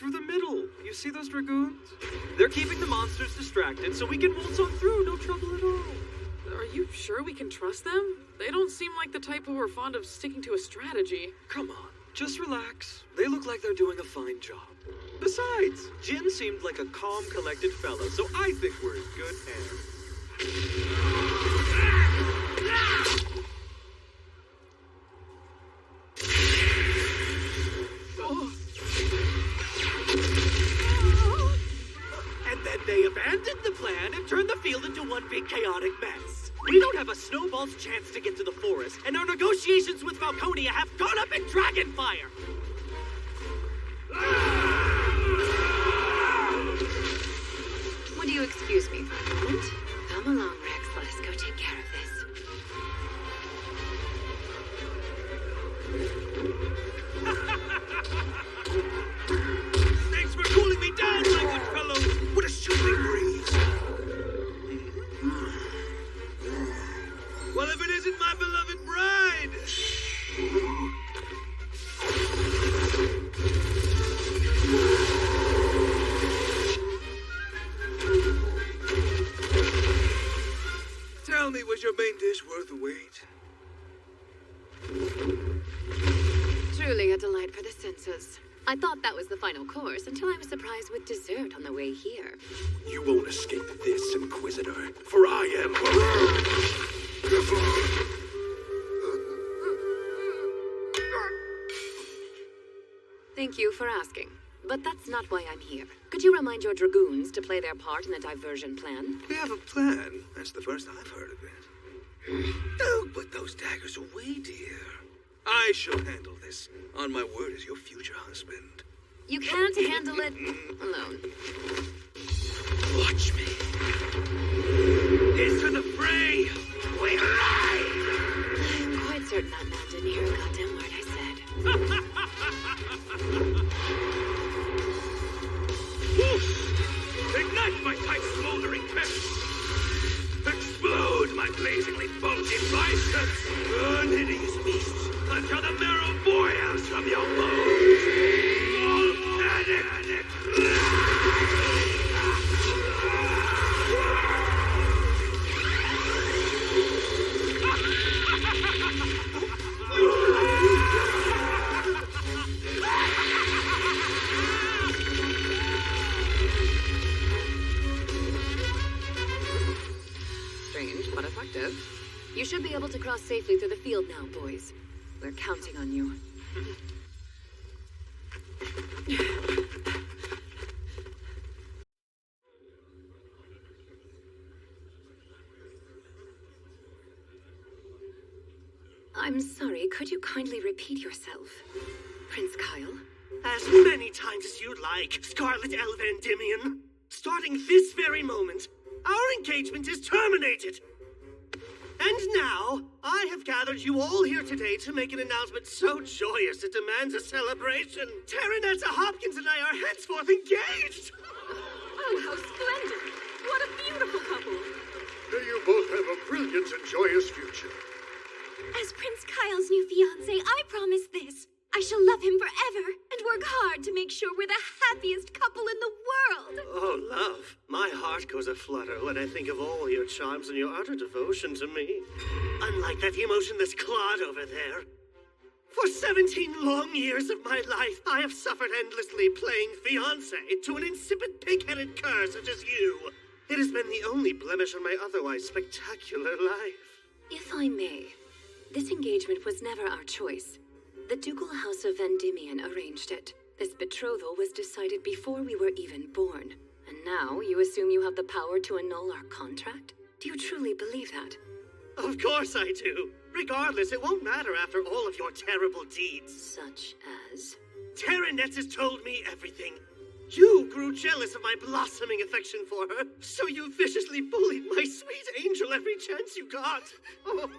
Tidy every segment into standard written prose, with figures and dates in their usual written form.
through the middle. You see those dragoons? They're keeping the monsters distracted so we can waltz on through, no trouble at all. Are you sure we can trust them? They don't seem like the type who are fond of sticking to a strategy. Come on, just relax. They look like they're doing a fine job. Besides, Jin seemed like a calm, collected fellow, so I think we're in good hands. And then they abandoned the plan and turned the field into one big chaotic mess. We don't have a snowball's chance to get to the forest, and our negotiations with Falconia have gone up in dragon fire. Would you excuse me for a moment? Come along, Rex. Let us go take care of this. Thanks for cooling me down, my good fellow. What a shooting breeze. Well, if it isn't my beloved bride. Tell me, was your main dish worth the wait? Truly a delight for the senses. I thought that was the final course until I was surprised with dessert on the way here. You won't escape this, Inquisitor, for I am... Thank you for asking. But that's not why I'm here. Could you remind your dragoons to play their part in the diversion plan? We have a plan. That's the first I've heard of it. Don't put those daggers away, dear. I shall handle this. On my word as your future husband. You can't handle it alone. Watch me. Into the fray. We ride. I'm quite certain that man didn't hear a goddamn word I said. Ignite my tight smoldering peps! Explode my blazingly bulgy biceps! Burn hideous beasts until the marrow boils from your bones! Volcanic! Strange, but effective. You should be able to cross safely through the field now, boys. We're counting on you. I'm sorry, could you kindly repeat yourself? Prince Kyle? As many times as you'd like, Scarlet Elf Endymion. Starting this very moment, our engagement is terminated. And now, I have gathered you all here today to make an announcement so joyous it demands a celebration. Terranetta Hopkins and I are henceforth engaged. Oh, how splendid! What a beautiful couple! May you both have a brilliant and joyous future. As Prince Kyle's new fiancé, I promise this. I shall love him forever and work hard to make sure we're the happiest couple in the world. Oh, love, my heart goes aflutter when I think of all your charms and your utter devotion to me. Unlike that emotionless clod over there. For 17 long years of my life, I have suffered endlessly playing fiancé to an insipid pig-headed cur such as you. It has been the only blemish on my otherwise spectacular life. If I may, this engagement was never our choice. The Ducal House of Endymion arranged it. This betrothal was decided before we were even born. And now you assume you have the power to annul our contract? Do you truly believe that? Of course I do. Regardless, it won't matter after all of your terrible deeds. Such as? Terranet has told me everything. You grew jealous of my blossoming affection for her, so you viciously bullied my sweet angel every chance you got. Oh.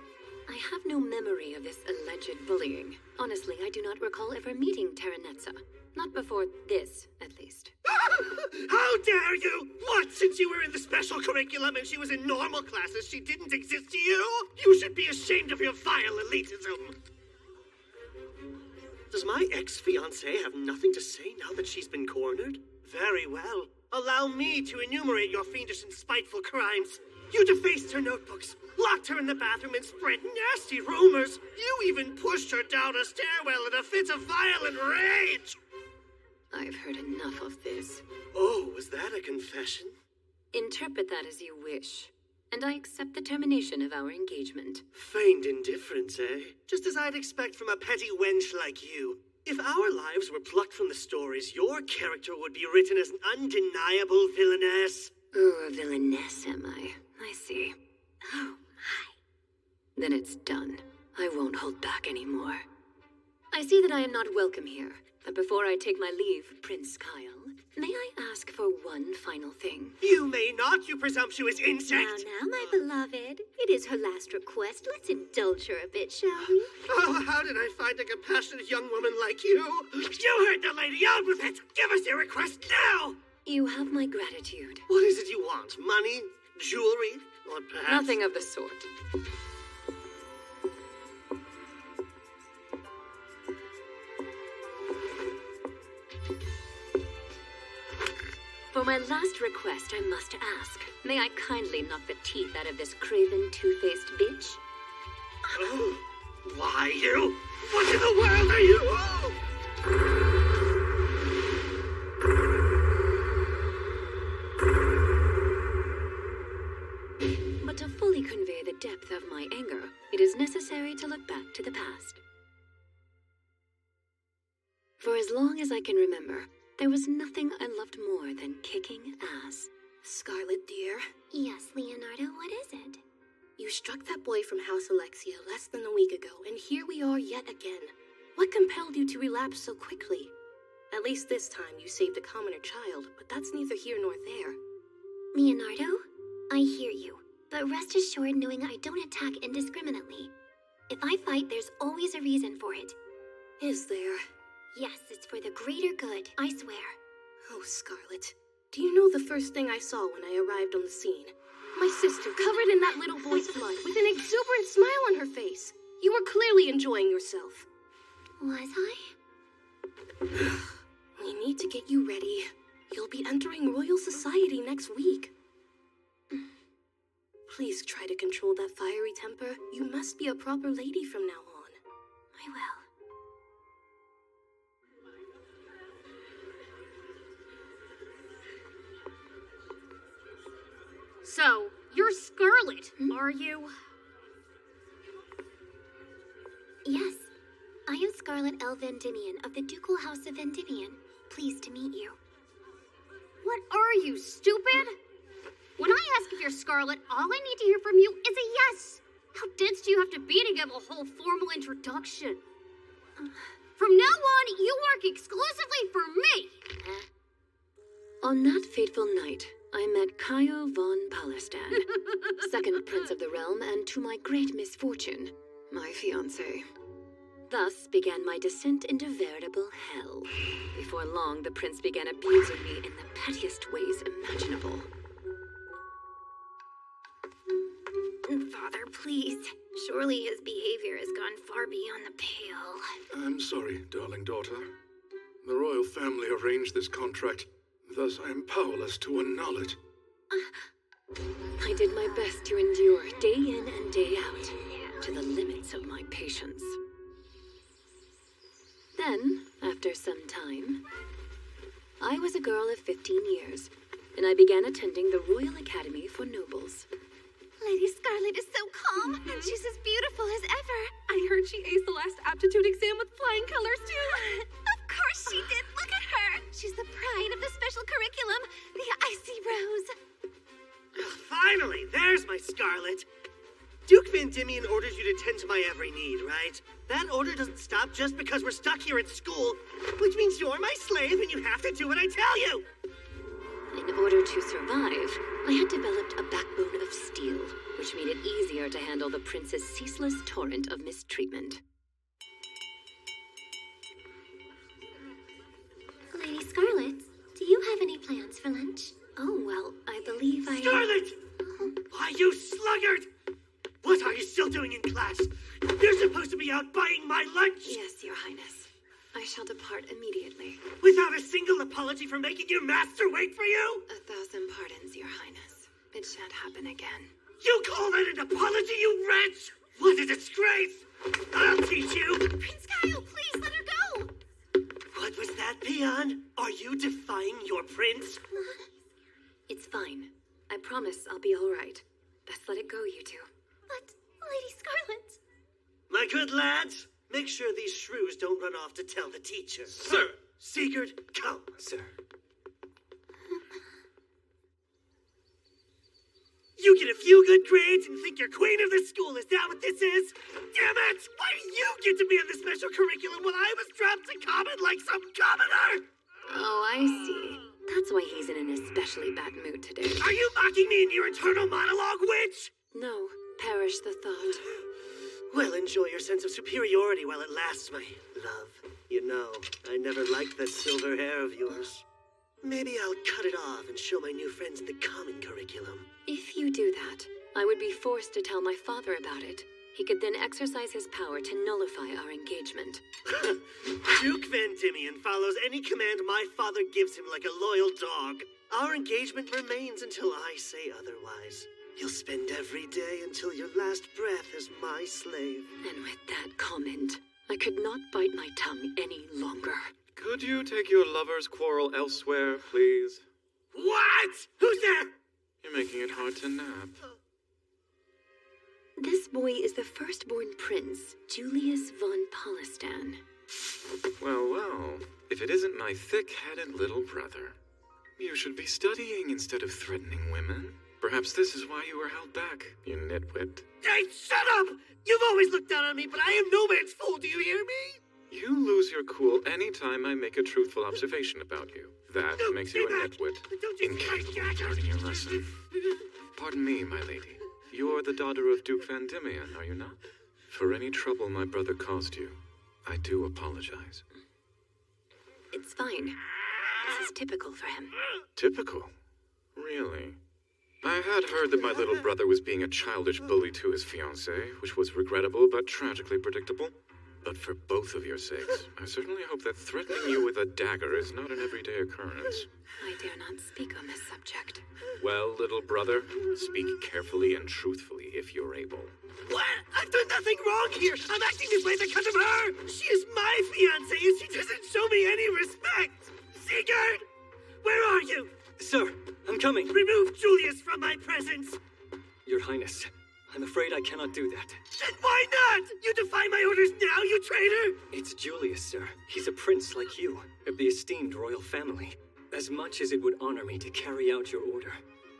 I have no memory of this alleged bullying. Honestly, I do not recall ever meeting Terranetza. Not before this, at least. How dare you! What, since you were in the special curriculum and she was in normal classes, she didn't exist to you? You should be ashamed of your vile elitism! Does my ex-fiancée have nothing to say now that she's been cornered? Very well. Allow me to enumerate your fiendish and spiteful crimes. You defaced her notebooks, locked her in the bathroom, and spread nasty rumors. You even pushed her down a stairwell in a fit of violent rage. I've heard enough of this. Oh, was that a confession? Interpret that as you wish, and I accept the termination of our engagement. Feigned indifference, eh? Just as I'd expect from a petty wench like you. If our lives were plucked from the stories, your character would be written as an undeniable villainess. Oh, a villainess, am I? I see. Oh, hi. Then it's done. I won't hold back anymore. I see that I am not welcome here, but before I take my leave, Prince Kyle, may I ask for one final thing? You may not, you presumptuous insect! Now, my beloved. It is her last request. Let's indulge her a bit, shall we? Oh, how did I find a compassionate young woman like you? You heard the lady, out with it! Give us your request now! You have my gratitude. What is it you want? Money? Jewelry? Or perhaps... Nothing of the sort. For my last request, I must ask, may I kindly knock the teeth out of this craven, two-faced bitch? Oh, why you? What in the world are you? Oh! But to fully convey the depth of my anger, it is necessary to look back to the past. For as long as I can remember, there was nothing I loved more than kicking ass. Scarlet, dear, Yes, Leonardo, what is it? you struck that boy from House Alexia less than a week ago, and here we are yet again. What compelled you to relapse so quickly? At least this time you saved a commoner child, but that's neither here nor there. Leonardo, I hear you, but rest assured knowing I don't attack indiscriminately. If I fight, there's always a reason for it. Is there? Yes, it's for the greater good, I swear. Oh, Scarlet, do you know the first thing I saw when I arrived on the scene? My sister, covered in that little boy's blood, with an exuberant smile on her face. You were clearly enjoying yourself. Was I? We need to get you ready. You'll be entering Royal Society next week. Please try to control that fiery temper. You must be a proper lady from now on. I will. So, you're Scarlet, are you? Yes, I am Scarlet L. Vendimian of the Ducal House of Vendimian. Pleased to meet you. What are you, stupid? When I ask if you're Scarlet, all I need to hear from you is a yes. How dense do you have to be to give a whole formal introduction? From now on, you work exclusively for me. On that fateful night, I met Kaio von Palestan, second prince of the realm, and to my great misfortune, my fiancé. Thus began my descent into veritable hell. Before long, the prince began abusing me in the pettiest ways imaginable. Father, please. Surely his behavior has gone far beyond the pale. I'm sorry, darling daughter. The royal family arranged this contract, thus I am powerless to annul it. I did my best to endure day in and day out, to the limits of my patience. Then, after some time, I was a girl of 15 years, and I began attending the Royal Academy for Nobles. Lady Scarlet is so calm, and she's as beautiful as ever. I heard she aced the last aptitude exam with flying colors, too. Of course she did. Look at her. She's the pride of the special curriculum, the Icy Rose. Finally, there's my Scarlet. Duke Vendimian orders you to tend to my every need, right? That order doesn't stop just because we're stuck here at school, which means you're my slave and you have to do what I tell you. In order to survive, I had developed a backbone of steel, which made it easier to handle the prince's ceaseless torrent of mistreatment. Lady Scarlet, do you have any plans for lunch? Oh, well, I believe I... Scarlet! Why, you sluggard! What are you still doing in class? You're supposed to be out buying my lunch! Yes, Your Highness. for making your master wait for you? 1,000 pardons, Your Highness. It shan't happen again. You call that an apology, you wretch? What a disgrace! I'll teach you! Prince Kyle, please let her go! What was that, Peon? Are you defying your prince? It's fine. I promise I'll be all right. Best let it go, you two. But, Lady Scarlet... My good lads, make sure these shrews don't run off to tell the teacher. Sir! Sigurd, come. Sir. You get a few good grades and think you're queen of the school. Is that what this is? Damn it! Why do you get to be on the special curriculum when I was dropped to common like some commoner? Oh, I see. That's why he's in an especially bad mood today. Are you mocking me in your internal monologue, witch? No, perish the thought. Well, enjoy your sense of superiority while it lasts, my love. You know, I never liked that silver hair of yours. Maybe I'll cut it off and show my new friends in the common curriculum. If you do that, I would be forced to tell my father about it. He could then exercise his power to nullify our engagement. Duke Van Dimian follows any command my father gives him like a loyal dog. Our engagement remains until I say otherwise. You'll spend every day until your last breath as my slave. And with that comment, I could not bite my tongue any longer. Could you take your lover's quarrel elsewhere, please? What? Who's there? You're making it hard to nap. This boy is the firstborn prince, Julius von Polistan. Well, well, if it isn't my thick-headed little brother. You should be studying instead of threatening women. Perhaps this is why you were held back, you nitwit. Hey, shut up! You've always looked down on me, but I am no man's fool, do you hear me? You lose your cool anytime I make a truthful observation about you. That Don't makes do you a that. nitwit, Don't you incapable of learning your lesson. Pardon me, my lady. You're the daughter of Duke Van Dimian, are you not? For any trouble my brother caused you, I do apologize. It's fine. This is typical for him. Typical? Really? I had heard that my little brother was being a childish bully to his fiancée, which was regrettable but tragically predictable. But for both of your sakes, I certainly hope that threatening you with a dagger is not an everyday occurrence. I dare not speak on this subject. Well, little brother, speak carefully and truthfully if you're able. What? I've done nothing wrong here. I'm acting this way because of her. She is my fiancée and she doesn't show me any respect. Sigurd, where are you? Sir, I'm coming. Remove Julius from my presence. Your Highness, I'm afraid I cannot do that. Then why not? You defy my orders now, you traitor! It's Julius, sir. He's a prince like you, of the esteemed royal family. As much as it would honor me to carry out your order,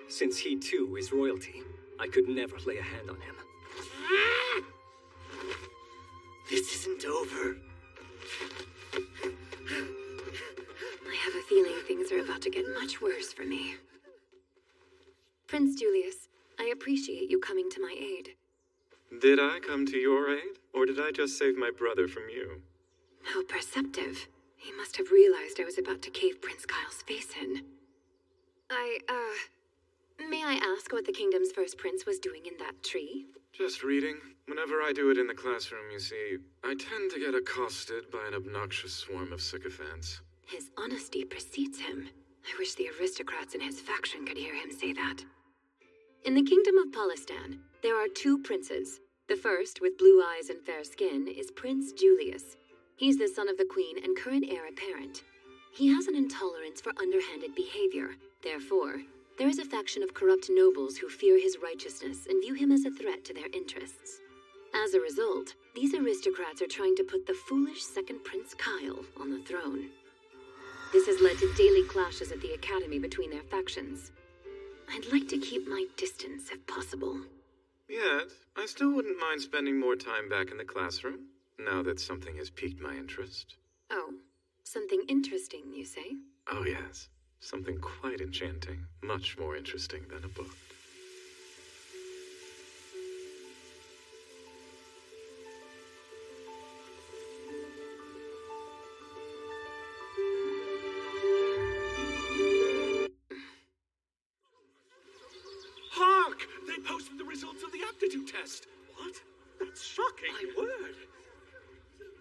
since he too is royalty, I could never lay a hand on him. This isn't over. I have a feeling things are about to get much worse for me. Prince Julius, I appreciate you coming to my aid. Did I come to your aid, or did I just save my brother from you? How perceptive. He must have realized I was about to cave Prince Kyle's face in. May I ask what the kingdom's first prince was doing in that tree? Just reading. Whenever I do it in the classroom, you see, I tend to get accosted by an obnoxious swarm of sycophants. His honesty precedes him. I wish the aristocrats in his faction could hear him say that. In the kingdom of Polistan, there are two princes. The first, with blue eyes and fair skin, is Prince Julius. He's the son of the queen and current heir apparent. He has an intolerance for underhanded behavior. Therefore, there is a faction of corrupt nobles who fear his righteousness and view him as a threat to their interests. As a result, these aristocrats are trying to put the foolish second Prince Kyle on the throne. This has led to daily clashes at the academy between their factions. I'd like to keep my distance if possible. Yet, I still wouldn't mind spending more time back in the classroom, now that something has piqued my interest. Oh, something interesting, you say? Oh yes, something quite enchanting, much more interesting than a book. Hark! They posted the results of the aptitude test. What? That's shocking. My word!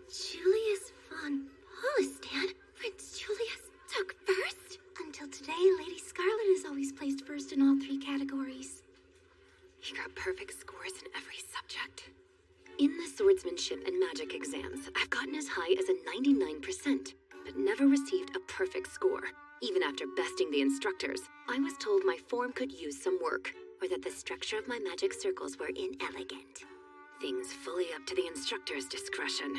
Julius von Polistan? Prince Julius took first? placed first in all 3 categories. He got perfect scores in every subject. In the swordsmanship and magic exams, I've gotten as high as a 99%, but never received a perfect score. Even after besting the instructors, I was told my form could use some work, or that the structure of my magic circles were inelegant. Things fully up to the instructor's discretion.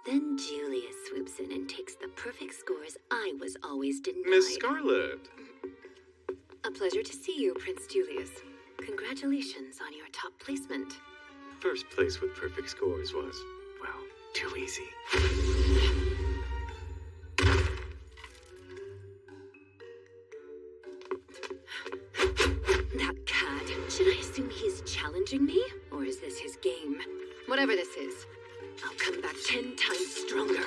Then Julius swoops in and takes the perfect scores I was always denied. Miss Scarlet! A pleasure to see you, Prince Julius. Congratulations on your top placement. First place with perfect scores was, well, too easy. That cad. Should I assume he's challenging me? Or is this his game? Whatever this is, I'll come back 10 times stronger.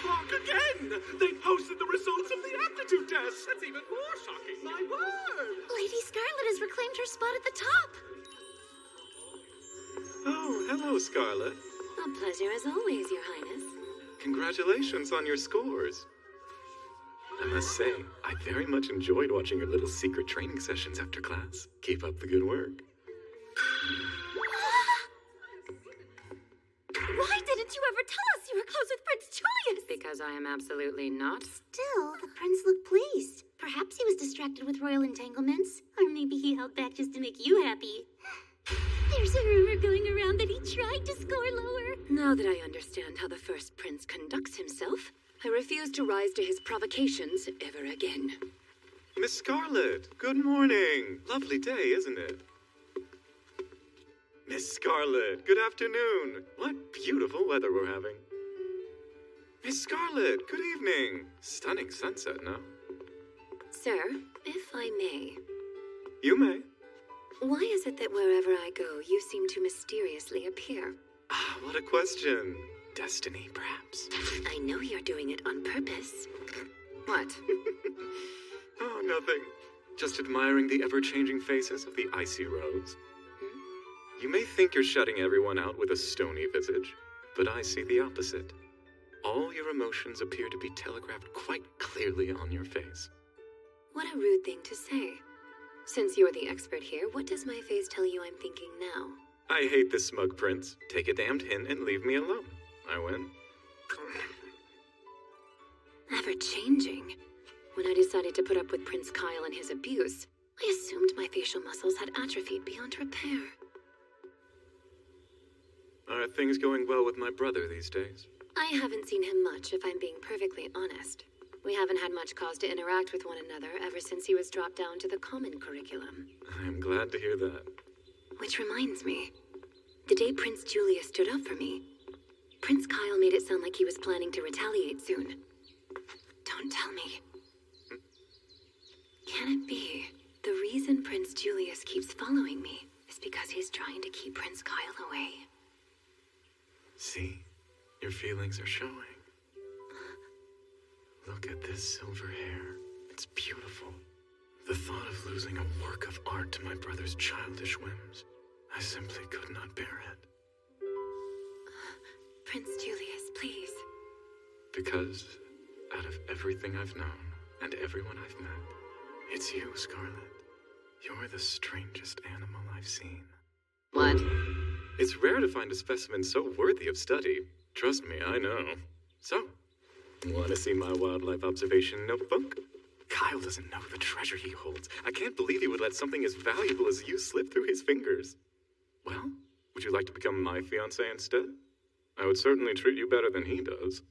Hark again! They posted the results of the aptitude test! That's even more shocking! My word! Lady Scarlet has reclaimed her spot at the top. Oh, hello, Scarlet. A pleasure as always, Your Highness. Congratulations on your scores. I must say, I very much enjoyed watching your little secret training sessions after class. Keep up the good work. Why didn't you ever tell us you were close with Prince Julius? Because I am absolutely not. Still, the prince looked pleased. Perhaps he was distracted with royal entanglements. Or maybe he held back just to make you happy. There's a rumor going around that he tried to score lower. Now that I understand how the first prince conducts himself, I refuse to rise to his provocations ever again. Miss Scarlet, good morning. Lovely day, isn't it? Miss Scarlet, good afternoon. What beautiful weather we're having. Miss Scarlet, good evening. Stunning sunset, no? Sir, if I may, You may. why is it that wherever I go, you seem to mysteriously appear? Ah, what a question. Destiny, perhaps. I know you're doing it on purpose. What? Oh, nothing. Just admiring the ever-changing faces of the icy rose. You may think you're shutting everyone out with a stony visage, but I see the opposite. All your emotions appear to be telegraphed quite clearly on your face. What a rude thing to say. Since you're the expert here, what does my face tell you I'm thinking now? I hate this smug prince. Take a damned hint and leave me alone. I win. Ever-changing. When I decided to put up with Prince Kyle and his abuse, I assumed my facial muscles had atrophied beyond repair. Are things going well with my brother these days? I haven't seen him much, if I'm being perfectly honest. We haven't had much cause to interact with one another ever since he was dropped down to the common curriculum. I am glad to hear that. Which reminds me, the day Prince Julius stood up for me, Prince Kyle made it sound like he was planning to retaliate soon. Don't tell me. Can it be the reason Prince Julius keeps following me is because he's trying to keep Prince Kyle away? See, your feelings are showing. Look at this silver hair. It's beautiful. The thought of losing a work of art to my brother's childish whims, I simply could not bear it. Prince Julius, please. Because out of everything I've known and everyone I've met, it's you, Scarlet. You're the strangest animal I've seen. What? It's rare to find a specimen so worthy of study. Trust me, I know. So, want to see my wildlife observation notebook? Kyle doesn't know the treasure he holds. I can't believe he would let something as valuable as you slip through his fingers. Well, would you like to become my fiancé instead? I would certainly treat you better than he does.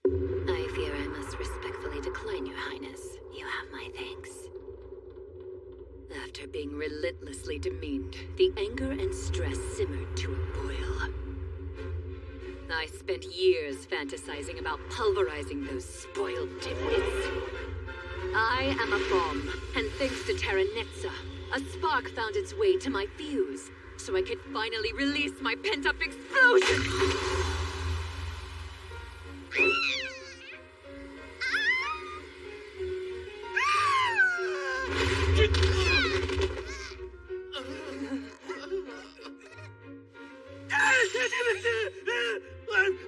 I fear I must respectfully decline, Your Highness. You have my thanks. After being relentlessly demeaned, the anger and stress simmered to a boil. I spent years fantasizing about pulverizing those spoiled dimwits. I am a bomb, and thanks to Terra Netza, a spark found its way to my fuse, so I could finally release my pent-up explosion!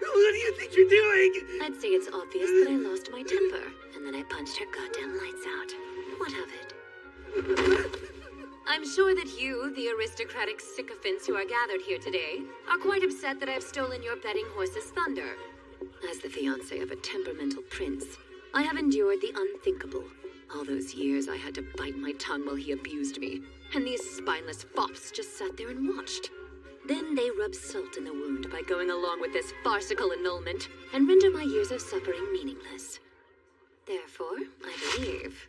What do you think you're doing? I'd say it's obvious noticed that I lost my temper, and then I punched her goddamn lights out. What of it? I'm sure that you, the aristocratic sycophants who are gathered here today, are quite upset that I've stolen your betting horse's thunder. As the fiancé of a temperamental prince, I have endured the unthinkable. All those years I had to bite my tongue while he abused me, and these spineless fops just sat there and watched. Then they rub salt in the wound by going along with this farcical annulment and render my years of suffering meaningless. Therefore, I believe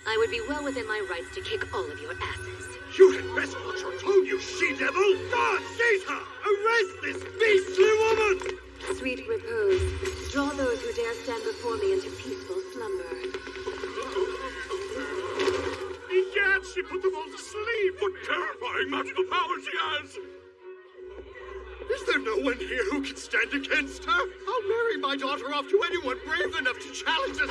I would be well within my rights to kick all of your asses. You had best watch your tone, you she-devil! God, seize her! Arrest this beastly woman! Sweet repose, draw those who dare stand before me into peaceful slumber. Egad, she put them all to sleep! What terrifying magical power she has! Is there no one here who can stand against her? I'll marry my daughter off to anyone brave enough to challenge us.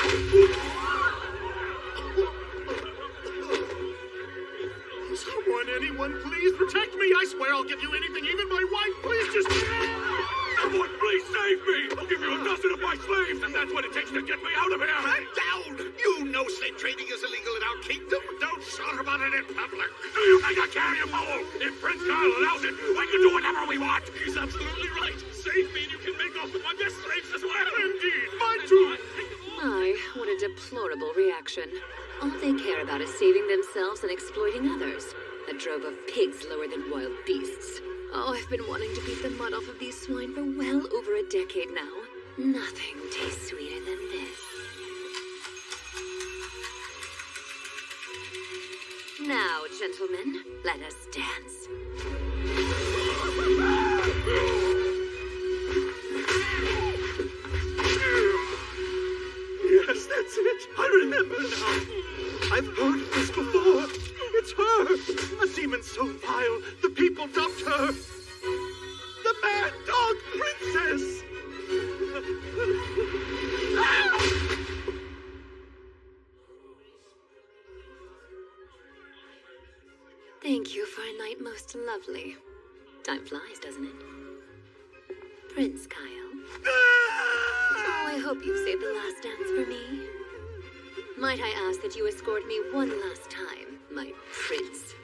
Anyone, please protect me! I swear I'll give you anything, even my wife! Please just... Someone please save me! I'll give you a dozen of my slaves, and that's what it takes to get me out of here! Man down! You know slave trading is illegal in our kingdom! Don't shout about it in public! Do you think I care, you fool? If Prince Kyle allows it, we can do whatever we want! He's absolutely right! Save me and you can make off with my best slaves as well! Indeed! Mine too! My, what a deplorable reaction. All they care about is saving themselves and exploiting others. A drove of pigs lower than wild beasts. Oh, I've been wanting to beat the mud off of these swine for well over a decade now. Nothing tastes sweeter than this. Now, gentlemen, let us dance. Yes, that's it! I remember now! I've heard of this before! It's her! A demon so vile, the people dubbed her the Mad Dog Princess! Thank you for a night most lovely. Time flies, doesn't it? Prince Kyle. Oh, I hope you've saved the last dance for me. Might I ask that you escort me one last time, my prince?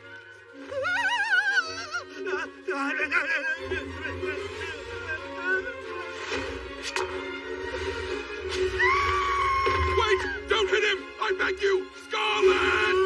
Wait! Don't hit him! I beg you! Scarlet!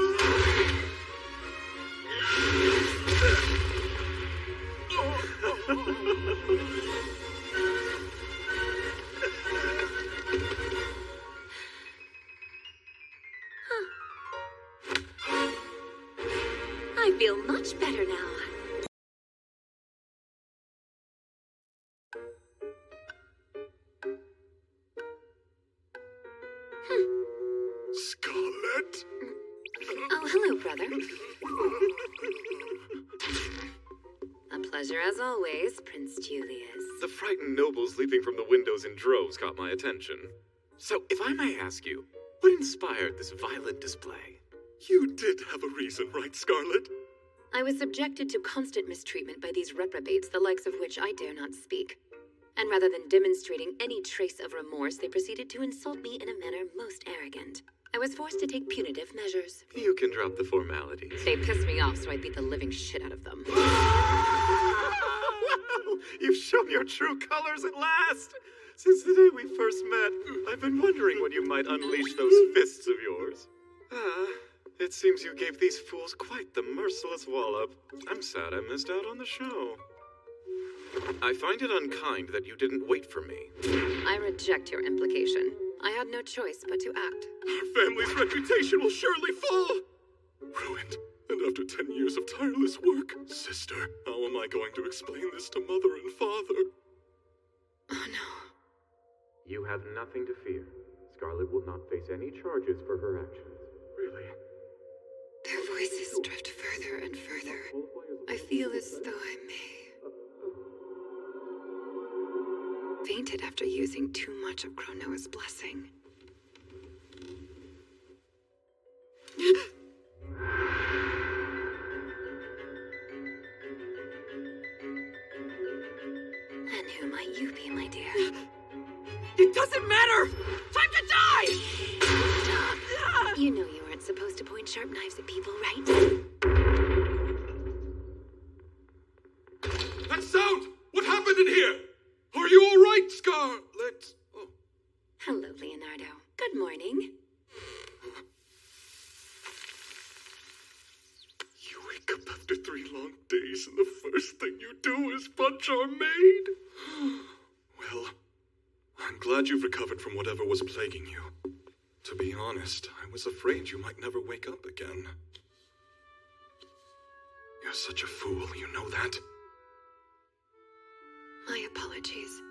I feel much better now. Scarlet? Oh, hello, brother. A pleasure as always, Prince Julius. The frightened nobles leaping from the windows in droves caught my attention. So, if I may ask you, what inspired this violent display? You did have a reason, right, Scarlet? I was subjected to constant mistreatment by these reprobates, the likes of which I dare not speak. And rather than demonstrating any trace of remorse, they proceeded to insult me in a manner most arrogant. I was forced to take punitive measures. You can drop the formalities. They pissed me off, so I beat the living shit out of them. Well, you've shown your true colors at last! Since the day we first met, I've been wondering when you might unleash those fists of yours. It seems you gave these fools quite the merciless wallop. I'm sad I missed out on the show. I find it unkind that you didn't wait for me. I reject your implication. I had no choice but to act. Our family's reputation will surely fall! Ruined. And after 10 years of tireless work, sister, how am I going to explain this to mother and father? Oh no. You have nothing to fear. Scarlet will not face any charges for her actions. Really? Their voices drift further and further. I feel as though I may fainted after using too much of Chronoa's blessing. And who might you be, my dear? It doesn't matter! Time to die! You know you weren't supposed to point sharp knives at people, right? That sound! What happened in here? Are you all right, Scarlet? Oh. Hello, Leonardo. Good morning. You wake up after 3 long days, and the first thing you do is punch our maid? Well, I'm glad you've recovered from whatever was plaguing you. To be honest, I was afraid you might never wake up again. You're such a fool, you know that? My apologies.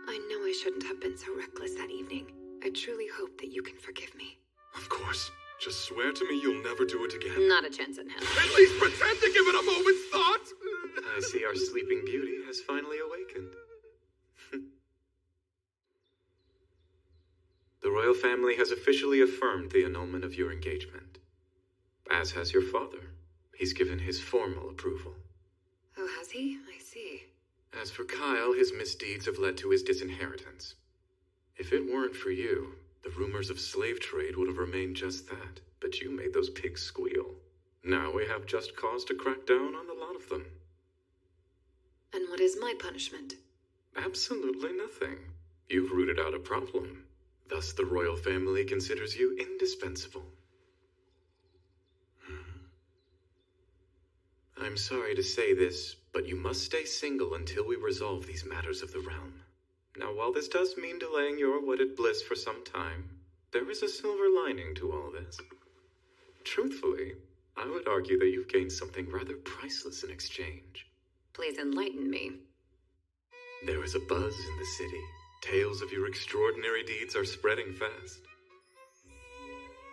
I know I shouldn't have been so reckless that evening. I truly hope that you can forgive me. Of course. Just swear to me you'll never do it again. Not a chance in hell. At least pretend to give it a moment's thought! I see our sleeping beauty has finally awakened. The royal family has officially affirmed the annulment of your engagement. As has your father. He's given his formal approval. Oh, has he? I see. As for Kyle, his misdeeds have led to his disinheritance. If it weren't for you, the rumors of slave trade would have remained just that, but you made those pigs squeal. Now we have just cause to crack down on a lot of them. And what is my punishment? Absolutely nothing. You've rooted out a problem. Thus the royal family considers you indispensable. I'm sorry to say this, but you must stay single until we resolve these matters of the realm. Now, while this does mean delaying your wedded bliss for some time, there is a silver lining to all this. Truthfully, I would argue that you've gained something rather priceless in exchange. Please enlighten me. There is a buzz in the city. Tales of your extraordinary deeds are spreading fast.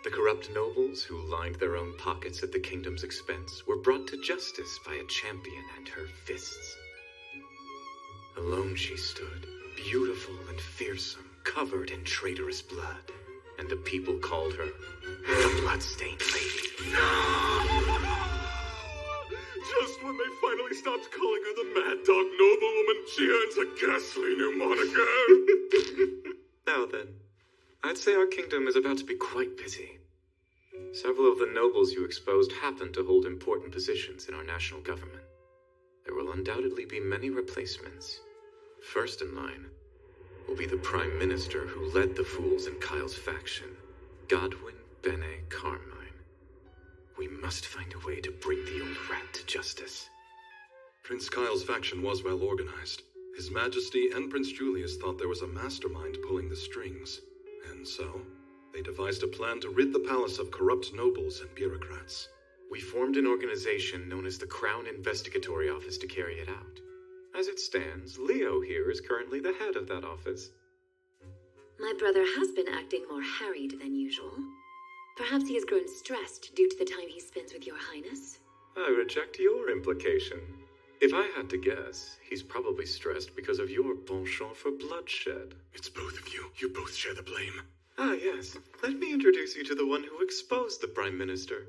The corrupt nobles who lined their own pockets at the kingdom's expense were brought to justice by a champion and her fists. Alone she stood, beautiful and fearsome, covered in traitorous blood, and the people called her the Bloodstained Lady. Just when they finally stopped calling her the Mad Dog Noblewoman, she earns a ghastly new moniker. Now then, I'd say our kingdom is about to be quite busy. Several of the nobles you exposed happen to hold important positions in our national government. There will undoubtedly be many replacements. First in line will be the Prime Minister who led the fools in Kyle's faction, Godwyn Bene Carmine. We must find a way to bring the old rat to justice. Prince Kyle's faction was well organized. His Majesty and Prince Julius thought there was a mastermind pulling the strings. And so, they devised a plan to rid the palace of corrupt nobles and bureaucrats. We formed an organization known as the Crown Investigatory Office to carry it out. As it stands, Leo here is currently the head of that office. My brother has been acting more harried than usual. Perhaps he has grown stressed due to the time he spends with your highness. I reject your implication. If I had to guess, he's probably stressed because of your penchant for bloodshed. It's both of you. You both share the blame. Ah, yes. Let me introduce you to the one who exposed the Prime Minister.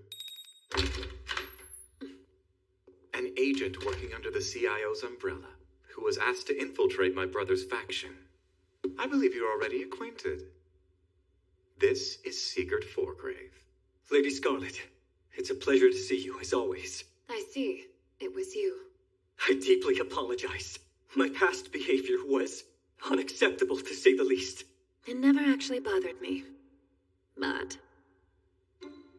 An agent working under the CIO's umbrella, who was asked to infiltrate my brother's faction. I believe you're already acquainted. This is Sigurd Forgrave. Lady Scarlet, it's a pleasure to see you, as always. I see. It was you. I deeply apologize. My past behavior was unacceptable, to say the least. It never actually bothered me. But,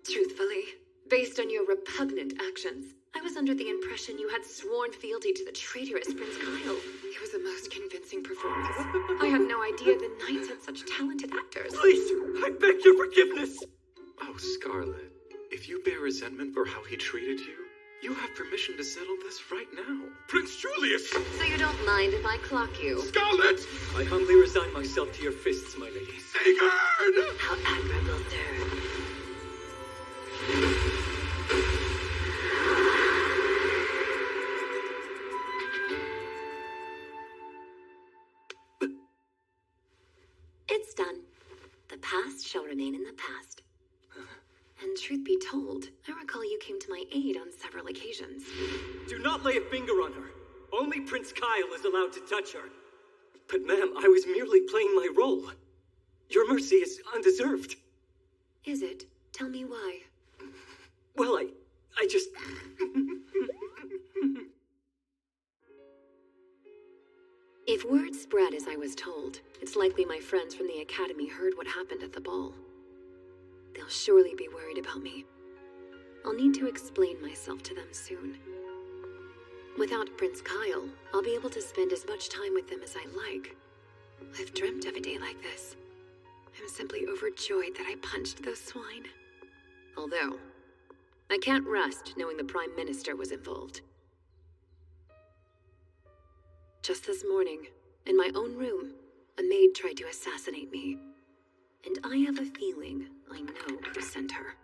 truthfully, based on your repugnant actions, I was under the impression you had sworn fealty to the traitorous Prince Kyle. It was the most convincing performance. I had no idea the Knights had such talented actors. Please, I beg your forgiveness. Oh, Scarlet, if you bear resentment for how he treated you, you have permission to settle this right now. Prince Julius! So you don't mind if I clock you? Scarlet! I humbly resign myself to your fists, my lady. Sigurd! How admirable, sir. It's done. The past shall remain in the past. And truth be told, I recall you came to my aid on several occasions. Do not lay a finger on her. Only Prince Kyle is allowed to touch her. But ma'am, I was merely playing my role. Your mercy is undeserved. Is it? Tell me why. Well, I just... If word spread as I was told, it's likely my friends from the Academy heard what happened at the ball. They'll surely be worried about me. I'll need to explain myself to them soon. Without Prince Kyle, I'll be able to spend as much time with them as I like. I've dreamt of a day like this. I'm simply overjoyed that I punched those swine. Although, I can't rest knowing the Prime Minister was involved. Just this morning, in my own room, a maid tried to assassinate me. And I have a feeling I know who sent her.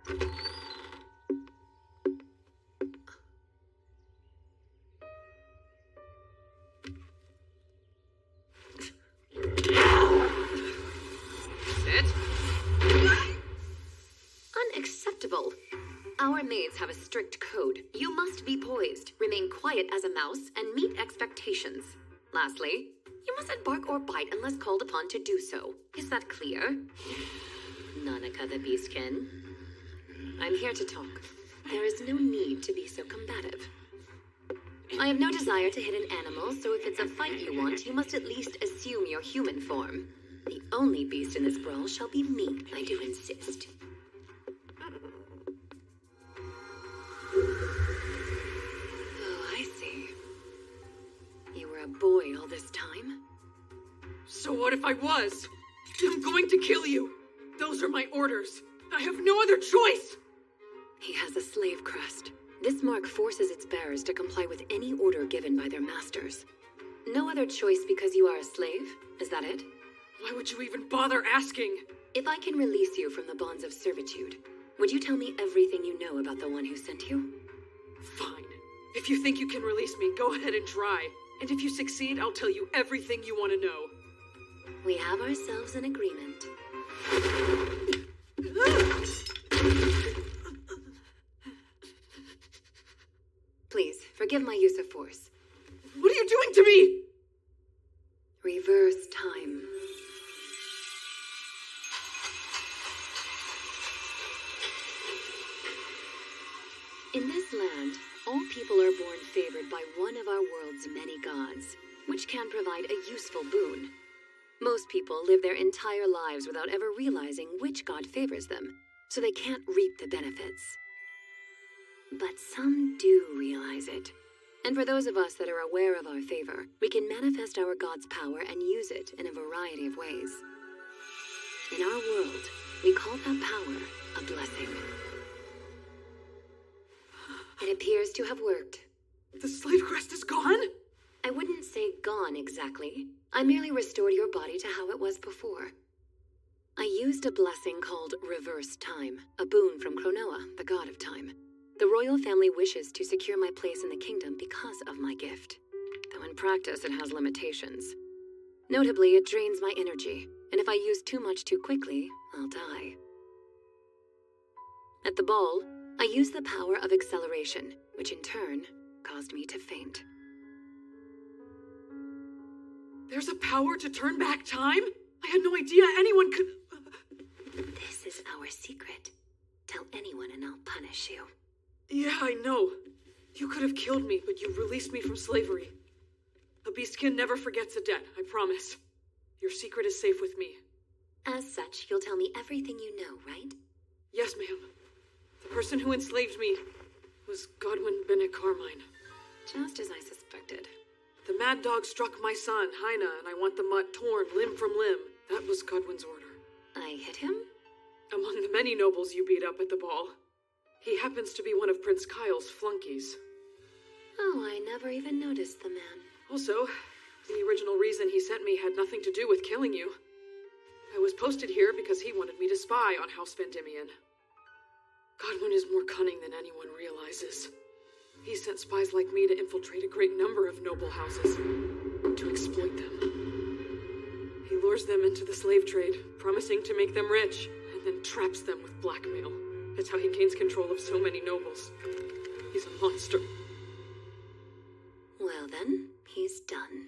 Sit. Unacceptable. Our maids have a strict code. You must be poised, remain quiet as a mouse, and meet expectations. Lastly, you mustn't bark or bite unless called upon to do so. Is that clear? Nanaka the Beastkin. I'm here to talk. There is no need to be so combative. I have no desire to hit an animal, so if it's a fight you want, you must at least assume your human form. The only beast in this brawl shall be me, I do insist. Oh, I see. You were a boy all this time? So what if I was? I'm going to kill you. Those are my orders. I have no other choice. He has a slave crest. This mark forces its bearers to comply with any order given by their masters. No other choice because you are a slave? Is that it? Why would you even bother asking? If I can release you from the bonds of servitude, would you tell me everything you know about the one who sent you? Fine. If you think you can release me, go ahead and try. And if you succeed, I'll tell you everything you want to know. We have ourselves an agreement. Please, forgive my use of force. What are you doing to me? Reverse time. In this land, all people are born favored by one of our world's many gods, which can provide a useful boon. Most people live their entire lives without ever realizing which god favors them, so they can't reap the benefits. But some do realize it. And for those of us that are aware of our favor, we can manifest our god's power and use it in a variety of ways. In our world, we call that power a blessing. It appears to have worked. The slave crest is gone? I wouldn't say gone exactly. I merely restored your body to how it was before. I used a blessing called Reverse Time, a boon from Cronoa, the god of time. The royal family wishes to secure my place in the kingdom because of my gift, though in practice it has limitations. Notably, it drains my energy, and if I use too much too quickly, I'll die. At the ball, I used the power of acceleration, which in turn caused me to faint. There's a power to turn back time? I had no idea anyone could... This is our secret. Tell anyone and I'll punish you. Yeah, I know. You could have killed me, but you released me from slavery. A beastkin never forgets a debt, I promise. Your secret is safe with me. As such, you'll tell me everything you know, right? Yes, ma'am. The person who enslaved me was Godwin Bennett Carmine. Just as I suspected. The mad dog struck my son, Heine, and I want the mutt torn limb from limb. That was Godwin's order. I hit him? Among the many nobles you beat up at the ball. He happens to be one of Prince Kyle's flunkies. Oh, I never even noticed the man. Also, the original reason he sent me had nothing to do with killing you. I was posted here because he wanted me to spy on House Vendimian. Godwin is more cunning than anyone realizes. He sent spies like me to infiltrate a great number of noble houses, to exploit them. He lures them into the slave trade, promising to make them rich, and then traps them with blackmail. That's how he gains control of so many nobles. He's a monster. Well then, he's done.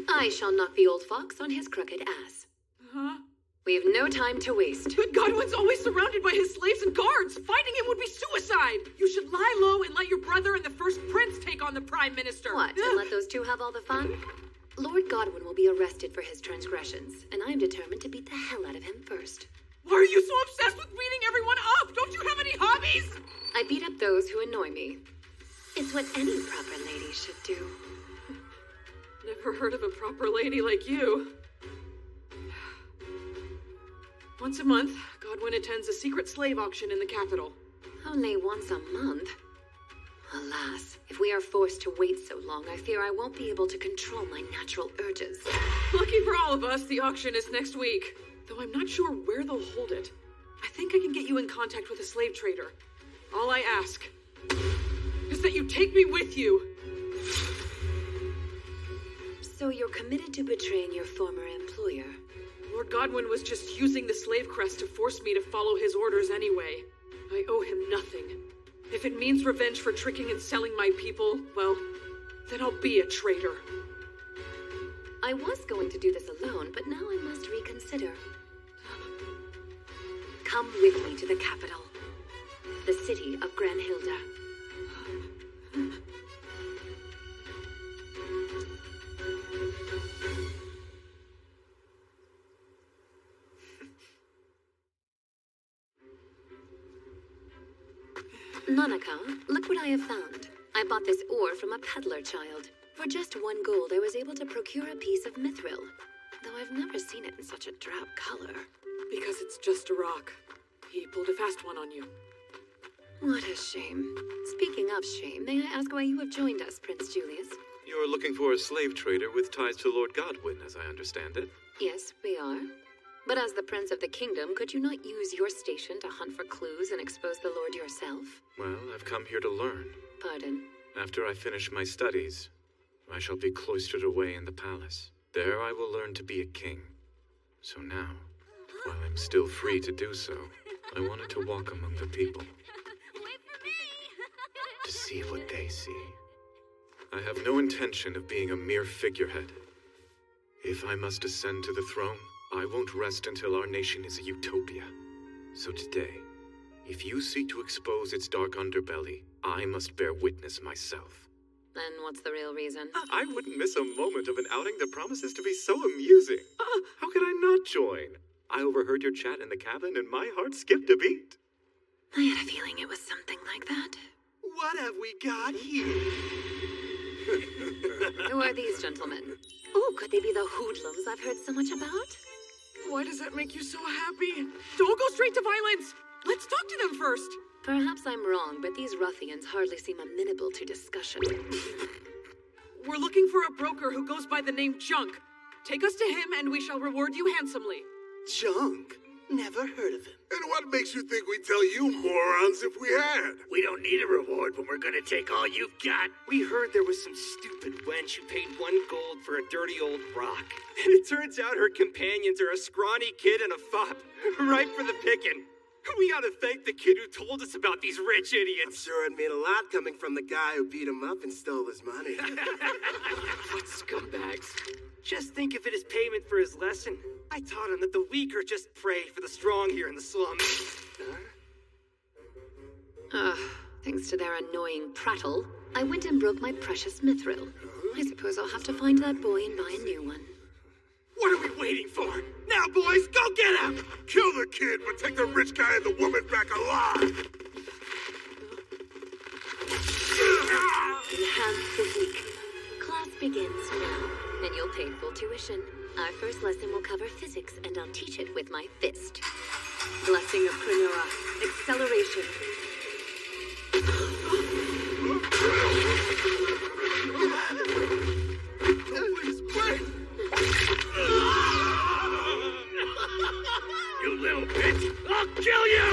I shall knock the old fox on his crooked ass. Huh? We have no time to waste. But Godwin's always surrounded by his slaves and guards. Fighting him would be suicide. You should lie low and let your brother and the first prince take on the prime minister. What, and let those two have all the fun? Lord Godwin will be arrested for his transgressions, and I am determined to beat the hell out of him first. Why are you so obsessed with beating everyone up? Don't you have any hobbies? I beat up those who annoy me. It's what any proper lady should do. Never heard of a proper lady like you. Once a month, Godwin attends a secret slave auction in the capital. Only once a month? Alas, if we are forced to wait so long, I fear I won't be able to control my natural urges. Lucky for all of us, the auction is next week. Though I'm not sure where they'll hold it. I think I can get you in contact with a slave trader. All I ask is that you take me with you. So you're committed to betraying your former employer? Lord Godwin was just using the slave crest to force me to follow his orders anyway. I owe him nothing. If it means revenge for tricking and selling my people, well, then I'll be a traitor. I was going to do this alone, but now I must reconsider. Come with me to the capital, the city of Granhilda. Nanaka, look what I have found. I bought this ore from a peddler child. For just 1 gold, I was able to procure a piece of mithril, though I've never seen it in such a drab color. Because it's just a rock. He pulled a fast one on you. What a shame. Speaking of shame, may I ask why you have joined us, Prince Julius? You're looking for a slave trader with ties to Lord Godwin, as I understand it. Yes, we are. But as the Prince of the Kingdom, could you not use your station to hunt for clues and expose the Lord yourself? Well, I've come here to learn. Pardon? After I finish my studies, I shall be cloistered away in the palace. There I will learn to be a king. So now, while I'm still free to do so, I wanted to walk among the people. Wait for me! To see what they see. I have no intention of being a mere figurehead. If I must ascend to the throne, I won't rest until our nation is a utopia. So today, if you seek to expose its dark underbelly, I must bear witness myself. Then what's the real reason? I wouldn't miss a moment of an outing that promises to be so amusing. How could I not join? I overheard your chat in the cabin and my heart skipped a beat. I had a feeling it was something like that. What have we got here? Who are these gentlemen? Oh, could they be the hoodlums I've heard so much about? Why does that make you so happy? Don't go straight to violence! Let's talk to them first! Perhaps I'm wrong, but these ruffians hardly seem amenable to discussion. We're looking for a broker who goes by the name Junk. Take us to him and we shall reward you handsomely. Junk? Never heard of him. And what makes you think we'd tell you morons if we had? We don't need a reward when we're gonna take all you've got. We heard there was some stupid wench who paid 1 gold for a dirty old rock. And it turns out her companions are a scrawny kid and a fop, ripe for the picking. We ought to thank the kid who told us about these rich idiots. I'm sure it made a lot coming from the guy who beat him up and stole his money. What scumbags. Just think of it as payment for his lesson. I taught him that the weak are just prey for the strong here in the slums. Thanks to their annoying prattle, I went and broke my precious mithril. I suppose I'll have to find that boy and buy a new one. What are we waiting for? Now, boys, go get him! Kill the kid, but take the rich guy and the woman back alive! Enhance the weak. Class begins now, and you'll pay full tuition. Our first lesson will cover physics, and I'll teach it with my fist. Blessing of Krenora. Acceleration. You little bitch! I'll kill you!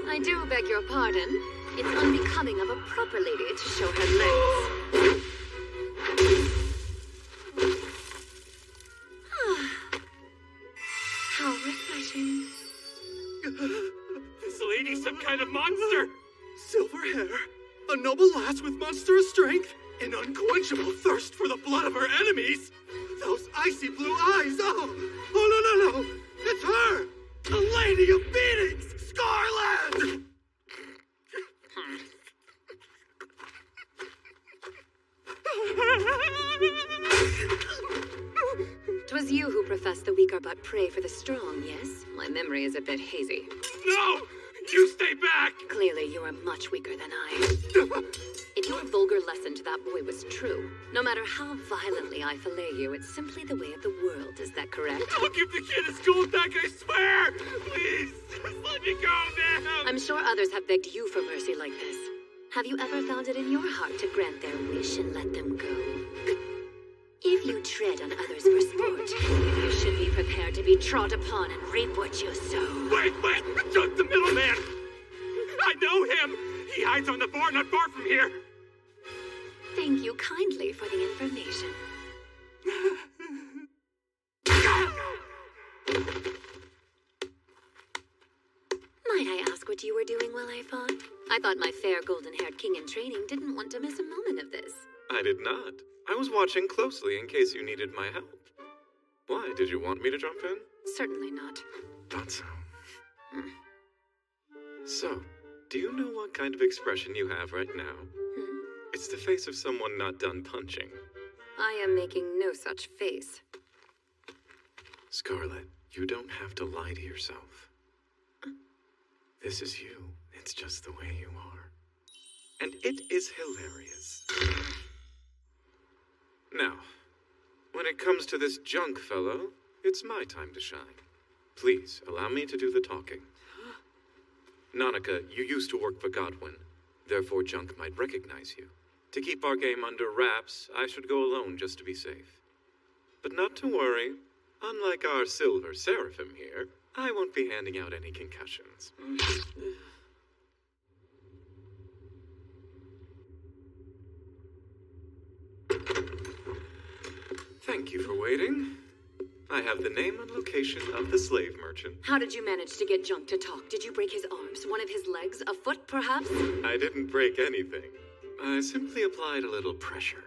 I do beg your pardon. It's unbecoming of a proper lady to show her legs. How refreshing. This lady's some kind of monster! Silver hair, a noble lass with monstrous strength. An unquenchable thirst for the blood of her enemies! Those icy blue eyes, oh, no. It's her! The Lady of Phoenix! Scarlet! 'Twas you who professed the weak are but prey for the strong, yes? My memory is a bit hazy. No! You stay back! Clearly, you are much weaker than I. If your vulgar lesson to that boy was true, no matter how violently I fillet you, it's simply the way of the world, is that correct? I'll give the kid his gold back, I swear! Please, just let me go now! I'm sure others have begged you for mercy like this. Have you ever found it in your heart to grant their wish and let them go? If you tread on others for sport, you should be prepared to be trod upon and reap what you sow. Wait! Just the middleman! I know him! He hides on the board not far from here! Thank you kindly for the information. Might I ask what you were doing while I fought? I thought my fair golden-haired king in training didn't want to miss a moment of this. I did not. I was watching closely in case you needed my help. Why? Did you want me to jump in? Certainly not. Thought so. So, do you know what kind of expression you have right now? It's the face of someone not done punching. I am making no such face. Scarlet, you don't have to lie to yourself. This is you. It's just the way you are. And it is hilarious. Now, when it comes to this Junk fellow, it's my time to shine. Please, allow me to do the talking. Nonica, you used to work for Godwin. Therefore, Junk might recognize you. To keep our game under wraps, I should go alone just to be safe. But not to worry. Unlike our Silver Seraphim here, I won't be handing out any concussions. Thank you for waiting. I have the name and location of the slave merchant. How did you manage to get Junk to talk? Did you break his arms, one of his legs, a foot perhaps? I didn't break anything. I simply applied a little pressure.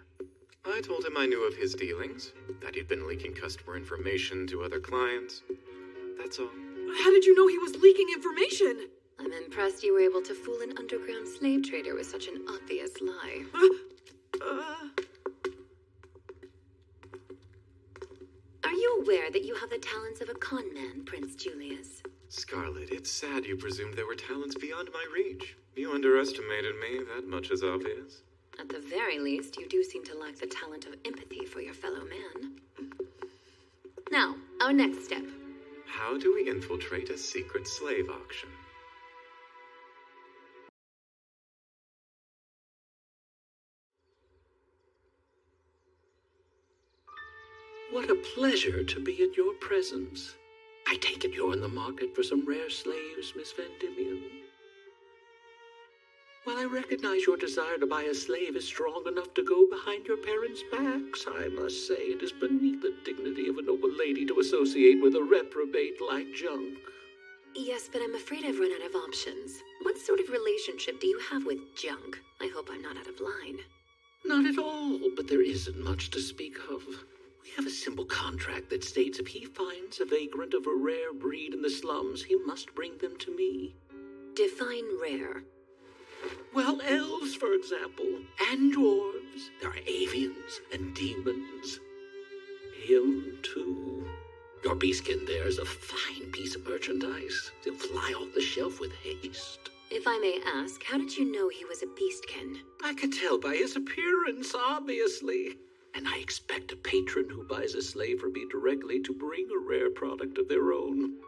I told him I knew of his dealings, that he'd been leaking customer information to other clients. That's all. How did you know he was leaking information? I'm impressed you were able to fool an underground slave trader with such an obvious lie. Are you aware that you have the talents of a con man, Prince Julius? Scarlet, it's sad you presumed there were talents beyond my reach. You underestimated me, that much is obvious. At the very least, you do seem to lack the talent of empathy for your fellow man. Now, our next step. How do we infiltrate a secret slave auction? What a pleasure to be in your presence. I take it you're in the market for some rare slaves, Miss Vendimian. While I recognize your desire to buy a slave is strong enough to go behind your parents' backs, I must say it is beneath the dignity of a noble lady to associate with a reprobate like Junk. Yes, but I'm afraid I've run out of options. What sort of relationship do you have with Junk? I hope I'm not out of line. Not at all, but there isn't much to speak of. We have a simple contract that states if he finds a vagrant of a rare breed in the slums, he must bring them to me. Define rare. Well, elves, for example, and dwarves. There are avians and demons. Him, too. Your beastkin there is a fine piece of merchandise. He'll fly off the shelf with haste. If I may ask, how did you know he was a beastkin? I could tell by his appearance, obviously. And I expect a patron who buys a slave from me directly to bring a rare product of their own.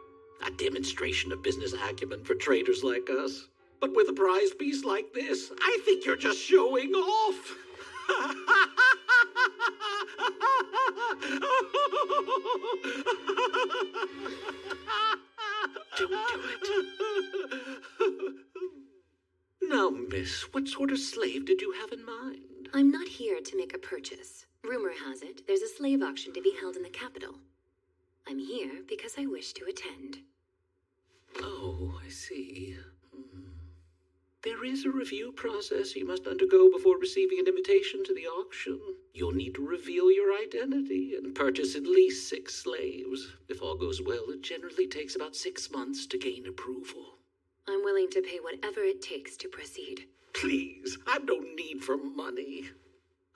A demonstration of business acumen for traders like us. But with a prize piece like this, I think you're just showing off. Don't do it. Now, miss, what sort of slave did you have in mind? I'm not here to make a purchase. Rumor has it there's a slave auction to be held in the capital. I'm here because I wish to attend. Oh, I see. There is a review process you must undergo before receiving an invitation to the auction. You'll need to reveal your identity and purchase at least 6 slaves. If all goes well, it generally takes about 6 months to gain approval. I'm willing to pay whatever it takes to proceed. Please, I've no need for money.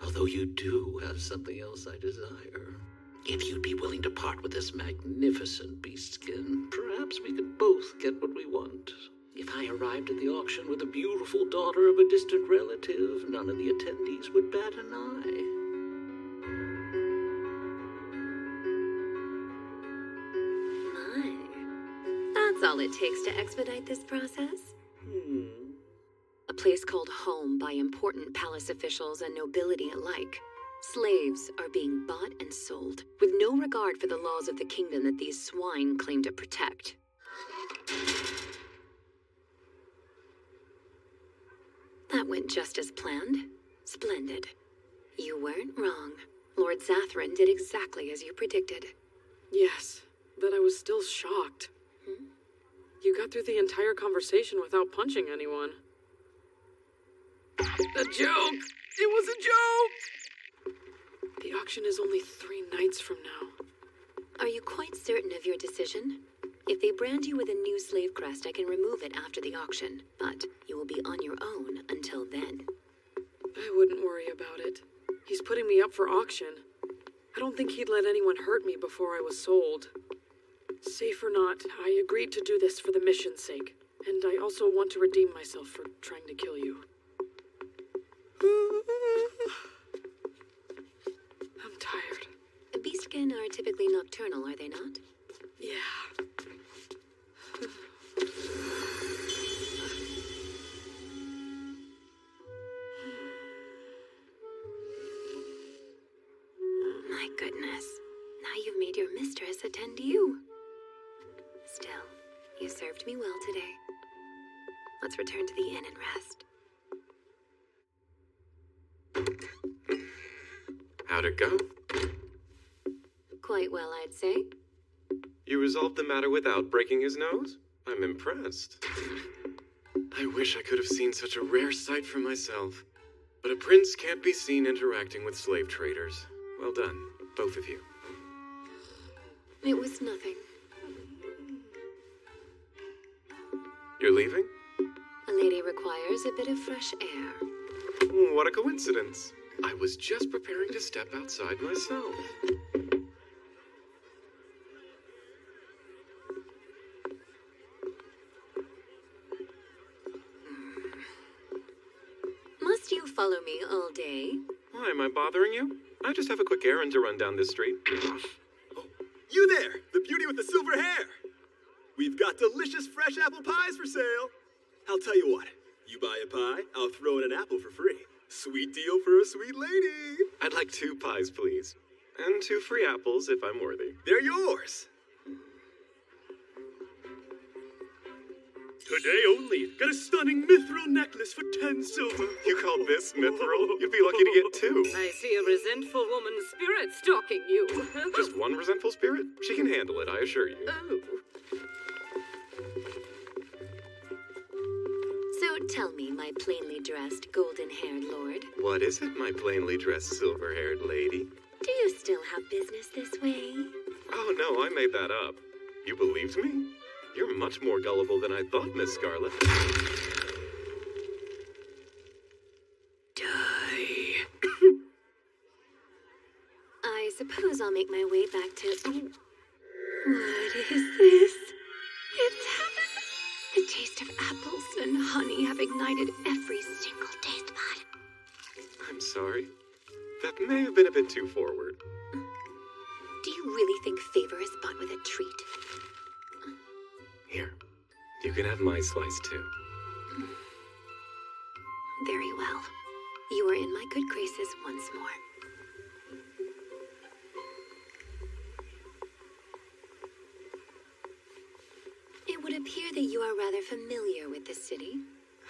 Although you do have something else I desire. If you'd be willing to part with this magnificent beast skin, perhaps we could both get what we want. If I arrived at the auction with a beautiful daughter of a distant relative, none of the attendees would bat an eye. My, that's all it takes to expedite this process? A place called home by important palace officials and nobility alike. Slaves are being bought and sold, with no regard for the laws of the kingdom that these swine claim to protect. That went just as planned. Splendid. You weren't wrong. Lord Zathran did exactly as you predicted. Yes, but I was still shocked. You got through the entire conversation without punching anyone. A joke! It was a joke! The auction is only 3 nights from now. Are you quite certain of your decision? If they brand you with a new slave crest, I can remove it after the auction, but you will be on your own until then. I wouldn't worry about it. He's putting me up for auction. I don't think he'd let anyone hurt me before I was sold. Safe or not, I agreed to do this for the mission's sake, and I also want to redeem myself for trying to kill you. I'm tired. Beastkin are typically nocturnal, are they not? Yeah. My goodness. Now you've made your mistress attend to you. Still, you served me well today. Let's return to the inn and rest. How'd it go? Quite well, I'd say. You resolved the matter without breaking his nose? I'm impressed. I wish I could have seen such a rare sight for myself. But a prince can't be seen interacting with slave traders. Well done, both of you. It was nothing. You're leaving? A lady requires a bit of fresh air. What a coincidence. I was just preparing to step outside myself. Must you follow me all day? Why, am I bothering you? I just have a quick errand to run down this street. Oh, you there, the beauty with the silver hair. We've got delicious fresh apple pies for sale. I'll tell you what, you buy a pie, I'll throw in an apple for free. Sweet deal for a sweet lady. I'd like 2 pies, please. And 2 free apples if I'm worthy. They're yours. Today only, got a stunning mithril necklace for 10 silver. You call this mithril? You'd be lucky to get 2. I see a resentful woman's spirit stalking you. Just one resentful spirit? She can handle it, I assure you. Oh. So tell me, my plainly dressed, golden-haired lord. What is it, my plainly dressed, silver-haired lady? Do you still have business this way? Oh, no, I made that up. You believed me? You're much more gullible than I thought, Miss Scarlet. Die. I suppose I'll make my way back to... What is this? It's heaven. The taste of apples and honey have ignited every single taste bud. I'm sorry. That may have been a bit too forward. Do you really think favor is bought with a treat? Here, you can have my slice too. Very well. You are in my good graces once more. It would appear that you are rather familiar with this city.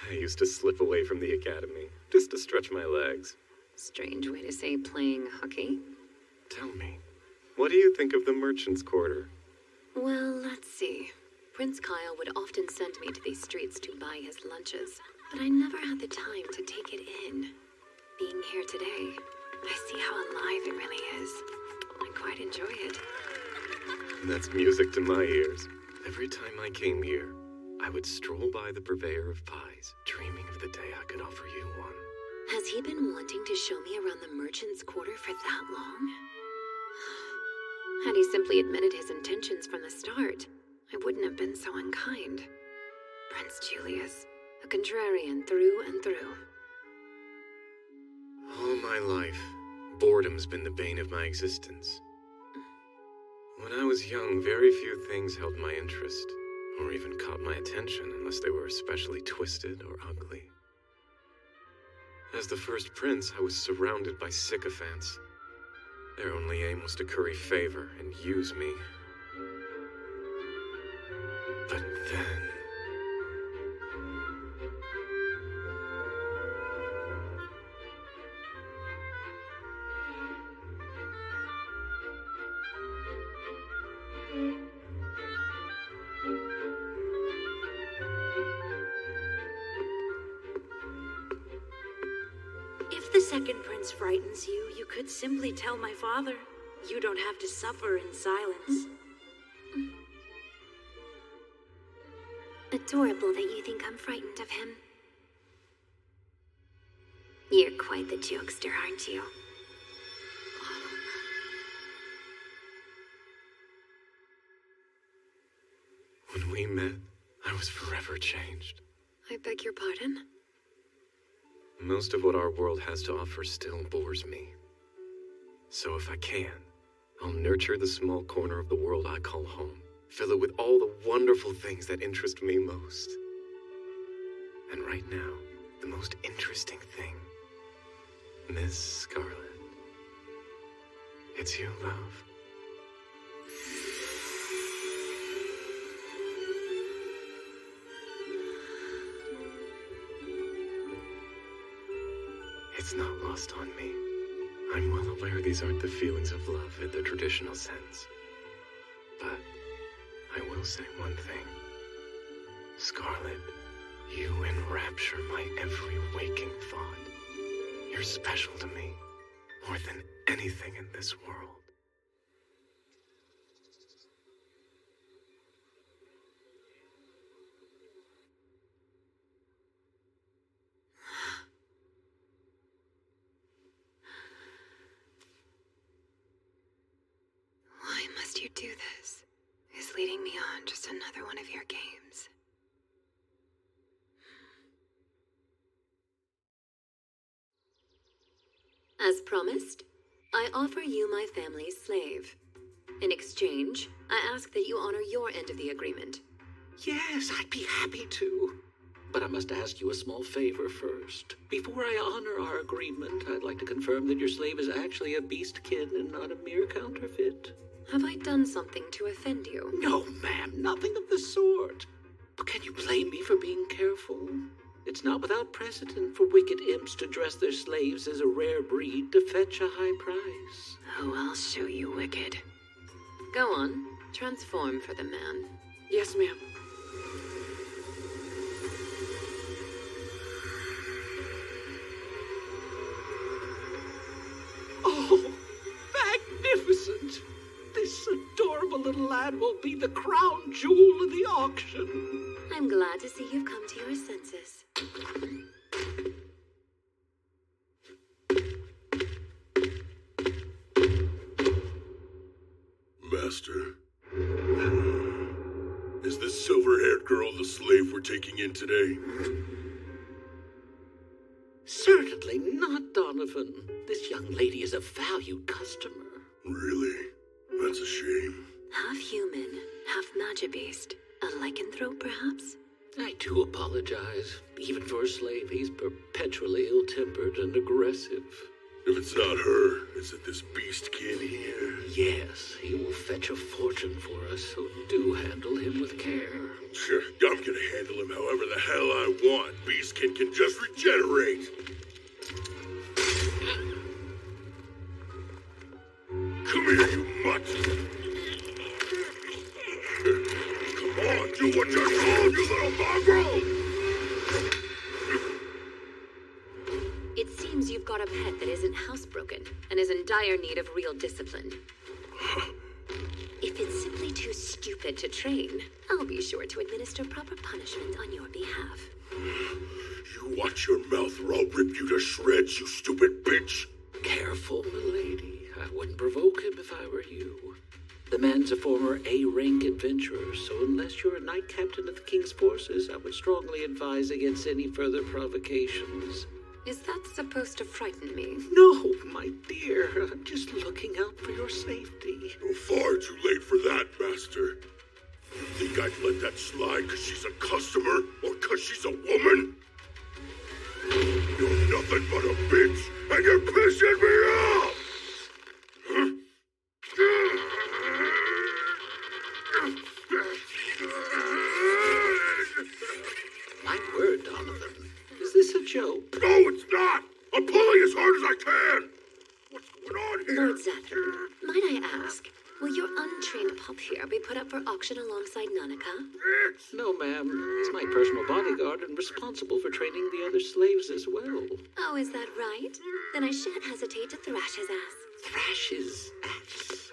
I used to slip away from the academy, just to stretch my legs. Strange way to say playing hockey. Tell me, what do you think of the Merchant's Quarter? Well, let's see. Prince Kyle would often send me to these streets to buy his lunches. but I never had the time to take it in. Being here today, I see how alive it really is. I quite enjoy it. That's music to my ears. Every time I came here, I would stroll by the purveyor of pies, dreaming of the day I could offer you one. Has he been wanting to show me around the merchant's quarter for that long? Had he simply admitted his intentions from the start, I wouldn't have been so unkind. Prince Julius, a contrarian through and through. All my life, boredom's been the bane of my existence. When I was young, very few things held my interest, or even caught my attention unless they were especially twisted or ugly. As the first prince, I was surrounded by sycophants. Their only aim was to curry favor and use me. But then... If the second prince frightens you, you could simply tell my father. You don't have to suffer in silence. Adorable that you think I'm frightened of him. You're quite the jokester, aren't you? When we met, I was forever changed. I beg your pardon? Most of what our world has to offer still bores me. So if I can, I'll nurture the small corner of the world I call home. Fill it with all the wonderful things that interest me most. And right now, the most interesting thing, Miss Scarlet. It's you, love. It's not lost on me. I'm well aware these aren't the feelings of love in the traditional sense. But I will say one thing. Scarlet, you enrapture my every waking thought. You're special to me, more than anything in this world. Why must you do this? Is leading me on just another one of your games? As promised, I offer you my family's slave. In exchange, I ask that you honor your end of the agreement. Yes, I'd be happy to. But I must ask you a small favor first. Before I honor our agreement, I'd like to confirm that your slave is actually a beastkin and not a mere counterfeit. Have I done something to offend you? No, ma'am, nothing of the sort. But can you blame me for being careful? It's not without precedent for wicked imps to dress their slaves as a rare breed to fetch a high price. Oh, I'll show you wicked. Go on, transform for the man. Yes, ma'am. Oh, magnificent! This adorable little lad will be the crown jewel of the auction. I'm glad to see you've come to your senses. Master, is this silver-haired girl the slave we're taking in today? Certainly not, Donovan. This young lady is a valued customer. Really? That's a shame. Half human, half magic-based. A lycanthrope, perhaps? I do apologize. Even for a slave, he's perpetually ill-tempered and aggressive. If it's not her, is it this beastkin here? Yes, he will fetch a fortune for us, so do handle him with care. Sure, I'm gonna handle him however the hell I want. Beastkin can just regenerate. Come here, you mutt! Come on, do what you're told, you little mongrel! a pet that isn't housebroken and is in dire need of real discipline. If it's simply too stupid to train, I'll be sure to administer proper punishment on your behalf. You watch your mouth or I'll rip you to shreds, you stupid bitch! Careful, milady. I wouldn't provoke him if I were you. The man's a former A-rank adventurer, so unless you're a knight captain of the King's forces, I would strongly advise against any further provocations. Is that supposed to frighten me? No, my dear. I'm just looking out for your safety. You're far too late for that, Master. You think I'd let that slide because she's a customer or because she's a woman? You're nothing but a bitch, and you're pissing me off! My word, Donovan. Is this a joke? No, it's not! I'm pulling as hard as I can! What's going on here? Lord Zathram, might I ask, will your untrained pup here be put up for auction alongside Nanika? No, ma'am. It's my personal bodyguard and responsible for training the other slaves as well. Oh, is that right? Then I shan't hesitate to thrash his ass. Thrash his ass?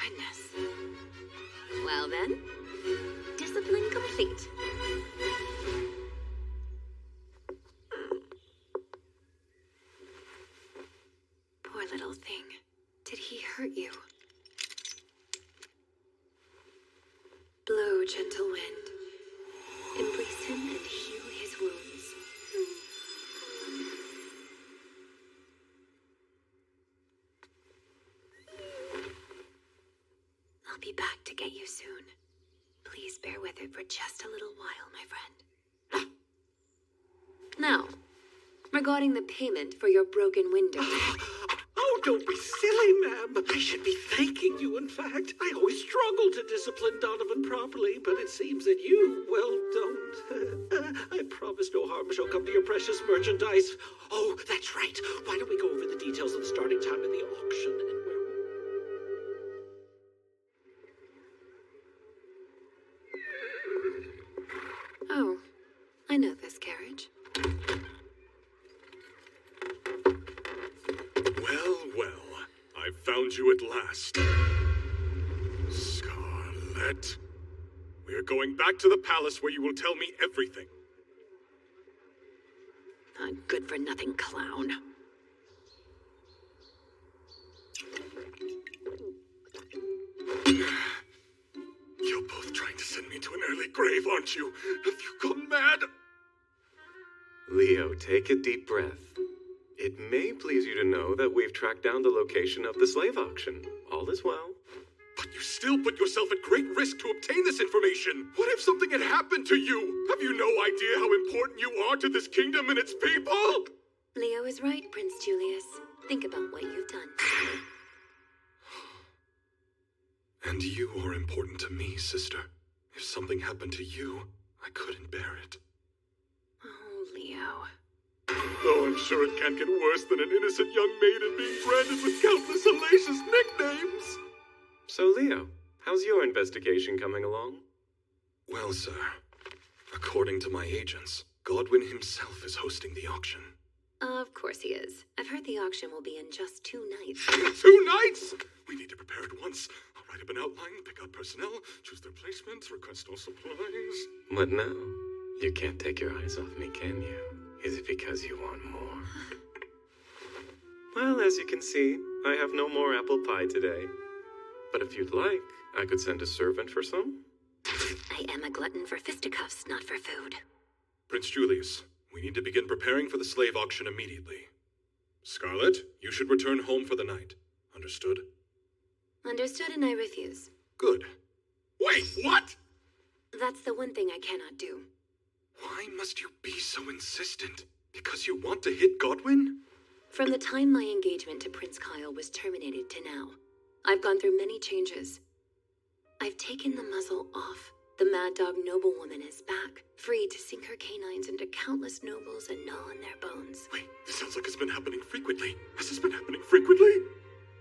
Goodness. Well then, discipline complete. Poor little thing. Did he hurt you? Blow, gentle wind. Embrace him and heal his wounds. I'll be back to get you soon. Please bear with it for just a little while, my friend. Now, regarding the payment for your broken window. Oh, don't be silly, ma'am. I should be thanking you, in fact. I always struggle to discipline Donovan properly, but it seems that you, well, don't. I promise no harm shall come to your precious merchandise. Oh, that's right. Why don't we go over the details of the starting time of the auction and where... Oh, I know this carriage. Well, I've found you at last. Scarlet. We are going back to the palace where you will tell me everything. A good-for-nothing clown. You're both trying to send me to an early grave, aren't you? Have you gone mad? Leo, take a deep breath. It may please you to know that we've tracked down the location of the slave auction. All is well. But you still put yourself at great risk to obtain this information. What if something had happened to you? Have you no idea how important you are to this kingdom and its people? Leo is right, Prince Julius. Think about what you've done. And you are important to me, sister. If something happened to you, I couldn't bear it. Oh, Leo. Though I'm sure it can't get worse than an innocent young maiden being branded with countless salacious nicknames. So, Leo, how's your investigation coming along? Well, sir, according to my agents, Godwin himself is hosting the auction. Of course he is. I've heard the auction will be in just 2 nights. 2 nights? We need to prepare at once. I'll write up an outline, pick out personnel, choose their placements, request all supplies. What now? You can't take your eyes off me, can you? Is it because you want more? Well, as you can see, I have no more apple pie today. But if you'd like, I could send a servant for some. I am a glutton for fisticuffs, not for food. Prince Julius, we need to begin preparing for the slave auction immediately. Scarlet, you should return home for the night. Understood? Understood, and I refuse. Good. Wait, what? That's the one thing I cannot do. Why must you be so insistent? Because you want to hit Godwin? From the time my engagement to Prince Kyle was terminated to now, I've gone through many changes. I've taken the muzzle off The Mad Dog noblewoman is back, free to sink her canines into countless nobles and gnaw on their bones. Wait, this sounds like it's been happening frequently. Has this been happening frequently?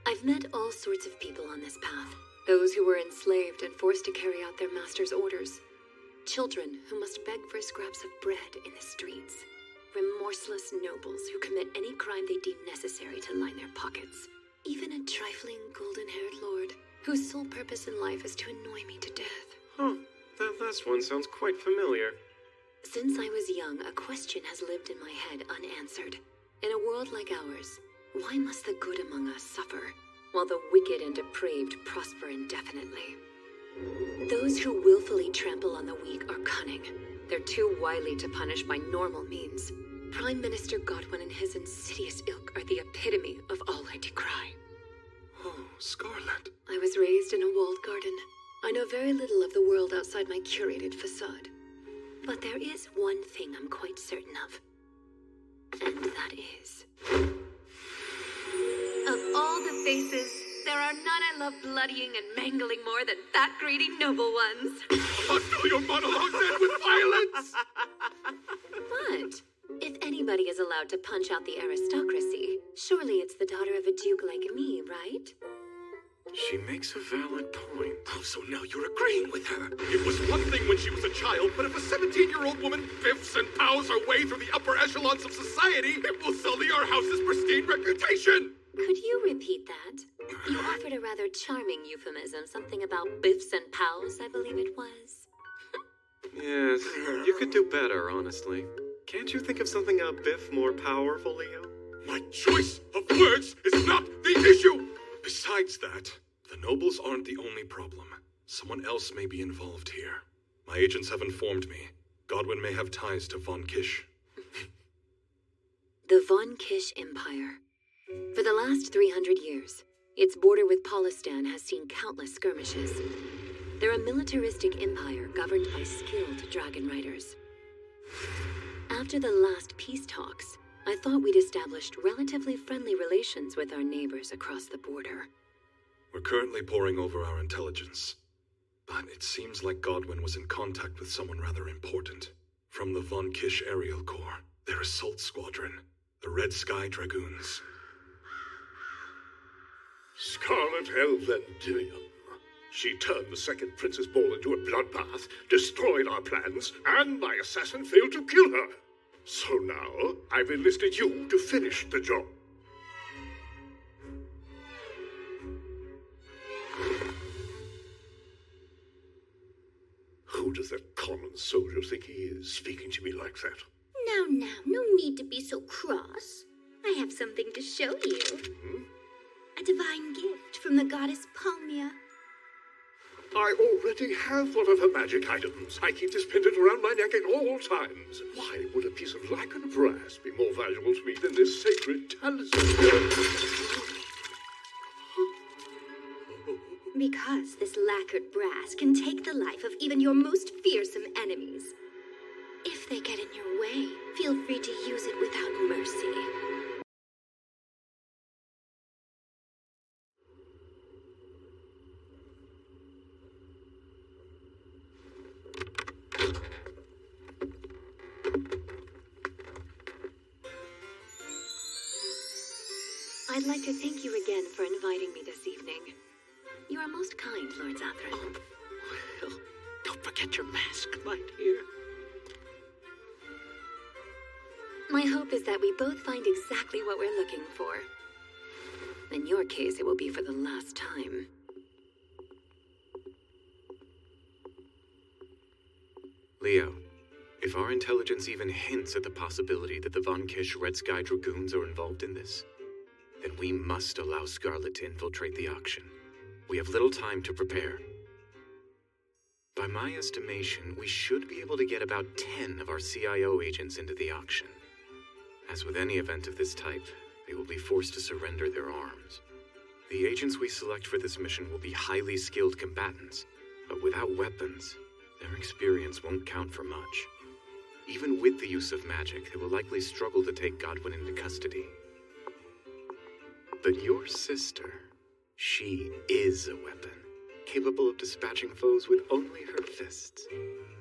I've met all sorts of people on this path. Those who were enslaved and forced to carry out their master's orders. Children who must beg for scraps of bread in the streets. Remorseless nobles who commit any crime they deem necessary to line their pockets. Even a trifling golden-haired lord whose sole purpose in life is to annoy me to death. Huh, that last one sounds quite familiar. Since I was young, a question has lived in my head unanswered. In a world like ours, why must the good among us suffer, while the wicked and depraved prosper indefinitely? Those who willfully trample on the weak are cunning. They're too wily to punish by normal means. Prime Minister Godwin and his insidious ilk are the epitome of all I decry. Oh, Scarlet. I was raised in a walled garden. I know very little of the world outside my curated facade. But there is one thing I'm quite certain of. And that is... of all the faces, there are none I love bloodying and mangling more than fat, greedy, noble ones. Must fill your monologues end with violence! What? If anybody is allowed to punch out the aristocracy, surely it's the daughter of a duke like me, right? She makes a valid point. Oh, so now you're agreeing with her. It was one thing when she was a child, but if a 17-year-old woman biffs and pows her way through the upper echelons of society, it will sully our house's pristine reputation. Could you repeat that? You offered a rather charming euphemism, something about biffs and pows, I believe it was. Yes, you could do better, honestly. Can't you think of something a biff more powerful, Leo? My choice of words is not the issue! Besides that, the nobles aren't the only problem. Someone else may be involved here. My agents have informed me. Godwin may have ties to Von Kish. The Von Kish Empire. For the last 300 years, its border with Polistan has seen countless skirmishes. They're a militaristic empire governed by skilled dragon riders. After the last peace talks, I thought we'd established relatively friendly relations with our neighbors across the border. We're currently poring over our intelligence. But it seems like Godwin was in contact with someone rather important. From the Von Kish Aerial Corps, their assault squadron, the Red Sky Dragoons. Scarlet Elvendilium. She turned the second Princess Ball into a bloodbath, destroyed our plans, and my assassin failed to kill her. So now, I've enlisted you to finish the job. Who does that common soldier think he is, speaking to me like that? Now, no need to be so cross. I have something to show you. A divine gift from the goddess Palmia. I already have one of her magic items. I keep this pendant around my neck at all times. Why would a piece of lacquered brass be more valuable to me than this sacred talisman? Because this lacquered brass can take the life of even your most fearsome enemies. If they get in your way, feel free to use it without mercy. I'd like to thank you again for inviting me this evening. You are most kind, Lord Zathrin. Oh, well, don't forget your mask, my dear. My hope is that we both find exactly what we're looking for. In your case, it will be for the last time. Leo, if our intelligence even hints at the possibility that the Von Kish Red Sky Dragoons are involved in this, then we must allow Scarlet to infiltrate the auction. We have little time to prepare. By my estimation, we should be able to get about 10 of our CIO agents into the auction. As with any event of this type, they will be forced to surrender their arms. The agents we select for this mission will be highly skilled combatants, but without weapons, their experience won't count for much. Even with the use of magic, they will likely struggle to take Godwin into custody. But your sister, she is a weapon. capable of dispatching foes with only her fists.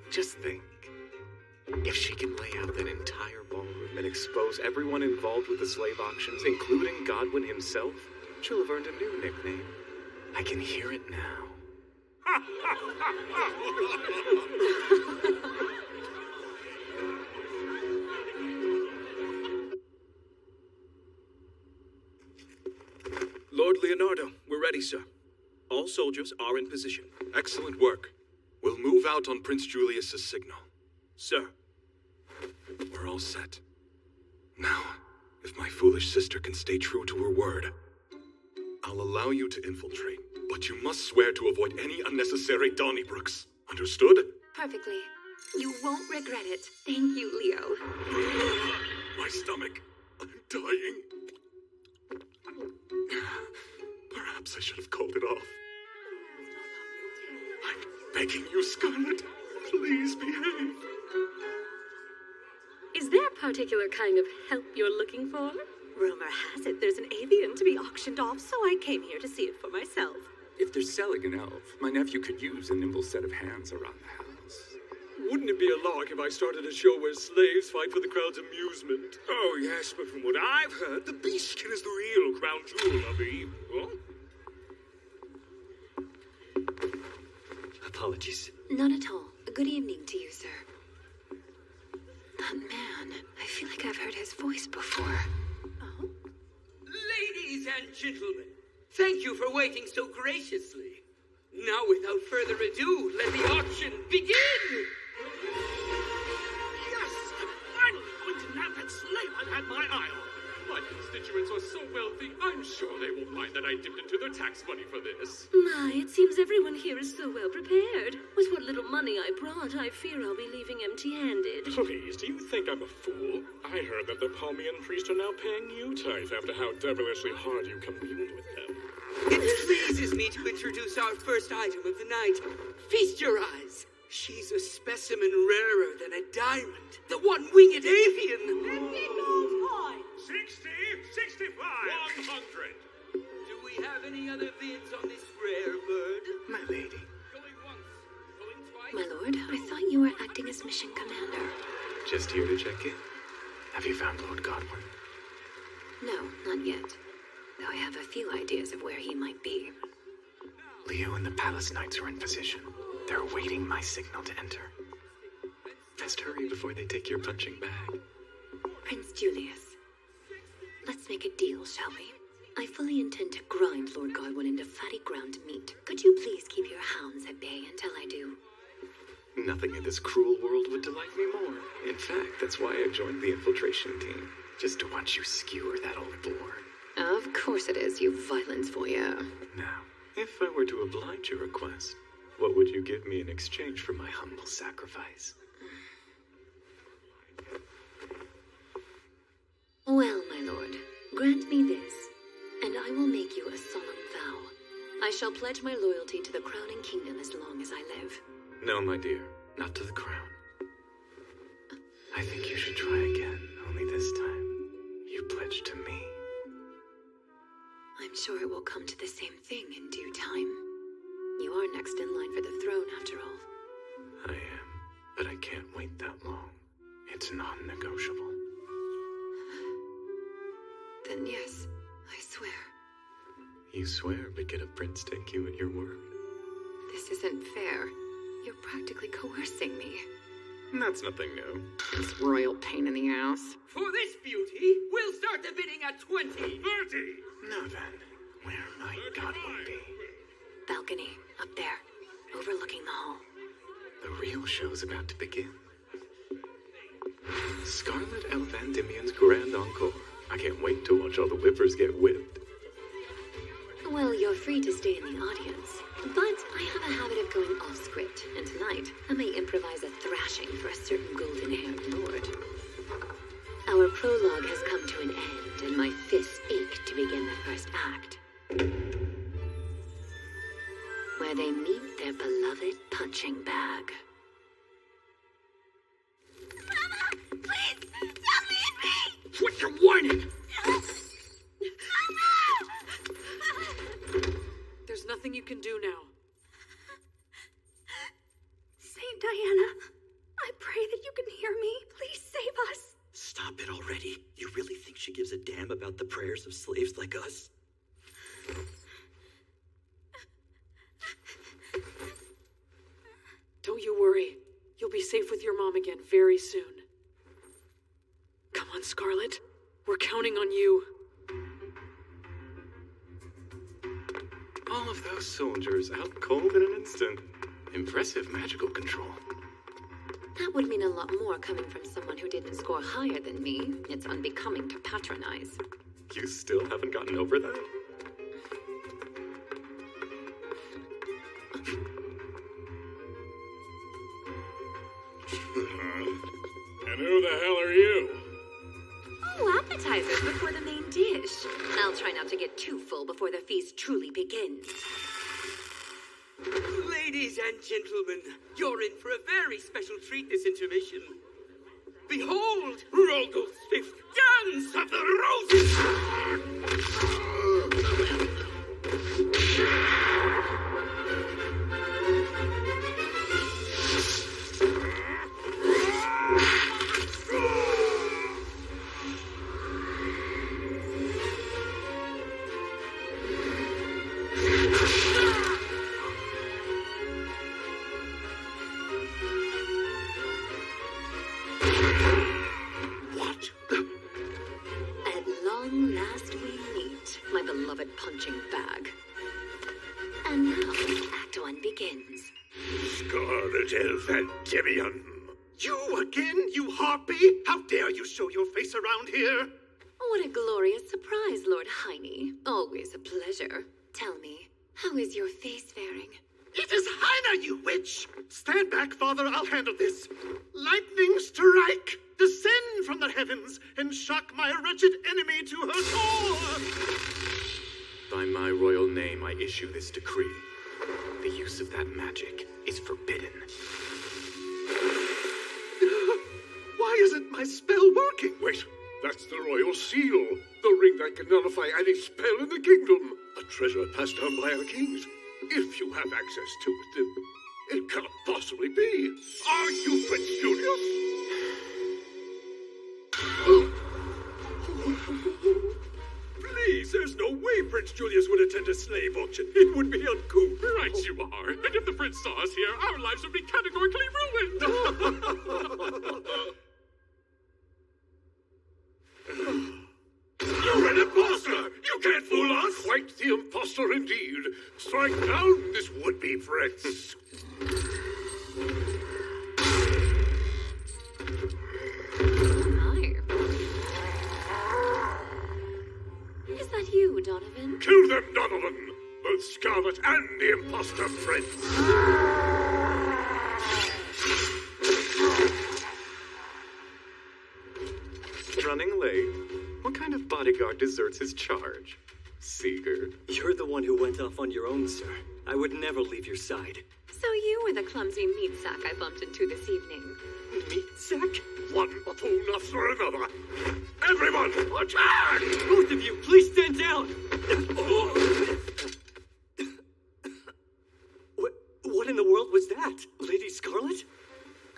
Just think. If she can lay out that entire ballroom and expose everyone involved with the slave auctions, including Godwin himself, she'll have earned a new nickname. I can hear it now. Lord Leonardo, we're ready, sir. All soldiers are in position. Excellent work. We'll move out on Prince Julius's signal. Sir. We're all set. Now, if my foolish sister can stay true to her word, I'll allow you to infiltrate, but you must swear to avoid any unnecessary Donnybrooks. Understood? Perfectly. You won't regret it. Thank you, Leo. My stomach. I'm dying. Perhaps I should have called it off. I'm begging you, Scarlet. Please behave. Is there a particular kind of help you're looking for? Rumor has it there's an avian to be auctioned off, so I came here to see it for myself. If they're selling an elf, my nephew could use a nimble set of hands around the house. Wouldn't it be a lark if I started a show where slaves fight for the crowd's amusement? Oh, yes, but from what I've heard, the beastskin is the real crown jewel of the evil. Apologies. Not at all. Good evening to you, sir. That man, I feel like I've heard his voice before. Oh? Ladies and gentlemen, thank you for waiting so graciously. Now, without further ado, let the auction begin! Yes! I'm finally going to nab that slave I've had my eye on. My constituents are so wealthy, I'm sure they won't mind that I dipped into their tax money for this. My, it seems everyone here is so well prepared. With what little money I brought, I fear I'll be leaving empty-handed. Please, do you think I'm a fool? I heard that the Palmian priests are now paying you tithe after how devilishly hard you communed with them. It pleases me to introduce our first item of the night. Feast your eyes. She's a specimen rarer than a diamond. The one-winged avian. 60, 65, 100. Do we have any other bids on this rare bird? My lady. Going once, going twice. My lord, I thought you were acting as mission commander. Just here to check in. Have you found Lord Godwin? No, not yet. Though I have a few ideas of where he might be. Leo and the Palace Knights are in position. They're awaiting my signal to enter. Best hurry before they take your punching bag. Prince Julius. Let's make a deal, shall we? I fully intend to grind Lord Godwin into fatty ground meat. Could you please keep your hounds at bay until I do? Nothing in this cruel world would delight me more. In fact, that's why I joined the infiltration team. Just to watch you skewer that old boar. Of course it is, you violence voyeur. Now, if I were to oblige your request, what would you give me in exchange for my humble sacrifice? Well, my lord, grant me this, and I will make you a solemn vow. I shall pledge my loyalty to the crowning kingdom as long as I live. No, my dear, not to the crown. I think you should try again, only this time, you pledge to me. I'm sure it will come to the same thing in due time. You are next in line for the throne, after all. I am, but I can't wait that long. It's non-negotiable. Then yes, I swear. You swear, but can a prince take you at your word? This isn't fair. You're practically coercing me. That's nothing new. This royal pain in the ass. For this beauty, we'll start the bidding at 20. 30. Now then, where might Godwin be? Balcony, up there, overlooking the hall. The real show's about to begin. Scarlet L. Van Diemen's Grand Encore. I can't wait to watch all the whippers get whipped. Well, you're free to stay in the audience, but I have a habit of going off script, and tonight I may improvise a thrashing for a certain golden-haired lord. Our prologue has come to an end, and my fists ache to begin the first act. Where they meet their beloved punching bag. Mama! Please! Stop leaving me! Quit your whining! There's nothing you can do now. Diana. I pray that you can hear me. Please save us. Stop it already. You really think she gives a damn about the prayers of slaves like us? Don't you worry. You'll be safe with your mom again very soon. Come on, Scarlet. We're counting on you. All of those soldiers out cold in an instant. Impressive magical control. That would mean a lot more coming from someone who didn't score higher than me. It's unbecoming to patronize. You still haven't gotten over that? And who the hell are you? Oh, appetizers before the main dish. I'll try not to get too full before the feast truly begins. Ladies and gentlemen, you're in for a very special treat this intermission. Behold, Roldul's fifth Dance of the Roses! Punching bag. And now, Act 1 begins. Scarlet Elf Endymion. You again, you harpy? How dare you show your face around here? What a glorious surprise, Lord Heine. Always a pleasure. Tell me, how is your face faring? It is Heine, you witch! Stand back, father, I'll handle this. Lightning strike! Descend from the heavens and shock my wretched enemy to her core! By my royal name, I issue this decree. The use of that magic is forbidden. Why isn't my spell working? Wait, that's the royal seal. The ring that can nullify any spell in the kingdom. A treasure passed down by our kings. If you have access to it, then it cannot possibly be. Are you Prince Julius? Please, there's no way Prince Julius would attend a slave auction. It would be uncouth. Right you are. And if the prince saw us here, our lives would be categorically ruined. You're an imposter! You can't fool us! Quite the imposter indeed. Strike down this would-be prince. Is that you, Donovan? Kill them, Donovan! Both Scarlet and the imposter prince! Running late? What kind of bodyguard deserts his charge? Seeger. You're the one who went off on your own, sir. I would never leave your side. So you were the clumsy meat sack I bumped into this evening. Meat sack? One buffoon after another. Everyone, attack! Both of you, please stand down! What in the world was that? Lady Scarlet?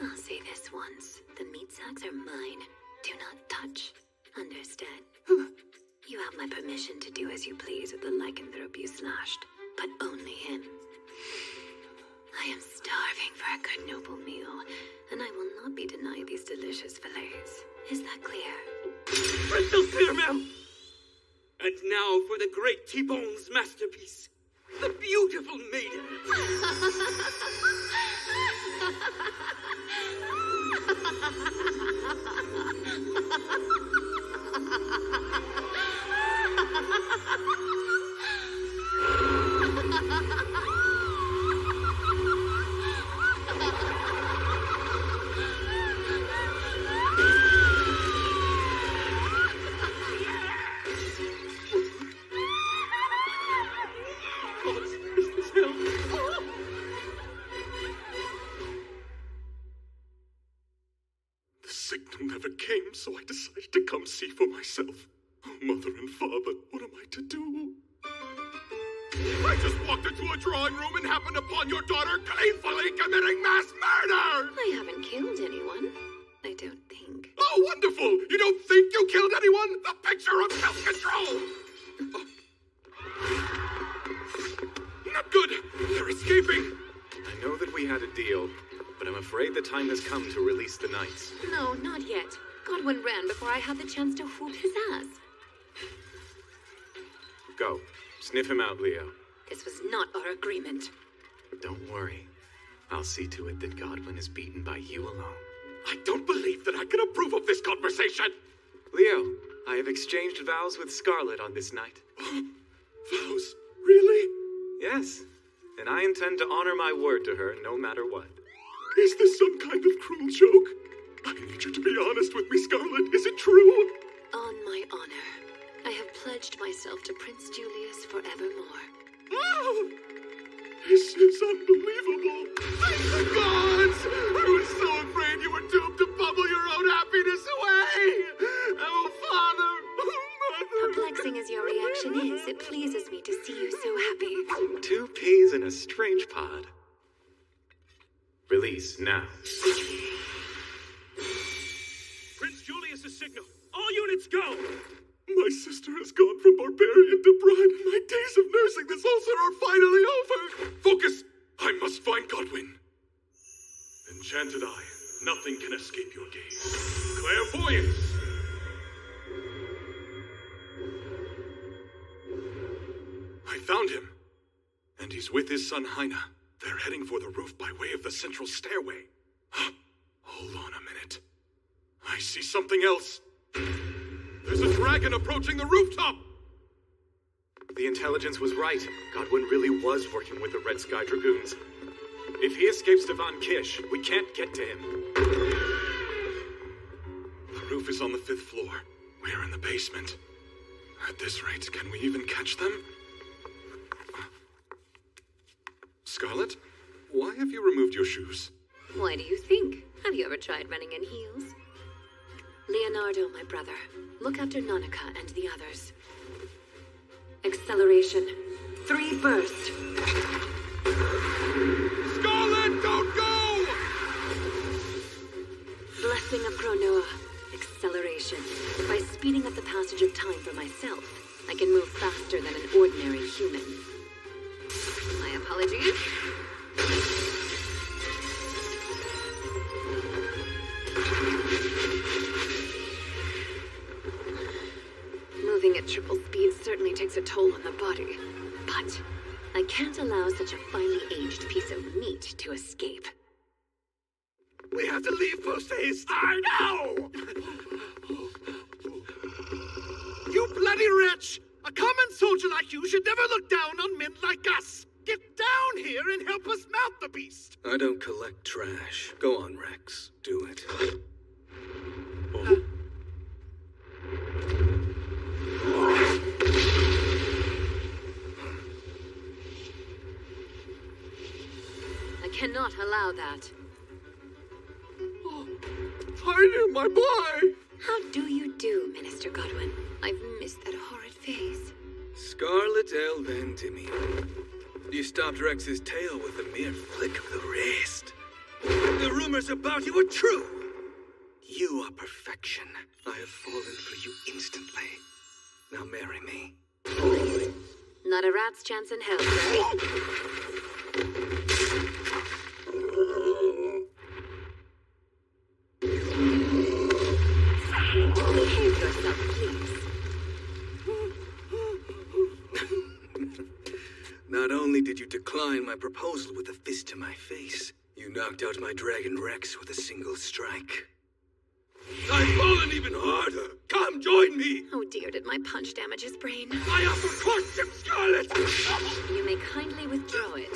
I'll say this once. The meat sacks are mine. Do not touch. Understand? You have my permission to do as you please with the lycanthrope you slashed, but only him. I am starving for a good noble meal, and I will not be denied these delicious fillets. Is that clear? Crystal clear, ma'am! And now for the great T-Bone's masterpiece, the beautiful maiden. The signal never came, so I decided to come see for myself. Oh, Mother and Father, what am I to do? I just walked into a drawing room and happened upon your daughter gleefully committing mass murder! I haven't killed anyone. I don't think. Oh, wonderful! You don't think you killed anyone? The picture of self-control! Not good! They're escaping! I know that we had a deal, but I'm afraid the time has come to release the knights. No, not yet. Godwin ran before I had the chance to whoop his ass. Go. Sniff him out, Leo. This was not our agreement. Don't worry. I'll see to it that Godwin is beaten by you alone. I don't believe that I can approve of this conversation! Leo, I have exchanged vows with Scarlet on this night. Vows? Really? Yes. And I intend to honor my word to her no matter what. Is this some kind of cruel joke? I need you to be honest with me, Scarlet. Is it true? On my honor, I have pledged myself to Prince Julius forevermore. Oh! This is unbelievable! Thank the gods! I was so afraid you were doomed to bubble your own happiness away! Oh, Father! Oh, Mother! Perplexing as your reaction is, it pleases me to see you so happy. 2 peas in a strange pod. Release now. Prince Julius's signal! All units go! My sister has gone from barbarian to bride, and my days of nursing this ulcer are finally over! Focus! I must find Godwin! Enchanted Eye, nothing can escape your gaze. Clairvoyance! I found him! And he's with his son Heine. They're heading for the roof by way of the central stairway. Hold on a minute. I see something else. There's a dragon approaching the rooftop! The intelligence was right. Godwin really was working with the Red Sky Dragoons. If he escapes to Von Kish, we can't get to him. The roof is on the 5th floor. We're in the basement. At this rate, can we even catch them? Scarlet, why have you removed your shoes? Why do you think? Have you ever tried running in heels? Leonardo, my brother, look after Nonica and the others. Acceleration. 3 burst. Scarlet, don't go! Blessing of Cronoa. Acceleration. By speeding up the passage of time for myself, I can move faster than an ordinary human. My apologies. Moving at triple speed certainly takes a toll on the body, but I can't allow such a finely aged piece of meat to escape. We have to leave post haste. I know! You bloody wretch! A common soldier like you should never look down on men like us. Get down here and help us mount the beast. I don't collect trash. Go on, Rex. Do it. I cannot allow that. Heine, my boy! How do you do, Minister Godwin? I've missed that horrid face. Scarlet L. Van Dimian. You stopped Rex's tail with a mere flick of the wrist. The rumors about you are true. You are perfection. I have fallen for you instantly. Now marry me. Not a rat's chance in hell, sir. Behave yourself, please. Not only did you decline my proposal with a fist to my face, you knocked out my Dragon Rex with a single strike. I've fallen even harder! Come join me! Oh dear, did my punch damage his brain? I offer courtship, Scarlet! You may kindly withdraw it.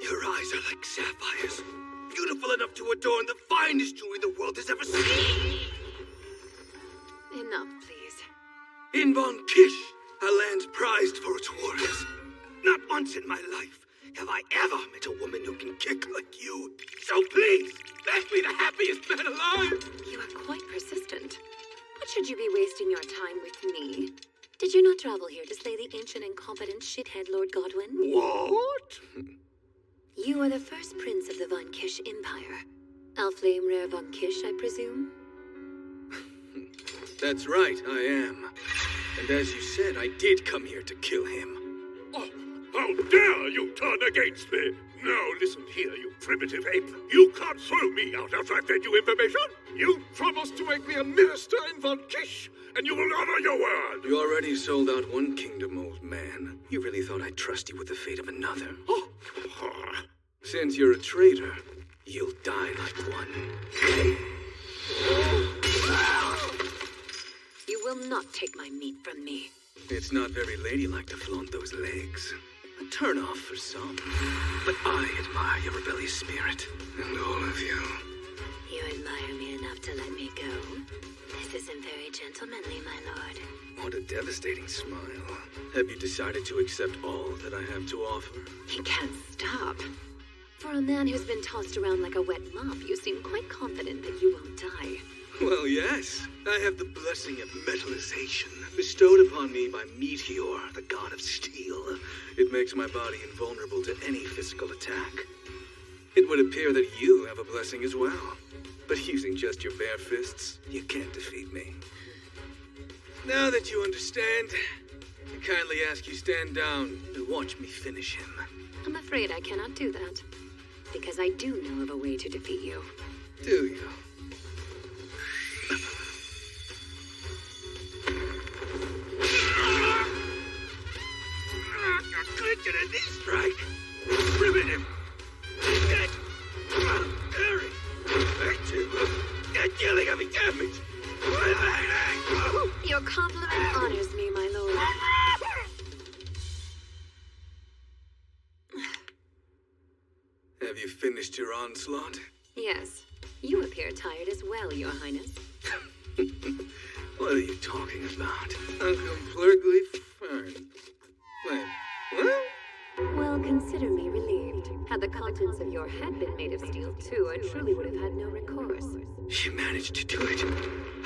Your eyes are like sapphires, beautiful enough to adorn the finest jewelry the world has ever seen! Enough, please. In Von Kish, a land prized for its warriors. Not once in my life have I ever met a woman who can kick like you. So please, make me the happiest man alive! You are quite persistent. But should you be wasting your time with me? Did you not travel here to slay the ancient incompetent shithead Lord Godwin? What? You are the first prince of the Von Kish Empire. Alflame Rare Von Kish, I presume? That's right, I am. And as you said, I did come here to kill him. Oh, how dare you turn against me! Now listen here, you primitive ape. You can't throw me out after I've fed you information. You promised to make me a minister in Von Kish, and you will honor your word. You already sold out one kingdom, old man. You really thought I'd trust you with the fate of another? Oh. Since you're a traitor, you'll die like one. You will not take my meat from me. It's not very ladylike to flaunt those legs. A turn-off for some. But I admire your rebellious spirit. And all of you. You admire me enough to let me go? This isn't very gentlemanly, my lord. What a devastating smile. Have you decided to accept all that I have to offer? He can't stop. For a man who's been tossed around like a wet mop, you seem quite confident that you won't die. Well, yes. I have the blessing of metallization bestowed upon me by Meteor, the god of steel. It makes my body invulnerable to any physical attack. It would appear that you have a blessing as well. But using just your bare fists, you can't defeat me. Now that you understand, I kindly ask you stand down and watch me finish him. I'm afraid I cannot do that. Because I do know of a way to defeat you. Do you? Click at a knee strike! Primitive! Get! Harry! Get killing of damage! Your compliment honors me, my lord. Have you finished your onslaught? Yes. You appear tired as well, Your Highness. What are you talking about? I'm completely fine. Wait, what? Well, consider me relieved. Had the contents of your head been made of steel, too, I truly would have had no recourse. She managed to do it.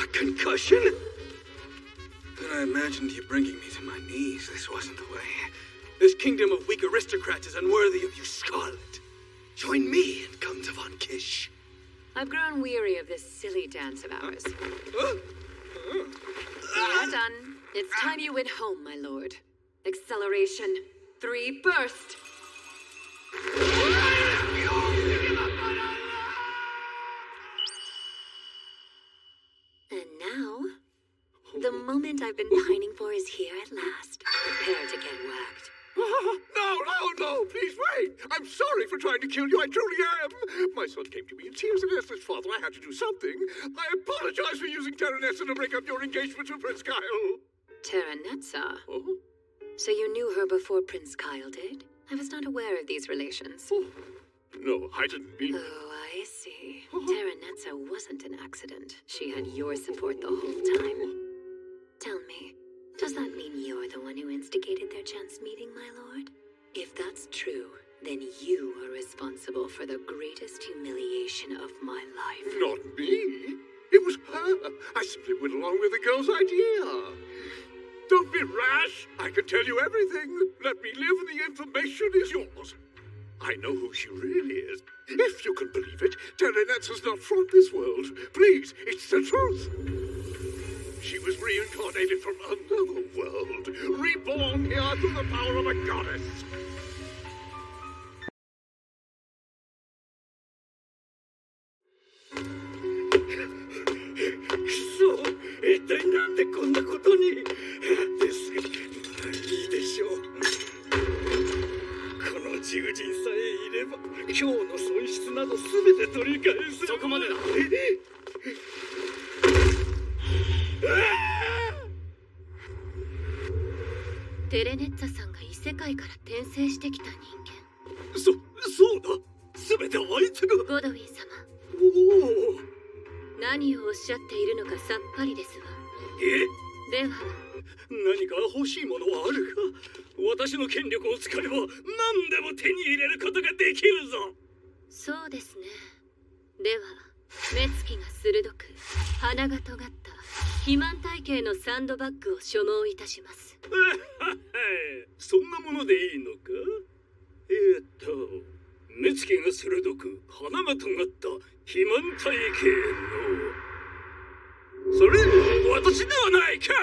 A concussion? Then I imagined you bringing me to my knees. This wasn't the way. This kingdom of weak aristocrats is unworthy of you, Scarlet. Join me and come to Von Kish. I've grown weary of this silly dance of ours. You're done. It's time you went home, my lord. Acceleration. 3, burst! And now, the moment I've been pining for is here at last. Prepare to get whacked. No, please wait! I'm sorry for trying to kill you, I truly am! My son came to me in tears and asked his father I had to do something. I apologize for using Terranetza to break up your engagement with Prince Kyle. Terranetza? Oh? So you knew her before Prince Kyle did? I was not aware of these relations. Oh. No, I didn't mean... Oh, I see. Terranetza wasn't an accident. She had your support the whole time. Tell me, does that mean you're the one who instigated their chance meeting, my lord? If that's true, then you are responsible for the greatest humiliation of my life. Not me. It was her. I simply went along with the girl's idea. Don't be rash. I can tell you everything. Let me live and the information is yours. I know who she really is. If you can believe it, Terranetza's not from this world. Please, it's the truth. She was reincarnated from another world, reborn here through the power of a goddess. So, 一体なんでこんなことに。ですが、いいでしょう。この獣人さえいれば、今日の損失など全て取り返す。そこまでだ。テレネッツァさんが異世界から転生してきた人間。そうだ。全てあいつが。ゴドウィン様。おお。何をおっしゃっているのかさっぱりですわ。では何か欲しいものはあるか。私の権力を使えば何でも手に入れることができるぞ。そうですね。では目つきが鋭く鼻が尖った肥満体系のサンドバッグを所望いたします。そんなものでいいのか？目つきが鋭く鼻が尖った肥満体系の。それ、私ではないか！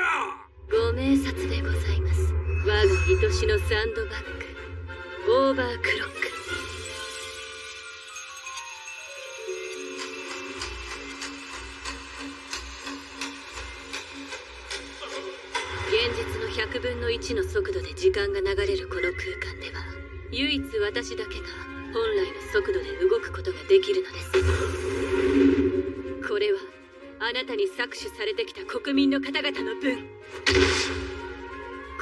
ご明察でございます。我が愛しのサンドバッグ、オーバークロック。現実の100分の1の速度で時間が流れるこの空間では、唯一私だけが本来の速度で動くことができるのです。これはあなたに搾取されてきた国民の方々の分。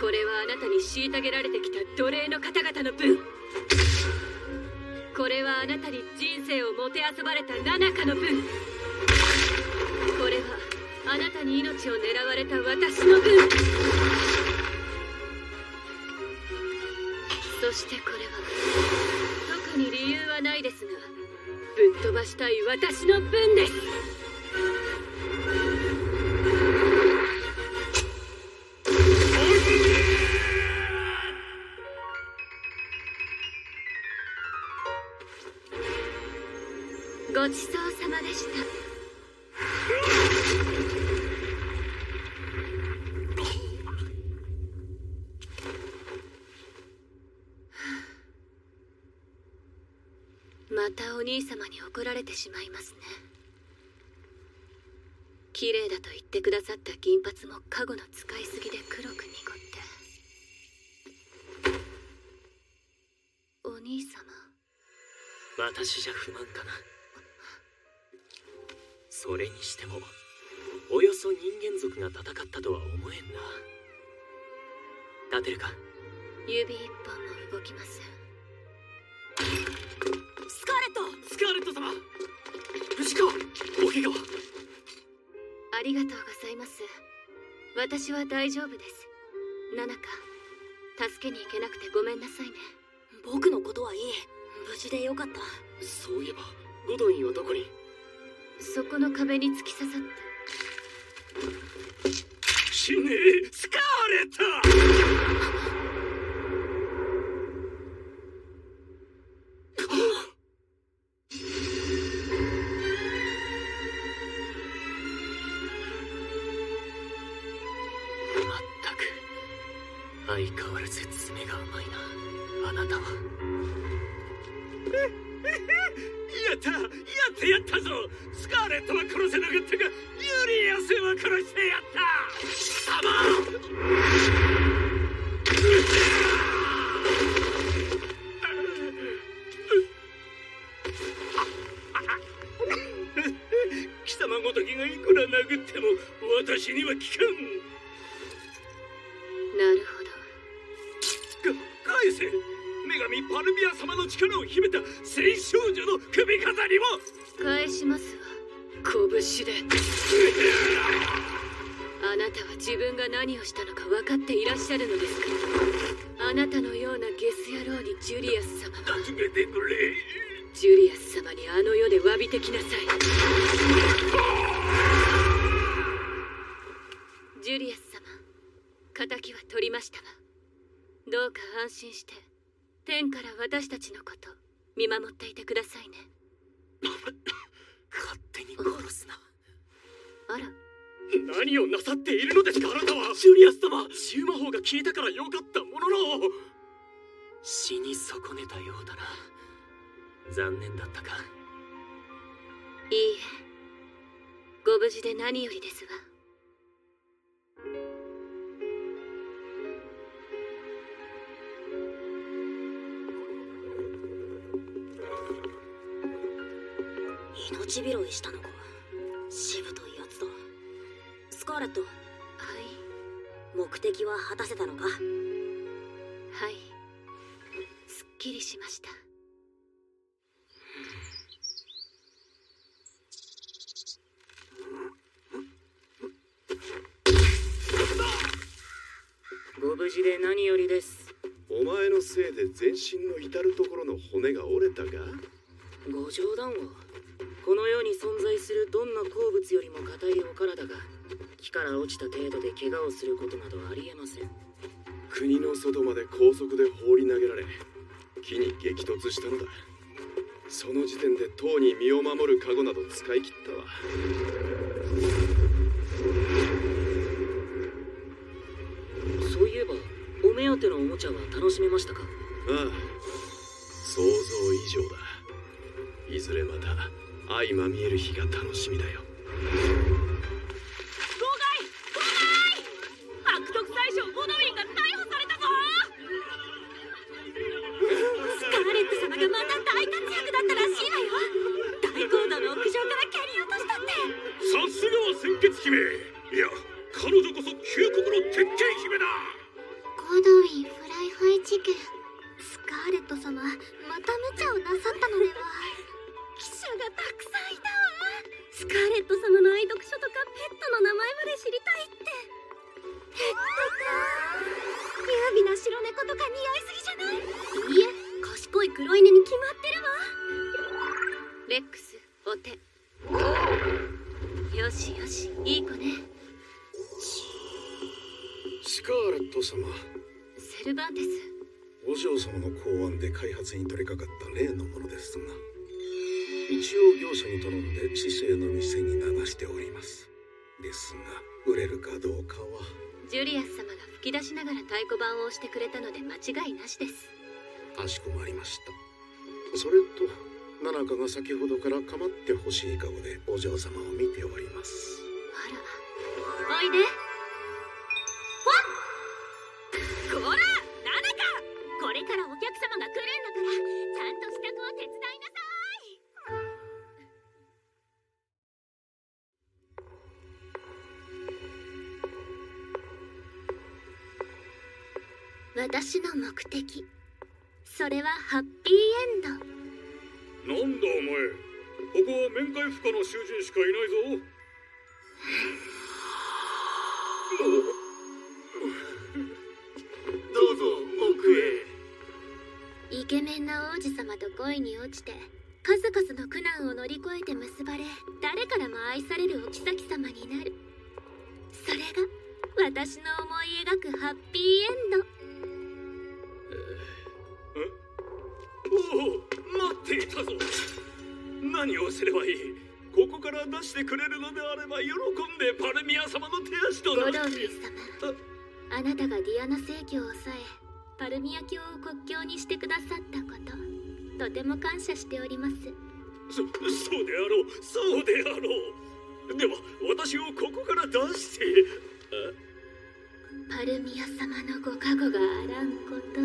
これはあなたに虐げられてきた奴隷の方々の分。これはあなたに人生をもてあそばれたナナカの分。これはあなたに命を狙われた私の分。そしてこれは特に理由はないですが、ぶっ飛ばしたい私の分です。ごちそうさまでした。またお兄様に怒られてしまいますね。綺麗だと言ってくださった銀髪も加護の使いすぎで黒く濁って。お兄様。私じゃ不満かな。それにしてもおよそ人間族が戦ったとは思えんな。立てるか？指一本も動きません。スカーレット様、無事か？お怪我は？ありがとうございます。私は大丈夫です。ナナカ、助けに行けなくてごめんなさいね。僕のことはいい。無事でよかった。そういえばゴドウィンはどこに？そこの壁に突き刺さって。死ねえ、スカーレット！相変わらず爪が甘いな、あなたは。やったぞ！スカーレットは殺せなかったが、ユリアスは殺してやった！貴様！貴様ごときがいくら殴っても私には効かん。なるほど。返せ！女神パルビア様の力を秘めた聖少女の首飾りを！返しますわ、拳で。あなたは自分が何をしたのか分かっていらっしゃるのですか？あなたのようなゲス野郎にジュリアス様は。助けてくれ！ジュリアス様にあの世で詫びてきなさい。ジュリアス様、仇は取りましたわ。どうか安心して天から私たちのこと見守っていてくださいね。勝手に殺すな。あら、何をなさっているのですか、あなたは！ジュリアス様、治癒魔法が効いたからよかったものの、死に損ねたようだな。残念だったか？いいえ、ご無事で何よりですわ。命拾いしたのか。しぶといやつだ。スカーレット。はい。目的は果たせたのか？はい。すっきりしました。ご無事で何よりです。お前のせいで全身の至るところの骨が折れたか？ご冗談を。この世に存在するどんな鉱物よりも硬いお体が木から落ちた程度で怪我をすることなどありえません。国の外まで高速で放り投げられ、木に激突したのだ。その時点で塔に身を守るカゴなど使い切ったわ。そういえば、お目当てのおもちゃは楽しめましたか？ああ、想像以上だ。いずれまた相まみえる日が楽しみだよ。悪徳宰相ゴドウィンが逮捕されたぞ。スカーレット様がまた大活躍だったらしいわよ。大講堂の屋上から蹴り落としたって。さすがは鮮血姫。いや、彼女こそ旧国の鉄拳姫だ。ゴドウィンフライハイ事件。スカーレット様、また無茶をなさったのでは。記者がたくさんいたわ。スカーレット様の愛読書とかペットの名前まで知りたいって。ペットか。優美な白猫とか似合いすぎじゃない？いいえ、賢い黒犬に決まってるわ。レックス、お手。よしよし、いい子ね。スカーレット様、セルバンテス。お嬢様の考案で開発に取り掛かった例のものですが、一応業者に頼んで市政の店に流しております。ですが売れるかどうかは。ジュリアス様が吹き出しながら太鼓判を押してくれたので間違いなしです。かしこまりました。それとナナカが先ほどから構ってほしい顔でお嬢様を見ております。あら、おいで。こら、ナナカ！これからお客様が来るんだから、ちゃんと支度を手伝いなさい。私の目的、それはハッピーエンド。なんだお前、ここは面会不可の囚人しかいないぞ。どうぞ奥へ。イケメンな王子様と恋に落ちて、数々の苦難を乗り越えて結ばれ、誰からも愛されるお妃様になる。それが私の思い描くハッピーエンド。おお、待っていたぞ。何をすればいい？ここから出してくれるのであれば喜んでパルミア様の手足となって。ゴドウィン様、あなたがディアナ正教を抑え、パルミア教を国教にしてくださったこと、とても感謝しております。そうであろう、そうであろう。では私をここから出して。パルミア様のご加護があらんことを。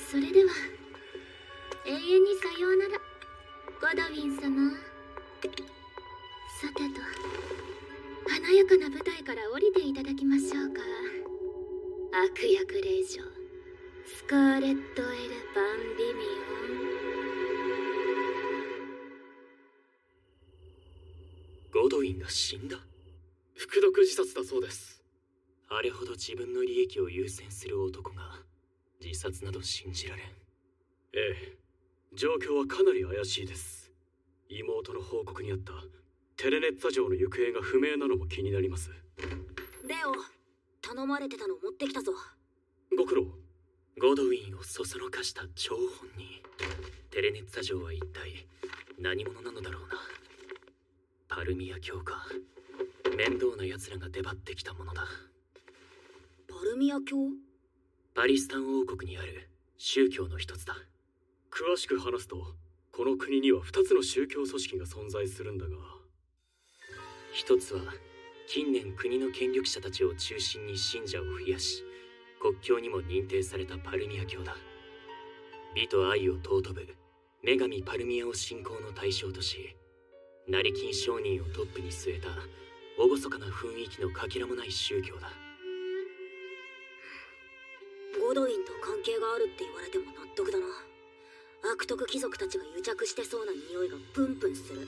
それでは永遠にさようなら、ゴドウィン様。さてと、華やかな舞台から降りていただきましょうか。悪役令嬢スカーレット・エル・バンビミオン。ゴドウィンが死んだ？服毒自殺だそうです。あれほど自分の利益を優先する男が自殺など信じられん。ええ、状況はかなり怪しいです。妹の報告にあったテレネッツァ城の行方が不明なのも気になります。レオ、頼まれてたの持ってきたぞ。ご苦労。ゴドウィンをそそのかした張本人、テレネッツァ城は一体何者なのだろうな。パルミア教か。面倒な奴らが出張ってきたものだ。パルミア教？パリスタン王国にある宗教の一つだ。詳しく話すと、この国には2つの宗教組織が存在するんだが、一つは近年国の権力者たちを中心に信者を増やし、国教にも認定されたパルミア教だ。美と愛を尊ぶ女神パルミアを信仰の対象とし、成金商人をトップに据えた厳かな雰囲気のかけらもない宗教だ。ゴドウィンと関係があるって言われても納得だな。悪徳貴族たちが癒着してそうな匂いがプンプンする。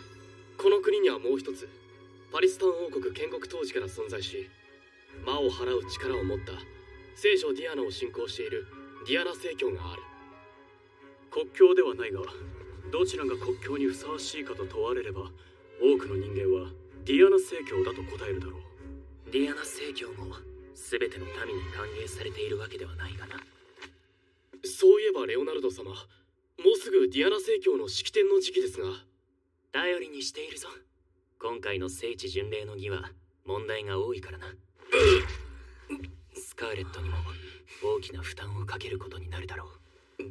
この国にはもう一つ、パリスタン王国建国当時から存在し、魔を払う力を持った聖女ディアナを信仰しているディアナ正教がある。国教ではないが、どちらが国教にふさわしいかと問われれば、多くの人間はディアナ正教だと答えるだろう。ディアナ正教も全ての民に歓迎されているわけではないがな。そういえばレオナルド様、もうすぐディアナ正教の式典の時期ですが。頼りにしているぞ。今回の聖地巡礼の儀は問題が多いからな。スカーレットにも大きな負担をかけることになるだろう。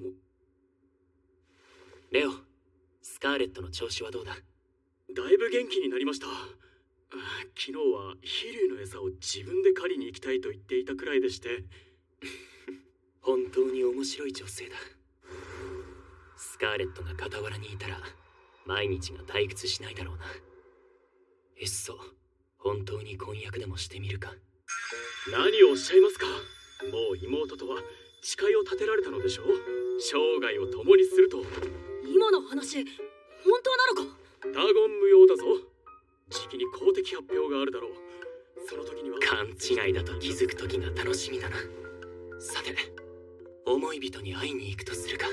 レオ、スカーレットの調子はどうだ？だいぶ元気になりました。昨日は飛竜の餌を自分で狩りに行きたいと言っていたくらいでして。本当に面白い女性だ。スカーレットが傍らにいたら毎日が退屈しないだろうな。いっそ本当に婚約でもしてみるか。何をおっしゃいますか。もう妹とは誓いを立てられたのでしょう。生涯を共にすると。今の話本当なのか。他言無用だぞ。時期に公的発表があるだろう。その時には勘違いだと気づく時が楽しみだな。さて、思い人に会いに行くとするか。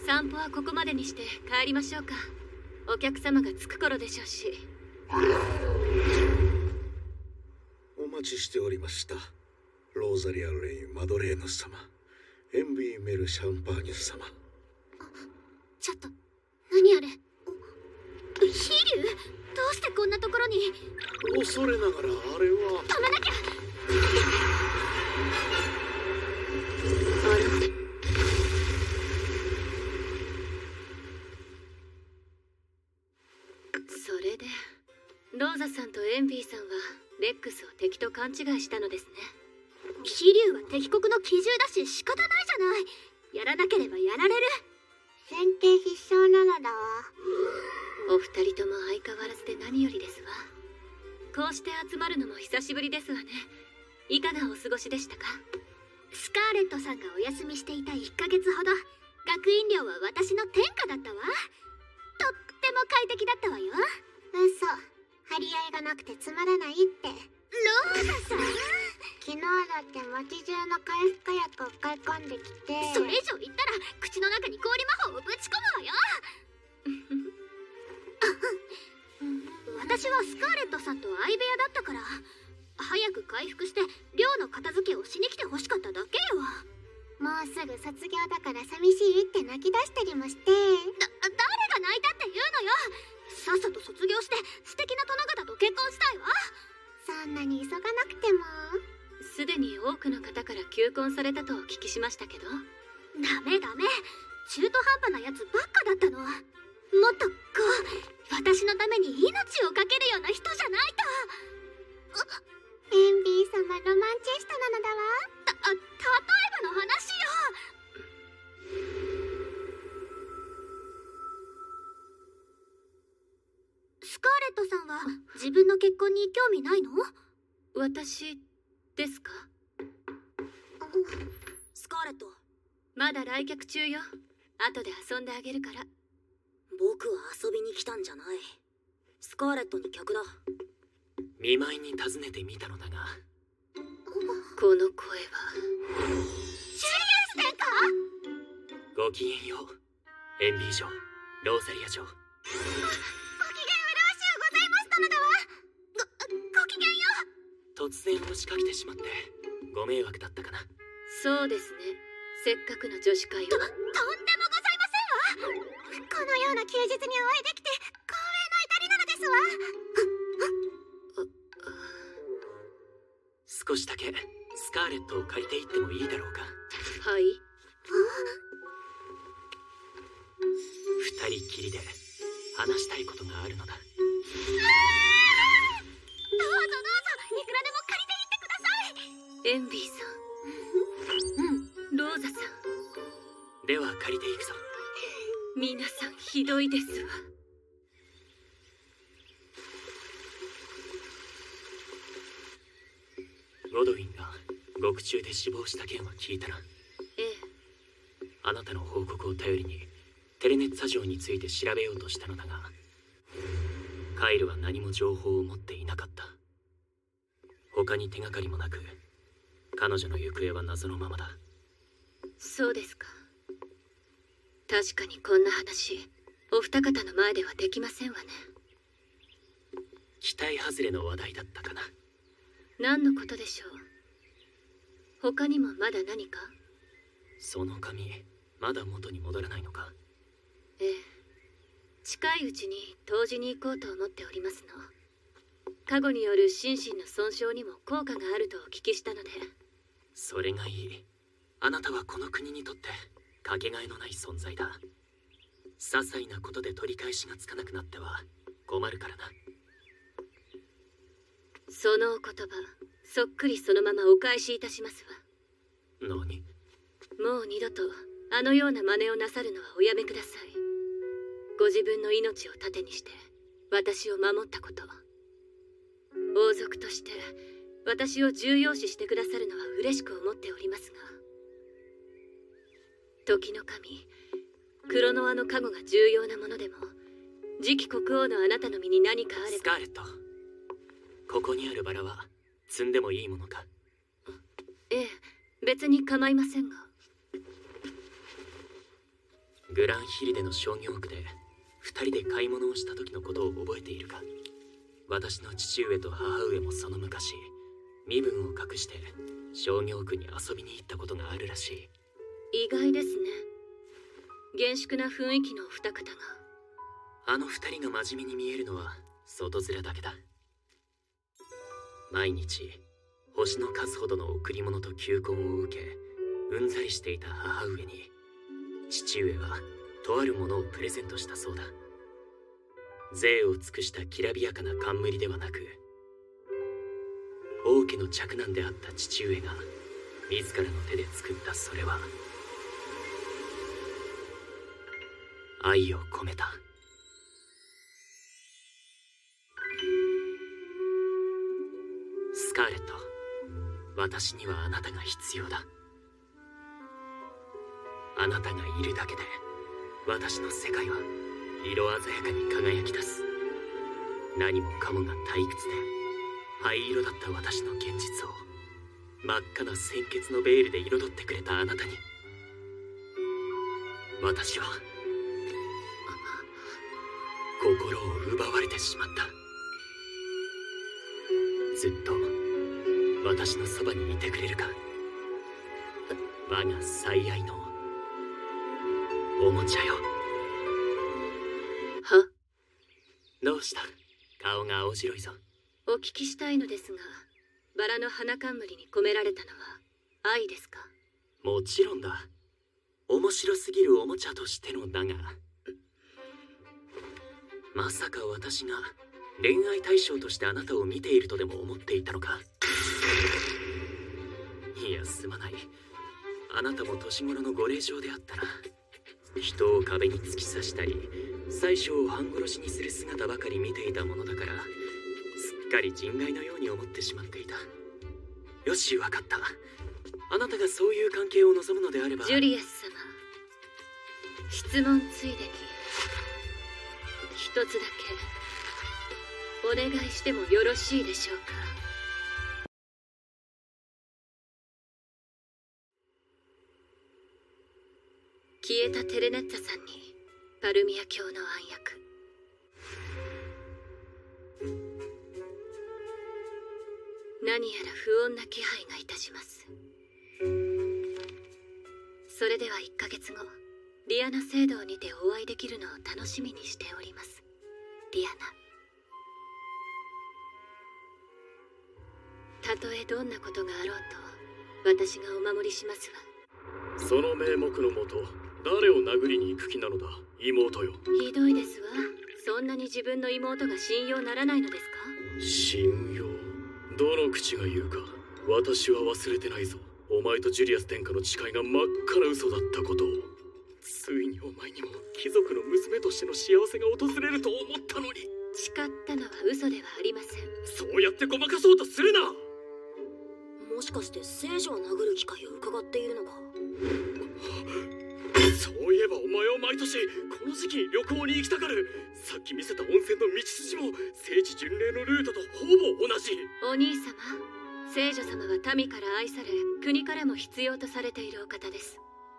散歩はここまでにして帰りましょうか。お客様が着く頃でしょうし。お待ちしておりました。ローザリア・レイン・マドレーヌ様、エンビー・メル・シャンパーニュ様。ちょっと、何あれ。飛竜？どうしてこんなところに。恐れながらあれは。止めなきゃ。あれ？それでローザさんとエンビーさんはレックスを敵と勘違いしたのですね。飛竜は敵国の奇獣だし仕方ないじゃない。やらなければやられる。先手必勝なのだわ。お二人とも相変わらずで何よりですわ。こうして集まるのも久しぶりですわね。いかがお過ごしでしたか？スカーレットさんがお休みしていた1ヶ月ほど、学院寮は私の天下だったわ。とっても快適だったわよ。嘘、張り合いがなくてつまらないって。ローザさん、昨日だって街中の回復薬を買い込んできて。それ以上言ったら口の中に氷魔法をぶち込むわよ。私はスカーレットさんと相部屋だったから、早く回復して寮の片付けをしに来てほしかっただけよ。もうすぐ卒業だから寂しいって泣き出したりもして。誰が泣いたって言うのよ。さっさと卒業して素敵な殿方と結婚したいわ。そんなに急がなくても。すでに多くの方から求婚されたとお聞きしましたけど。ダメダメ、中途半端なやつばっかだったの。もっとこう、私のために命を懸けるような人じゃないと。エンビー様ロマンチストなのだわ。例えばの話よ。スカーレットさんは自分の結婚に興味ないの？私ですか？スカーレット、まだ来客中よ。後で遊んであげるから。僕は遊びに来たんじゃない。スカーレットに客だ。見舞いに訪ねてみたのだが、この声はシリウス殿下？ごきげんよう、エンビー城、ローザリア城。ごきげんよろしゅうございます殿だわ。ごきげんよう。突然押しかけてしまってご迷惑だったかな。そうですね。せっかくの女子会を。とんでもございませんわ。このような休日にお会いできて光栄な至りなのですわ。少しだけスカーレットを借りていってもいいだろうか。はい。二人きりで話したいことがあるのだ。どうぞどうぞ、いくらでも借りていってください。エンビーさん。ローザさん。では借りていくぞ。皆さんひどいですわ。ゴドウィンが獄中で死亡した件は聞いたな。ええ。あなたの報告を頼りにテレネッツァ城について調べようとしたのだが、カイルは何も情報を持っていなかった。他に手がかりもなく、彼女の行方は謎のままだ。そうですか。確かにこんな話、お二方の前ではできませんわね。期待外れの話題だったかな。何のことでしょう。他にもまだ何か？その紙、まだ元に戻らないのか？ええ。近いうちに湯治に行こうと思っておりますの。加護による心身の損傷にも効果があるとお聞きしたので。それがいい。あなたはこの国にとってかけがえのない存在だ。些細なことで取り返しがつかなくなっては困るからな。そのお言葉、そっくりそのままお返しいたしますわ。何？もう二度とあのような真似をなさるのはおやめください。ご自分の命を盾にして私を守ったこと、王族として私を重要視してくださるのは嬉しく思っておりますが、時の神クロノアの加護が重要なものでも、次期国王のあなたの身に何かあれば。スカーレット、ここにあるバラは摘んでもいいものか？ええ、別に構いませんが。グランヒルデの商業区で2人で買い物をした時のことを覚えているか？私の父上と母上もその昔、身分を隠して商業区に遊びに行ったことがあるらしい。意外ですね。厳粛な雰囲気のお二方が。あの2人が真面目に見えるのは外面だけだ。毎日星の数ほどの贈り物と求婚を受け、うんざりしていた母上に父上はとあるものをプレゼントしたそうだ。贅を尽くしたきらびやかな冠ではなく、王家の嫡男であった父上が自らの手で作ったそれは、愛を込めた。スカーレット、私にはあなたが必要だ。あなたがいるだけで私の世界は色鮮やかに輝き出す。何もかもが退屈で灰色だった私の現実を真っ赤な鮮血のベールで彩ってくれたあなたに、私は心を奪われてしまった。ずっと私のそばにいてくれるか？我が最愛のおもちゃよ。は？どうした？顔が青白いぞ。お聞きしたいのですが、バラの花冠に込められたのは愛ですか？もちろんだ。面白すぎるおもちゃとしてのだが、まさか私が恋愛対象としてあなたを見ているとでも思っていたのか？いや、すまない。あなたも年頃のご令嬢であったら、人を壁に突き刺したり妻子を半殺しにする姿ばかり見ていたものだから、すっかり人外のように思ってしまっていた。よし、わかった。あなたがそういう関係を望むのであれば。ジュリアス様、質問ついでに一つだけお願いしてもよろしいでしょうか？消えたテレネッツァさんにパルミア教の暗躍。何やら不穏な気配がいたします。それでは1ヶ月後、リアナ聖堂にてお会いできるのを楽しみにしております。リアナ。たとえどんなことがあろうと私がお守りしますわ。その名目のもと、誰を殴りに行く気なのだ、妹よ。ひどいですわ。そんなに自分の妹が信用ならないのですか？信用？どの口が言うか。私は忘れてないぞ。お前とジュリアス殿下の誓いが真っ赤な嘘だったことを。ついにお前にも貴族の娘としての幸せが訪れると思ったのに。誓ったのは嘘ではありません。そうやってごまかそうとするな。もしかして聖女を殴る機会を伺っているのか？そういえばお前は毎年この時期に旅行に行きたがる。さっき見せた温泉の道筋も聖地巡礼のルートとほぼ同じ。お兄様、聖女様は民から愛され、国からも必要とされているお方です。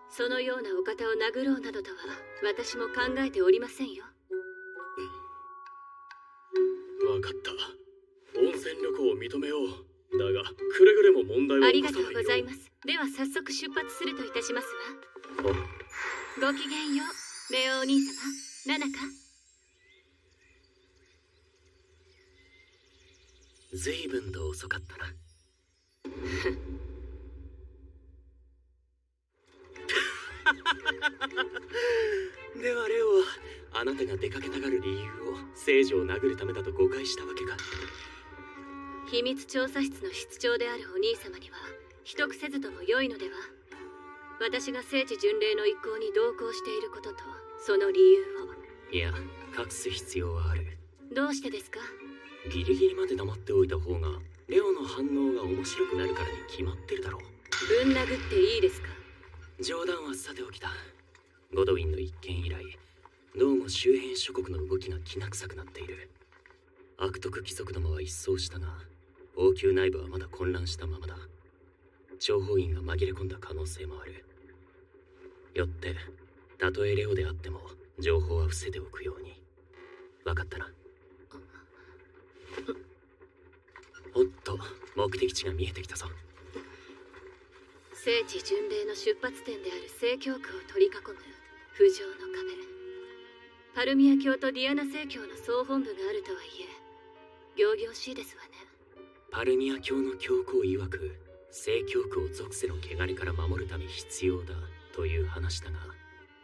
そのようなお方を殴ろうなどとは私も考えておりませんよ。分かった。温泉旅行を認めよう。だがくれぐれも問題はあ起こさないよう。りがとうございます。では早速出発するといたしますわ。ごきげんよう、レオお兄様、ナナカ。随分と遅かったな。ではレオはあなたが出かけたがる理由を聖女を殴るためだと誤解したわけか。秘密調査室の室長であるお兄様には秘匿せずとも良いのでは。私が聖地巡礼の一行に同行していることとその理由を。いや、隠す必要はある。どうしてですか？ギリギリまで黙っておいた方がレオの反応が面白くなるからに決まってるだろう。ぶん殴っていいですか？冗談はさておきだ。ゴドウィンの一件以来、どうも周辺諸国の動きがきな臭くなっている。悪徳貴族どもは一掃したが、王宮内部はまだ混乱したままだ。諜報員が紛れ込んだ可能性もある。よって、たとえレオであっても情報は伏せておくように。わかったな。おっと、目的地が見えてきたぞ。聖地巡礼の出発点である聖教区を取り囲む不浄の壁。パルミア教とディアナ正教の総本部があるとはいえ、仰々しいですわね。パルミア教の教皇曰く、聖教区を属世の汚れから守るため必要だという話だが、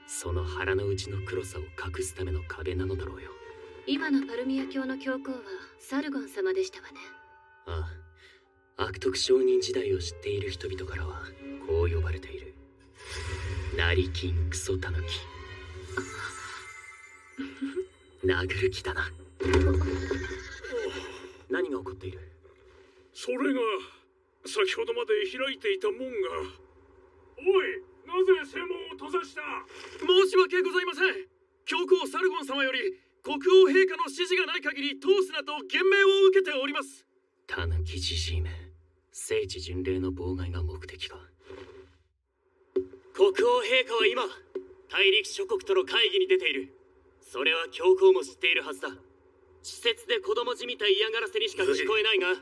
その腹の内の黒さを隠すための壁なのだろうよ。今のパルミア教の教皇はサルゴン様でしたわね。ああ、悪徳商人時代を知っている人々からはこう呼ばれている。成金クソタヌキ。殴る気だな。何が起こっている？それが先ほどまで開いていた門が。おい、なぜ正門を閉ざした？申し訳ございません。教皇サルゴン様より国王陛下の指示がない限り通すなと厳命を受けております。タヌキじじいめ、聖地巡礼の妨害が目的か。国王陛下は今、大陸諸国との会議に出ている。それは教皇も知っているはずだ。施設で子供じみた嫌がらせにしか聞こえないが、我らが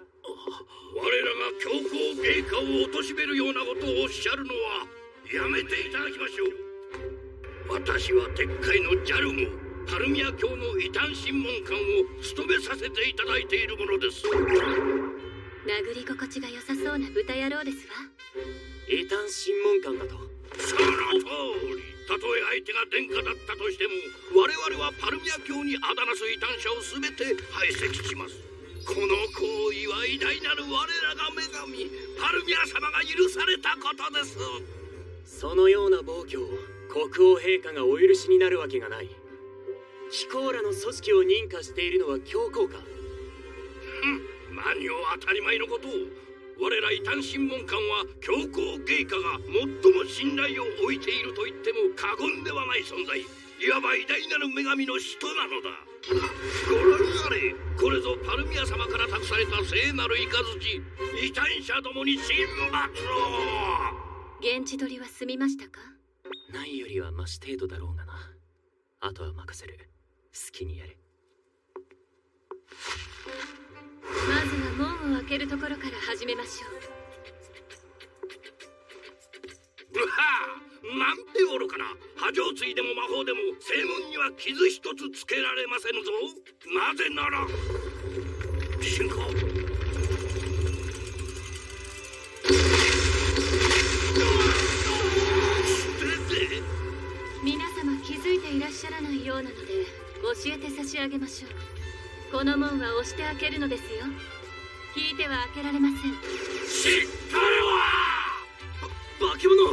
教皇陛下を貶めるようなことをおっしゃるのはやめていただきましょう。私は鉄海のジャルム、パルミア教の異端審問官を務めさせていただいているものです。殴り心地が良さそうな豚野郎ですわ。異端審問官だと？その通り。たとえ相手が殿下だったとしても、我々はパルミア教にあだなす異端者を全て排斥します。この行為は偉大なる我らが女神パルミア様が許されたことです。そのような暴挙を国王陛下がお許しになるわけがない。貴公らの組織を認可しているのは教皇か？何を当たり前のことを。我ら異端審問官は教皇陛下が最も信頼を置いていると言っても過言ではない存在。いわば偉大なる女神の使徒なのだ。ご覧あれ、これぞパルミア様から託された聖なる雷、異端者どもに神罰を。現地取りは済みましたか？ないよりはマシ程度だろうがな。あとは任せる。好きにやれ。まずは門を開けるところから始めましょう。ブハー、なんて愚かな。波状椎でも魔法でも正門には傷一つつけられませぬぞ。なぜなら進行。皆様気づいていらっしゃらないようなので教えて差し上げましょう。この門は押して開けるのですよ。引いては開けられません。知ったれは化け物。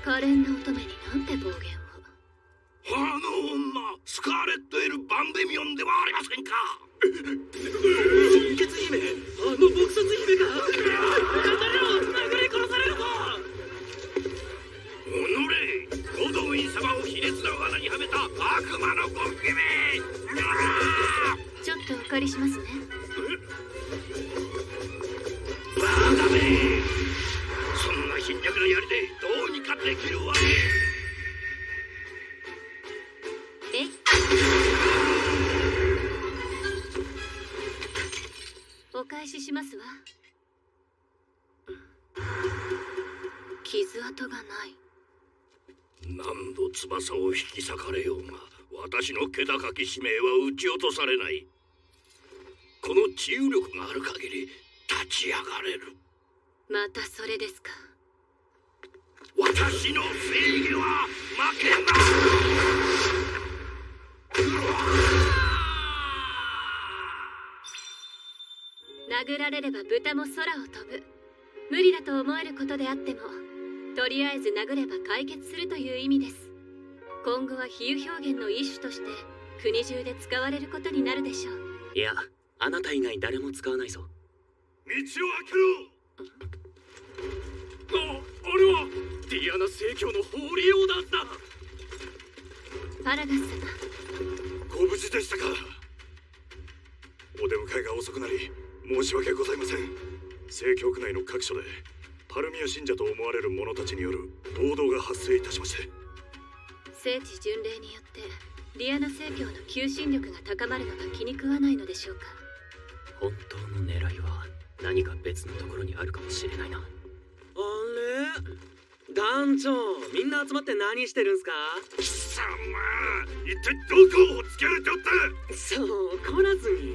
可憐な乙女になんて暴言を。あの女、スカーレット・エル・バンデミオンではありませんか。純血姫、あの撲殺姫が誰を殴り殺されるぞ。おのれ、ゴドウィだめ。そんな貧弱な槍でどうにかできるわけ。お返ししますわ。傷跡がない。何度翼を引き裂かれようが、私の気高き使命は撃ち落とされない。この治癒力がある限り立ち上がれる。またそれですか。私の正義は負けない。殴られれば豚も空を飛ぶ。無理だと思えることであっても、とりあえず殴れば解決するという意味です。今後は比喩表現の一種として国中で使われることになるでしょう。いや、あなた以外誰も使わないぞ。道を開けろ。あれはディアナ正教のホーリーオーダーズだ。パラガス様、ご無事でしたか。お出迎えが遅くなり申し訳ございません。正教区内の各所でパルミア信者と思われる者たちによる暴動が発生いたしまして。聖地巡礼によってディアナ正教の求心力が高まるのが気に食わないのでしょうか。本当の狙いは何か別のところにあるかもしれないな。あれ、団長、みんな集まって何してるんすか。貴様、一体どこをつけるっておった。そうこらずに。う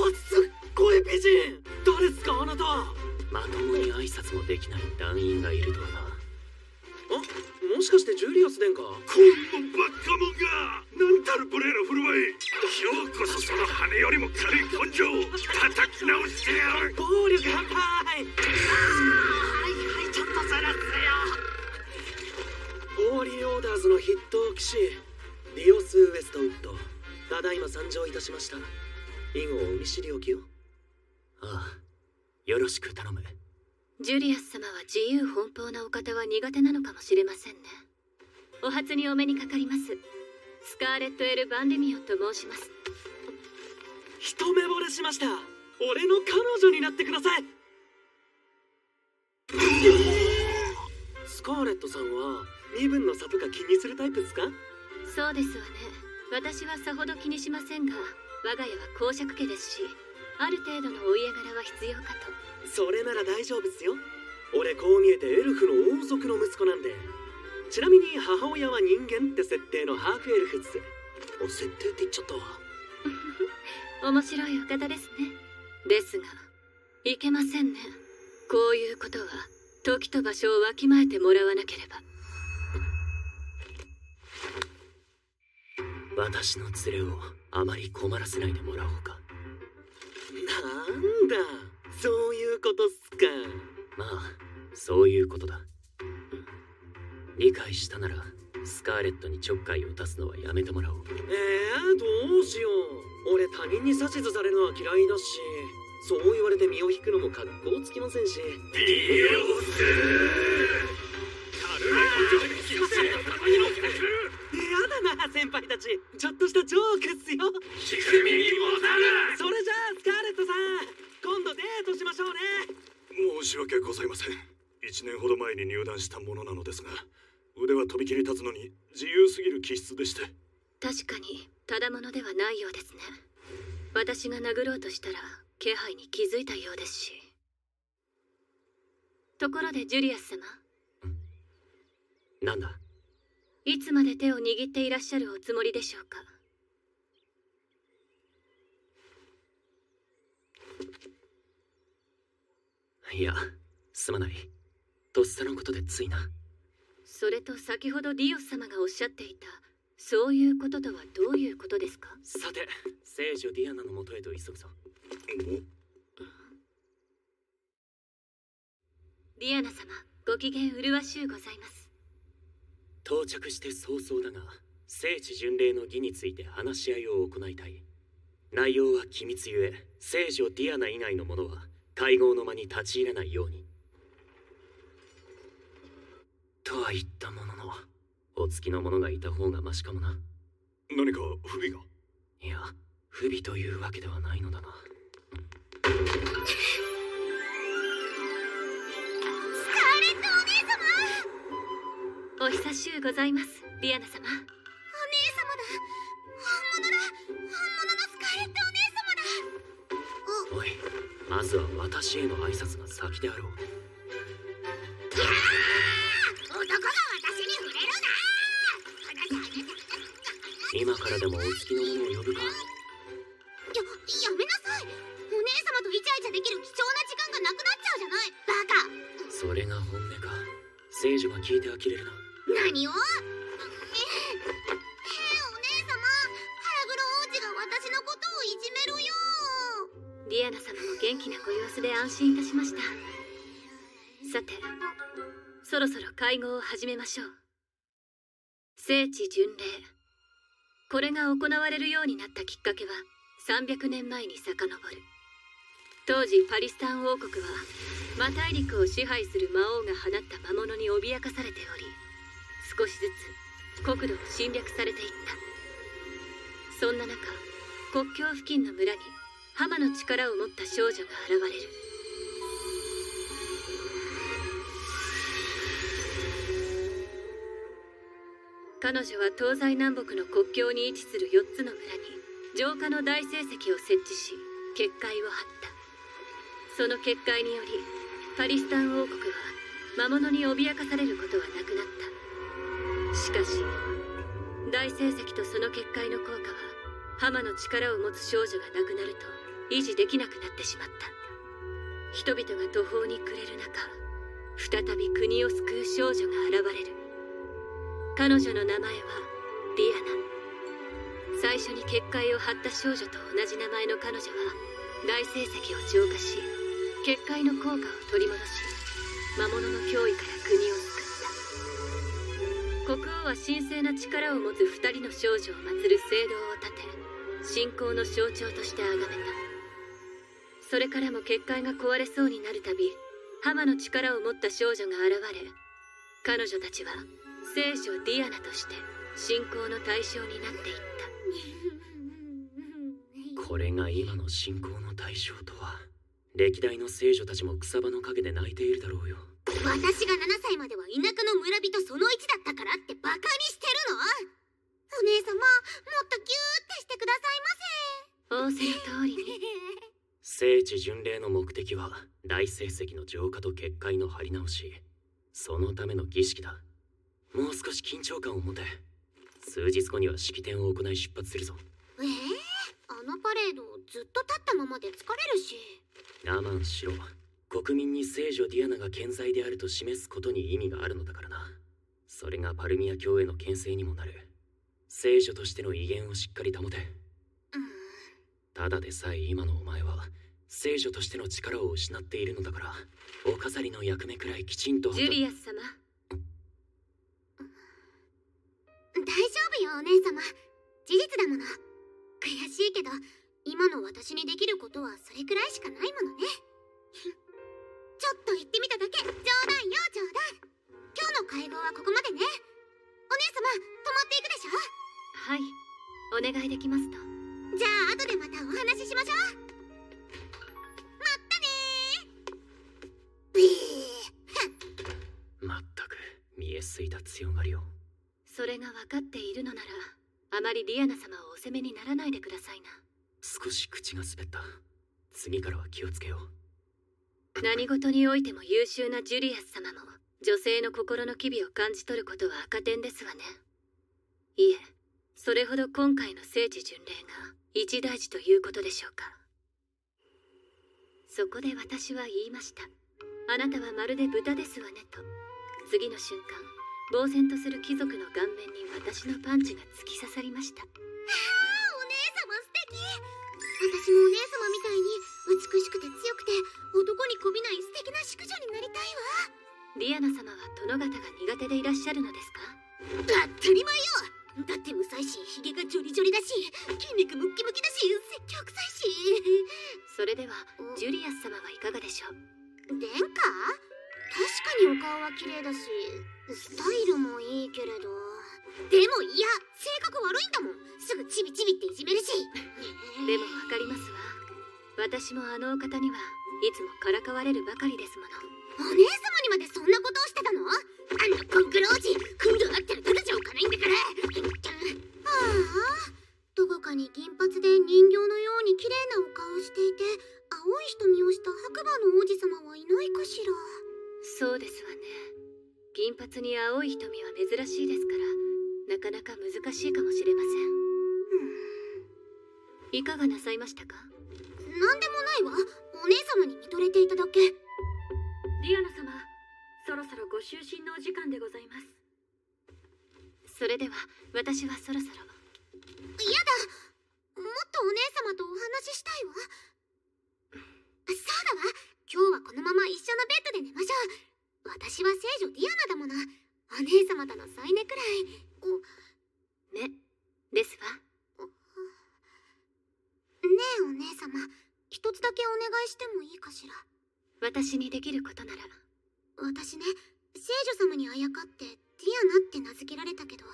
わ、すっごい美人。誰っすかあなた。まともに挨拶もできない団員がいるとはな。もしかしてジュリアス殿下。こんなバカもんがなんたる無礼な振る舞い。今日こそその羽よりも軽い根性を叩き直してやる。暴力反対。はいはい、ちょっとそらせよ。ホーリーオーダーズの筆頭騎士ディオス・ウエストウッド、ただいま参上いたしました。以後お見知りおきよ。ああ、よろしく頼む。ジュリアス様は自由奔放なお方は苦手なのかもしれませんね。お初にお目にかかります。スカーレット・エル・バンデミオンと申します。一目惚れしました。俺の彼女になってください。スカーレットさんは身分の差とか気にするタイプですか。そうですわね。私はさほど気にしませんが、我が家は公爵家ですし、ある程度のお家柄は必要かと。それなら大丈夫っすよ。俺こう見えてエルフの王族の息子なんで。ちなみに母親は人間って設定のハーフエルフっす。お設定って言っちゃったわ。面白いお方ですね。ですがいけませんね。こういうことは時と場所をわきまえてもらわなければ。私の連れをあまり困らせないでもらおうか。なんだ、そういうことっすか。まあ、そういうことだ。理解したならスカーレットにちょっかいを出すのはやめてもらおう。どうしよう。俺他人に指図されるのは嫌いだし、そう言われて身を引くのも格好つきませんし。ディオス軽い根性で気をつけるためにのやだな先輩たち、ちょっとしたジョークっすよ。仕組みに戻る。それじゃあスカーレットさん、今度デートしましょうね。申し訳ございません。1年ほど前に入団したものなのですが、腕は飛び切り立つのに自由すぎる気質でして。確かにただものではないようですね。私が殴ろうとしたら気配に気づいたようですし。ところでジュリアス様、なんだ。いつまで手を握っていらっしゃるおつもりでしょうか。いや、すまない。とっさのことでついな。それと先ほどディオス様がおっしゃっていたそういうこととはどういうことですか。さて、聖女ディアナのもとへと急ぐぞ。ディアナ様、ご機嫌麗しゅうございます。到着して早々だが、聖地巡礼の儀について話し合いを行いたい。内容は機密ゆえ、聖女ディアナ以外の者は会合の間に立ち入らないように。とは言ったものの、お付きの者がいた方がマシかもな。何か不備が。いや、不備というわけではないのだな。お久しゅうございます、ディアナ様。お姉様だ。本物だ。本物のスカーレットお姉様だ。おい、まずは私への挨拶が先であろう。男が私に触れるな。今からでもお付きの者を呼ぶか。やめなさい。お姉様とイチャイチャできる貴重な時間がなくなっちゃうじゃない。バカ。それが本音か。聖女が聞いて呆れるな。何を？お姉様、腹黒王子が私のことをいじめるよ。ディアナ様も元気なご様子で安心いたしました。さて、そろそろ会合を始めましょう。聖地巡礼。これが行われるようになったきっかけは300年前に遡る。当時パリスタン王国は魔大陸を支配する魔王が放った魔物に脅かされており、少しずつ国土を侵略されていった。そんな中、国境付近の村にハマの力を持った少女が現れる。彼女は東西南北の国境に位置する4つの村に浄化の大聖石を設置し、結界を張った。その結界によりパリスタン王国は魔物に脅かされることはなくなった。しかし大聖石とその結界の効果はハマの力を持つ少女が亡くなると維持できなくなってしまった。人々が途方に暮れる中、再び国を救う少女が現れる。彼女の名前はディアナ。最初に結界を張った少女と同じ名前の彼女は大聖石を浄化し、結界の効果を取り戻し、魔物の脅威から国を救った。国王は神聖な力を持つ2人の少女を祀る聖堂を建て、信仰の象徴として崇めた。それからも結界が壊れそうになるたび、ハマの力を持った少女が現れ、彼女たちは聖女ディアナとして信仰の対象になっていった。これが今の信仰の対象とは。歴代の聖女たちも草場の陰で泣いているだろうよ。私が7歳までは田舎の村人その1だったからってバカにしてるの？お姉様、もっとギューってしてくださいませ。仰せの通りに。聖地巡礼の目的は大聖石の浄化と結界の張り直し。そのための儀式だ。もう少し緊張感を持て。数日後には式典を行い出発するぞ。あのパレードずっと立ったままで疲れるし。我慢しろ。国民に聖女ディアナが健在であると示すことに意味があるのだからな。それがパルミア教への牽制にもなる。聖女としての威厳をしっかり保て。ただでさえ今のお前は聖女としての力を失っているのだから、お飾りの役目くらいきちんと。ジュリアス様、大丈夫よお姉様。事実だもの。悔しいけど今の私にできることはそれくらいしかないものね。ちょっと言ってみただけ。冗談よ冗談。今日の会合はここまでね。お姉様、泊まっていくでしょ？はい、お願いできますと。じゃあ後でまたお話ししましょう。まったねー。まったく見えすいた強がりを。それが分かっているのなら、あまりディアナ様をお責めにならないでくださいな。少し口が滑った。次からは気をつけよう。何事においても優秀なジュリアス様も女性の心の機微を感じ取ることは赤点ですわね。いえ、それほど今回の聖地巡礼が一大事ということでしょうか。そこで私は言いました。あなたはまるで豚ですわねと。次の瞬間、呆然とする貴族の顔面に私のパンチが突き刺さりました。お姉様素敵。私もお姉様みたいに美しくて強くて男にこびない素敵な淑女になりたいわ。ディアナ様は殿方が苦手でいらっしゃるのですか？当たり前よ。だって無才し、ヒゲがジョリジョリだし、筋肉ムッキムキだし、説教臭いし。それではジュリアス様はいかがでしょう？殿下？確かにお顔は綺麗だし、スタイルもいいけれど。でもいや、性格悪いんだもん。すぐチビチビっていじめるし。でもわかりますわ。私もあのお方にはいつもからかわれるばかりですもの。お姉様にまでそんなことをしてたの？あのコンクロ王子、くどないんだから。ああ、どこかに銀髪で人形のように綺麗なお顔をしていて青い瞳をした白馬の王子様はいないかしら。そうですわね。銀髪に青い瞳は珍しいですから、なかなか難しいかもしれません。いかがなさいましたか？なんでもないわ。お姉様に見とれていただけ。ディアナ様、そろそろご就寝のお時間でございます。それでは私はそろそろ。やだ、もっとお姉様とお話ししたいわ。そうだわ、今日はこのまま一緒のベッドで寝ましょう。私は聖女ディアナだもの。お姉様との添い寝くらい。ね、ですわ。ねえお姉様、一つだけお願いしてもいいかしら。私にできることなら。私ね、聖女様にあやかってディアナって名付けられたけど、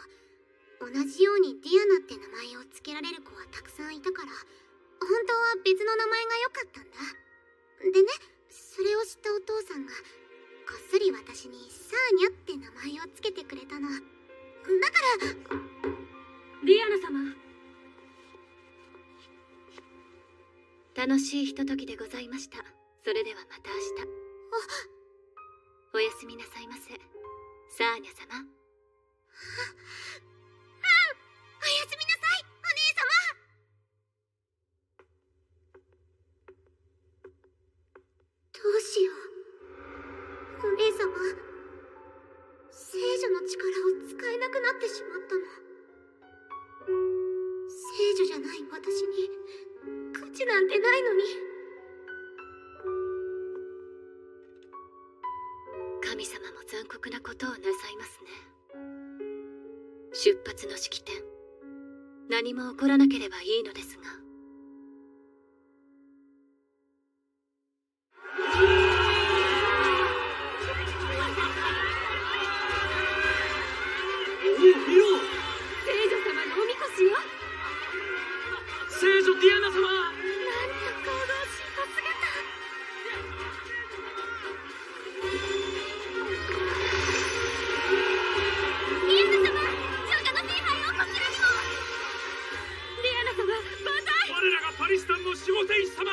同じようにディアナって名前を付けられる子はたくさんいたから、本当は別の名前が良かったんだ。でね、それを知ったお父さんがこっそり私にサーニャって名前を付けてくれたの。だからディアナ様、楽しいひとときでございました。それではまた明日。おやすみなさいませ、サーニャ様。おやすみなさい、お姉様。どうしよう、お姉様。聖女の力を使えなくなってしまったの。聖女じゃない私に価値なんてないのに。神様も残酷なことをなさいますね。出発の式典、何も起こらなければいいのですが。見ろ、聖女様のおみこしよ。聖女ディアナ様。なんと神々しいお姿。ディアナ様、少女の聖杯をこちらにも。ディアナ様、万歳。我らがパリスタンの守護天使様。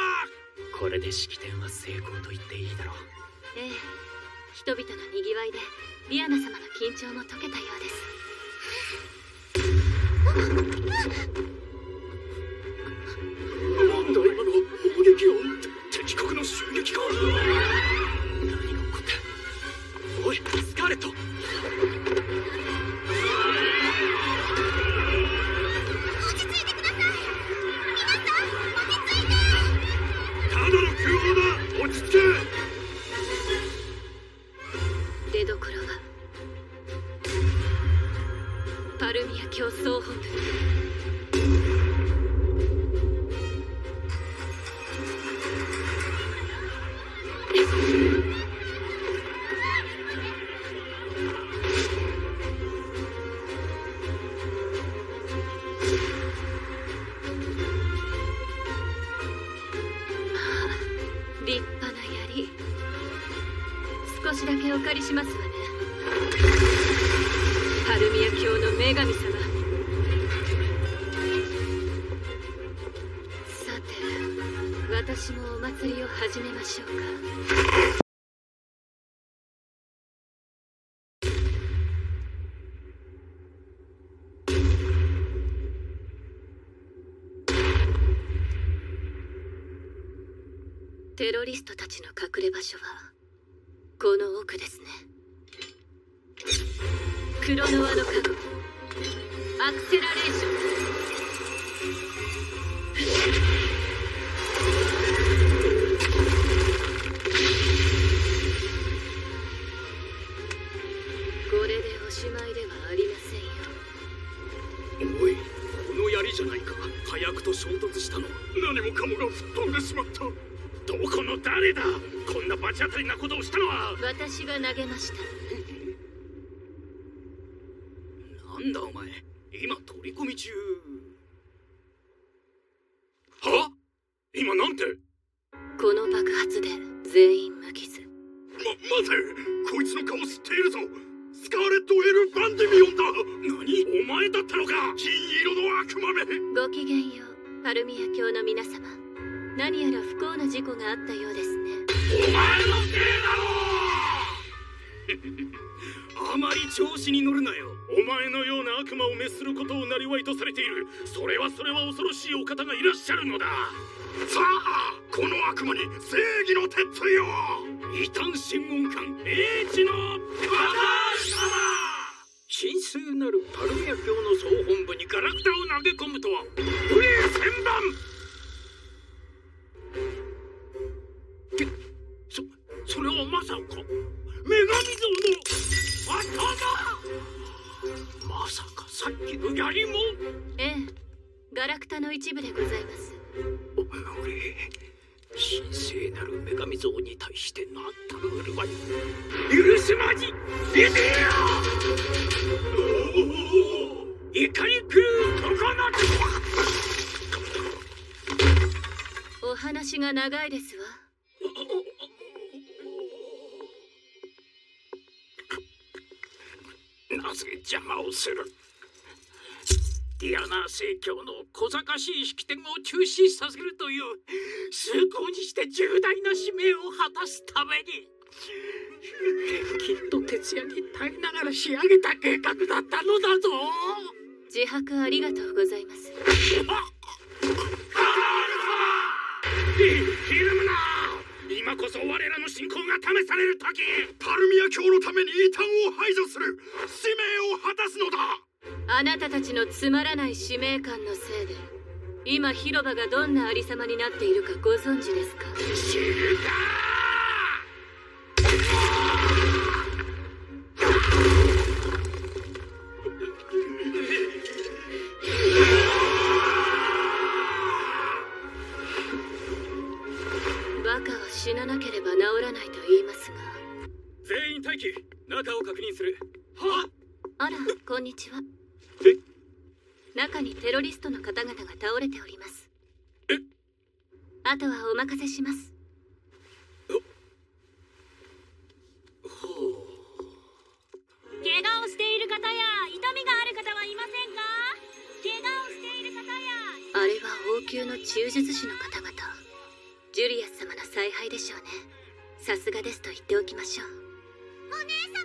これで式典は成功と言っていいだろう。ええ、人々のにぎわいでディアナ様の緊張も解けたようです。なんだ今の砲撃音。敵国の襲撃か。何が起こった。おいスカーレット。落ち着いてください。皆さん落ち着いて。ただの空砲だ。落ち着け。出どころはパルミア競争本部。立派な槍、少しだけお借りしますわね。パルミア教の女神様。さて、私もお祭りを始めましょうか。テロリストたちの隠れ場所はこの奥ですね。クロノアの加護、アクセラレーション。これでおしまいではありませんよ。おい、この槍じゃないか。火薬と衝突したの。何もかもが吹っ飛んでしまった。どこの誰だ。こんな罰当たりなことをしたのは。私が投げました。なんだお前、今取り込み中。は？今なんて？この爆発で全員無傷。待て、こいつの顔知っているぞ。ススカーレット・エル・バンデミオンだ。何、お前だったのか、金色の悪魔め。ごきげんよう、パルミア教の皆様。何やら不幸な事故があったようですね。お前のせいだろあまり調子に乗るなよ。お前のような悪魔を滅することを生りとされている。それは恐ろしいお方がいらっしゃるのだ。さあ、この悪魔に正義の鉄槌を。異端審問官英知の私様。神聖なるパルミア教の総本部にガラクタを投げ込むとは無礼千万。それはまさか女神像の頭。まさかさっきの槍も。ええ、ガラクタの一部でございます。俺、神聖なる女神像に対してなったるは許しまじ出てよ。怒り狂う9つ。お話が長いですわ。なぜ邪魔をする。ディアナ正教の小賢しい式典を中止させるという崇高にして重大な使命を果たすために連勤と徹夜に耐えながら仕上げた計画だったのだぞ。自白ありがとうございます。ひるむな。今こそ我らの信仰が試される時。パルミア教のために異端を排除する使命を果たすのだ。あなたたちのつまらない使命感のせいで今広場がどんなありさまになっているかご存知ですか。知るか。バカは死ななければ治らないと言いますが。全員待機。中を確認する。はっ。あら、こんにちは。え？中にテロリストの方々が倒れております。え？あとはお任せします。怪我をしている方や痛みがある方はいませんか。怪我をしている方や。あれは王宮の中術師の方々。ジュリアス様の采配でしょうね。さすがですと言っておきましょう。お姉様、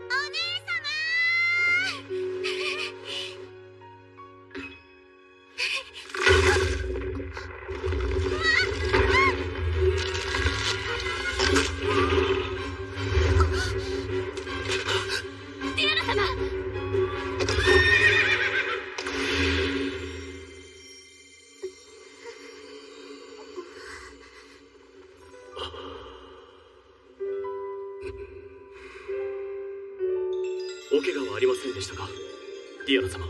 お姉ディアナ様。お怪我はありませんでしたか、ディアナ様。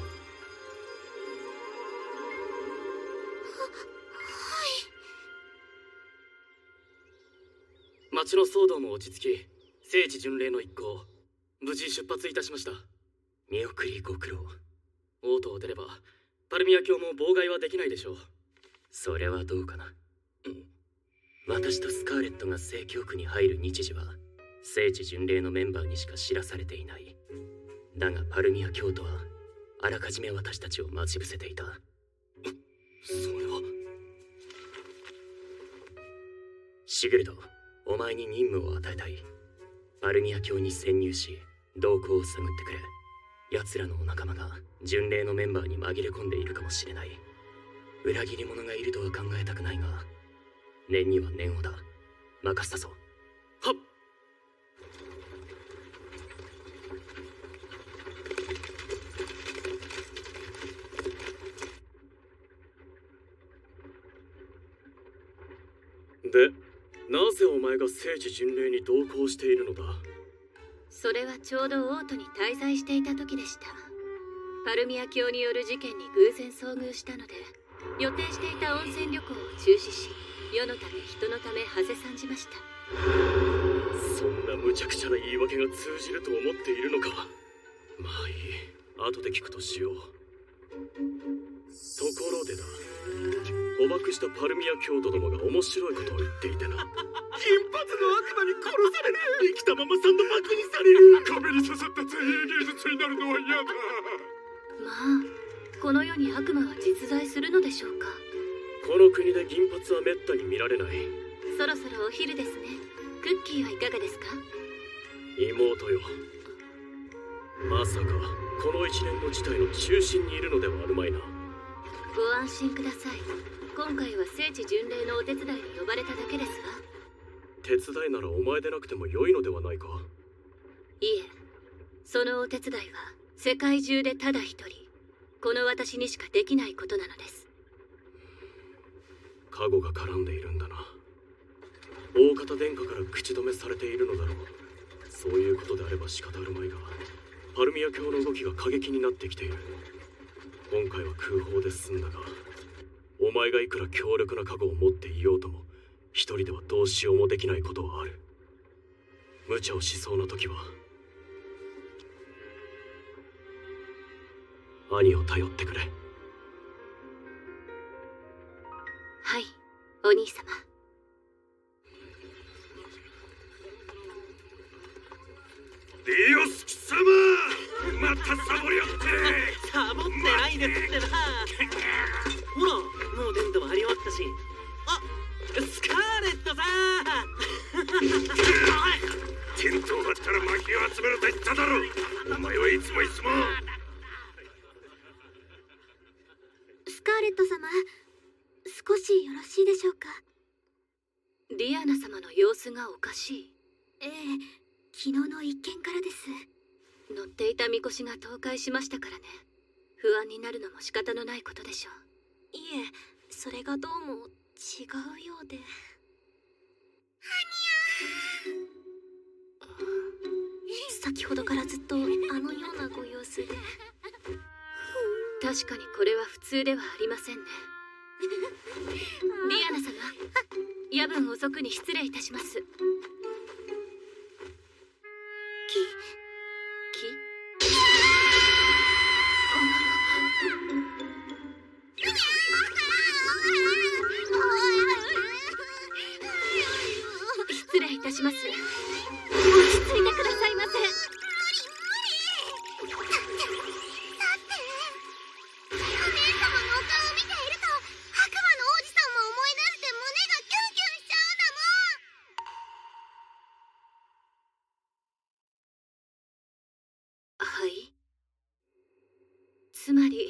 町の騒動も落ち着き、聖地巡礼の一行無事出発いたしました。見送りご苦労。王都を出ればパルミア教も妨害はできないでしょう。それはどうかな。私とスカーレットが聖教区に入る日時は聖地巡礼のメンバーにしか知らされていない。だがパルミア教徒はあらかじめ私たちを待ち伏せていた。それは。シグルド、お前に任務を与えたい。パルミア教に潜入し動向を探ってくれ。奴らのお仲間が巡礼のメンバーに紛れ込んでいるかもしれない。裏切り者がいるとは考えたくないが、念には念をだ。任せたぞ。はっ。で、なぜお前が聖地巡礼に同行しているのだ。それはちょうど王都に滞在していた時でした。パルミア教による事件に偶然遭遇したので、予定していた温泉旅行を中止し、世のため人のためはぜさんじました。そんな無茶苦茶な言い訳が通じると思っているのか。まあいい、後で聞くとしよう。ところでだ、捕獲したパルミア教徒どもが面白いことを言っていてな。金髪の悪魔に殺され生きたままサンドバッグにされる。壁に刺さった前衛芸術になるのは嫌だ。まあ、この世に悪魔は実在するのでしょうか。この国で銀髪はめったに見られない。そろそろお昼ですね。クッキーはいかがですか？妹よ、まさかこの一連の事態の中心にいるのではあるまいな。ご安心ください。今回は聖地巡礼のお手伝いに呼ばれただけですわ。手伝いならお前でなくても良いのではないか。いえ、そのお手伝いは世界中でただ一人、この私にしかできないことなのです。加護が絡んでいるんだな。大方殿下から口止めされているのだろう。そういうことであれば仕方あるまいが、パルミア教の動きが過激になってきている。今回は空砲で済んだが、お前がいくら強力な加護を持っていようとも、一人ではどうしようもできないことはある。無茶をしそうな時は兄を頼ってくれ。はい、お兄様。ディオス貴様、またサボりやってサボってないですってば。ほら、もうデントもあり終わったし。あ、スカーレットさんテントを張ったら薪を集めると言っただろ。お前はいつもスカーレット様、少しよろしいでしょうか？ディアナ様の様子がおかしい。ええ、昨日の一件からです。乗っていたみこしが倒壊しましたからね。不安になるのも仕方のないことでしょう。いえ、それがどうも違うようで。先ほどからずっとあのようなご様子で。確かにこれは普通ではありませんね。ディアナ様、夜分遅くに失礼いたします。失礼いたします。落ち着いてくださいませ。つまり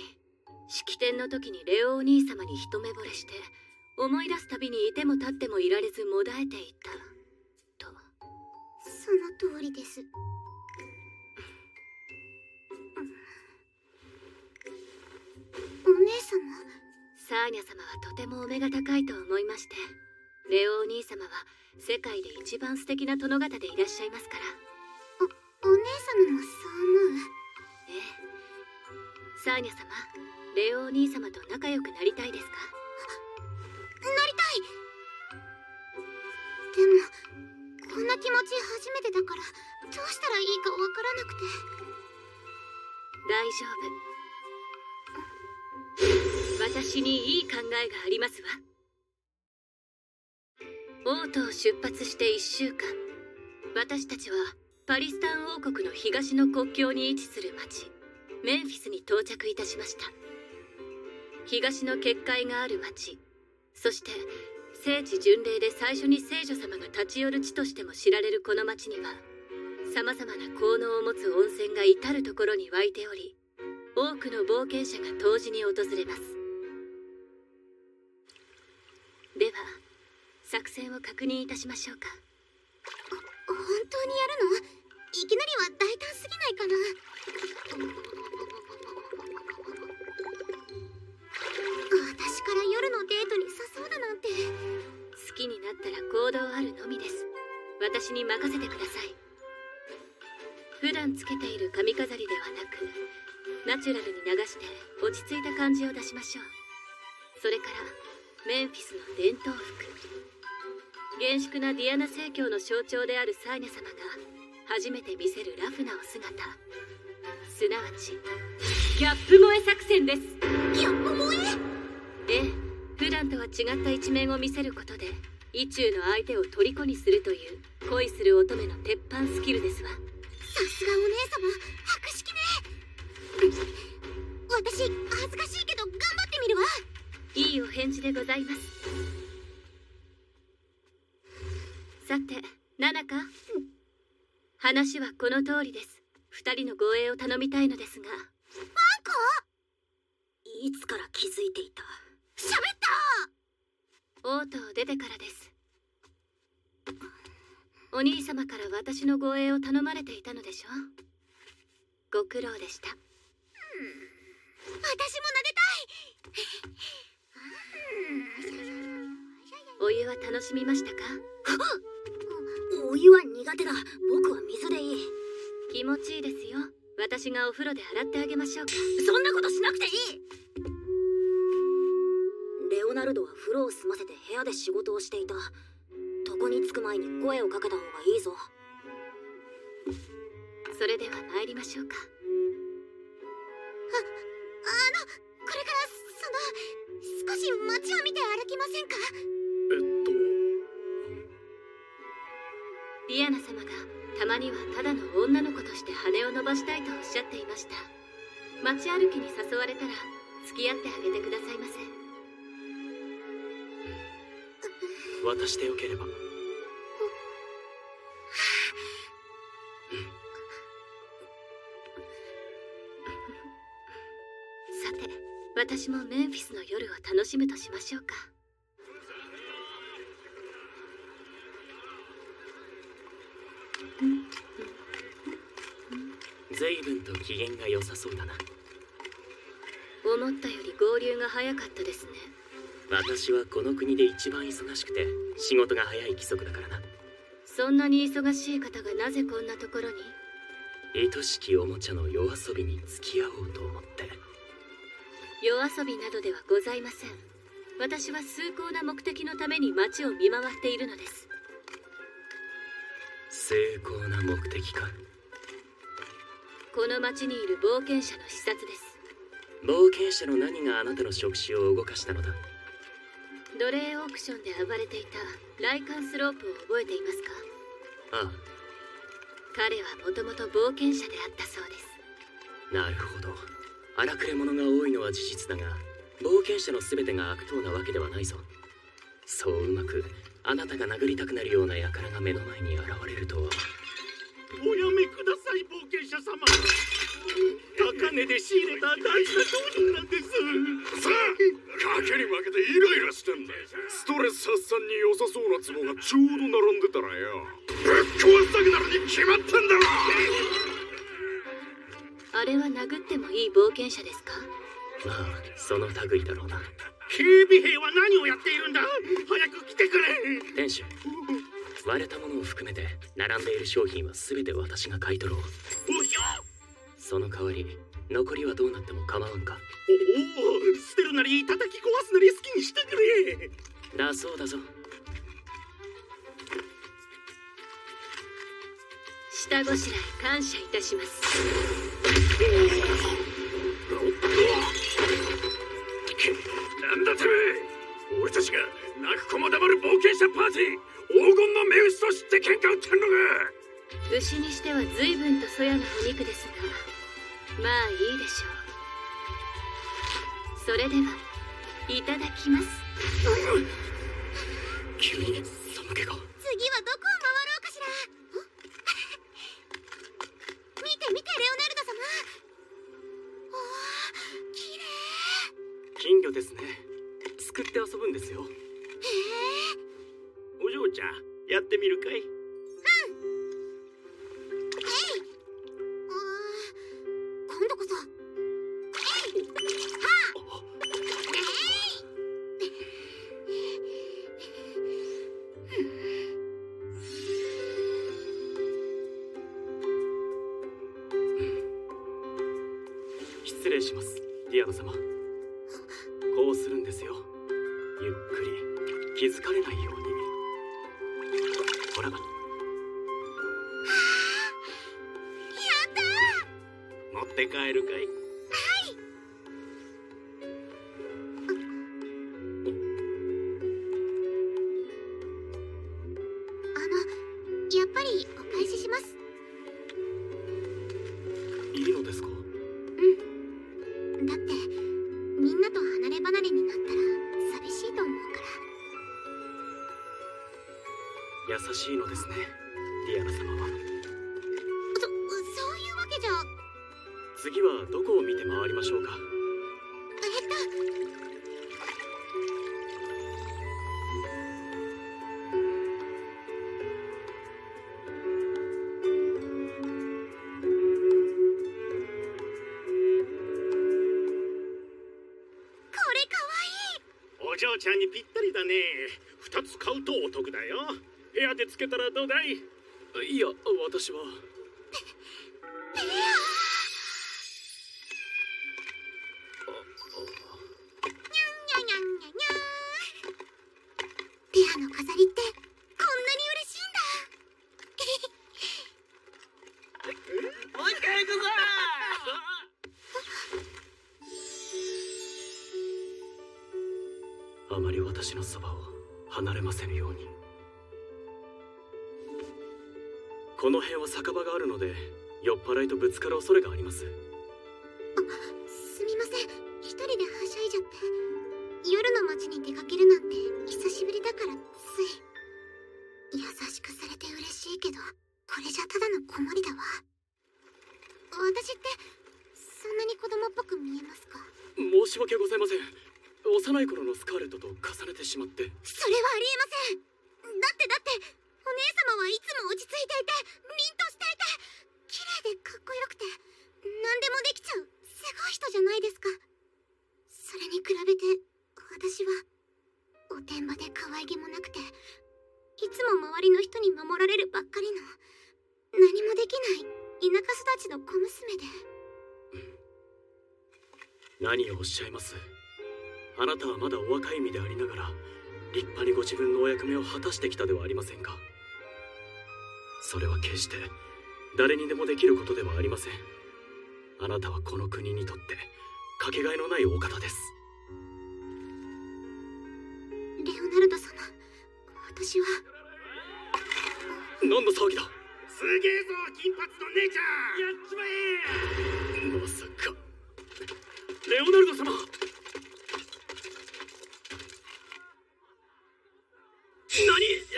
式典の時にレオお兄様に一目惚れして、思い出すたびにいても立ってもいられずもだえていたと。その通りです。お姉様。サーニャ様はとてもお目が高いと思いまして、レオお兄様は世界で一番素敵な殿方でいらっしゃいますから。お姉様もそう思う？ええ。サーニャ様、レオお兄様と仲良くなりたいですか？なりたい。でもこんな気持ち初めてだから、どうしたらいいかわからなくて。大丈夫。私にいい考えがありますわ。王都を出発して1週間、私たちはパリスタン王国の東の国境に位置する町メンフィスに到着いたしました。東の結界がある町、そして聖地巡礼で最初に聖女様が立ち寄る地としても知られるこの町には、様々な効能を持つ温泉が至る所に湧いており、多くの冒険者が同時に訪れます。では作戦を確認いたしましょうか。本当にやるの？いきなりは大胆すぎないかな。私から夜のデートに誘うだなんて。好きになったら行動あるのみです。私に任せてください。普段つけている髪飾りではなく、ナチュラルに流して落ち着いた感じを出しましょう。それからメンフィスの伝統服、厳粛なディアナ正教の象徴であるサーニャ様が初めて見せるラフなお姿、すなわちギャップ萌え作戦です。ギャップ萌え？ええ、普段とは違った一面を見せることで意中の相手を虜にするという恋する乙女の鉄板スキルですわ。さすがお姉様、博識ね。私恥ずかしいけど頑張ってみるわ。いいお返事でございます。さて、ナナカ、話はこの通りです。二人の護衛を頼みたいのですが。マンコ？いつから気づいていた？喋った！王都を出てからです。お兄様から私の護衛を頼まれていたのでしょう。ご苦労でした。私も撫でたい。お湯は楽しみましたか？お湯は苦手だ。僕は水でいい。気持ちいいですよ。私がお風呂で洗ってあげましょうか。そんなことしなくていい。レオナルドは風呂を済ませて部屋で仕事をしていた。床に着く前に声をかけた方がいいぞ。それでは参りましょうか。これから少し街を見て歩きませんか？ディアナ様がたまにはただの女の子として羽を伸ばしたいとおっしゃっていました。街歩きに誘われたら付き合ってあげてくださいませ。渡してよければ。さて、私もメンフィスの夜を楽しむとしましょうか。随分と機嫌が良さそうだな。思ったより合流が早かったですね。私はこの国で一番忙しくて仕事が早い貴族だからな。そんなに忙しい方がなぜこんなところに？愛しきおもちゃの夜遊びに付き合おうと思って。夜遊びなどではございません。私は崇高な目的のために街を見回っているのです。崇高な目的か。この街にいる冒険者の視察です。冒険者の何があなたの触手を動かしたのだ？奴隷オークションで暴れていたライカンスロープを覚えていますか？ああ。彼はもともと冒険者であったそうです。なるほど。荒くれ者が多いのは事実だが、冒険者の全てが悪党なわけではないぞ。そううまくあなたが殴りたくなるような輩が目の前に現れるとは。おやめください、冒険者様。高値で仕入れた大事な商品なんです。さあ、賭けに負けてイライラしてんだ。ストレス発散に良さそうな壺がちょうど並んでたらよ、ぶっ壊すだけなのに決まってんだろ。あれは殴ってもいい冒険者ですか？まあ、その類だろうな。警備兵は何をやっているんだ。早く来てくれ。店主、割れたものを含めて並んでいる商品は全て私が買い取ろう。おひょ。その代わり残りはどうなっても構わんか？おお、捨てるなり叩き壊すなり好きにしてくれ。だそうだぞ。下ごしらえ感謝いたします。なんだてめえ、俺たちが泣く子も黙る冒険者パーティー、黄金の目牛と知って喧嘩売ってんのか。牛にしては随分とそやなお肉ですが、まあいいでしょう。それではいただきます。急に寒気が。次はどこを回ろうかしら。見て見て、レオナルド様。おー、きれい。金魚ですね。すくって遊ぶんですよ。へえ。お嬢ちゃん、やってみるかい？今度こそ。失礼します、ディアナ様。こうするんですよ。ゆっくり気づかれないように。ほら。持って帰るかい？やっぱりお返しします。いいのですか？だってみんなと離れ離れになったら寂しいと思うから。優しいのですね、ディアナ様は。そういうわけじゃ。次はどこを見て回りましょうか？お嬢ちゃんにぴったりだね。2つ買うとお得だよ。部屋でつけたらどうだい？いや、私は。ペアの飾りってこんなに嬉しいんだ。もう一回行くぞあまり私のそばを離れませぬように。この辺は酒場があるので酔っ払いとぶつかる恐れがあります。すみません、一人ではしゃいじゃって。夜の街に出かけるなんて久しぶりだからつい。優しくされて嬉しいけど、これじゃただの子守だわ。私ってそんなに子供っぽく見えますか？申し訳ございません。幼い頃のスカーレットと重ねてしまって。それはありえません。だってお姉様はいつも落ち着いていて凛としていて綺麗でかっこよくて何でもできちゃうすごい人じゃないですか。それに比べて私はおてんばで可愛げもなくて、いつも周りの人に守られるばっかりの何もできない田舎育ちの小娘で。何をおっしゃいます。あなたはまだお若い身でありながら立派にご自分のお役目を果たしてきたではありませんか。それは決して誰にでもできることではありません。あなたはこの国にとってかけがえのないお方です。レオナルド様、私は。何の騒ぎだ。すげえぞ、金髪の姉ちゃん。やっちまえ。まさかレオナルド様。何、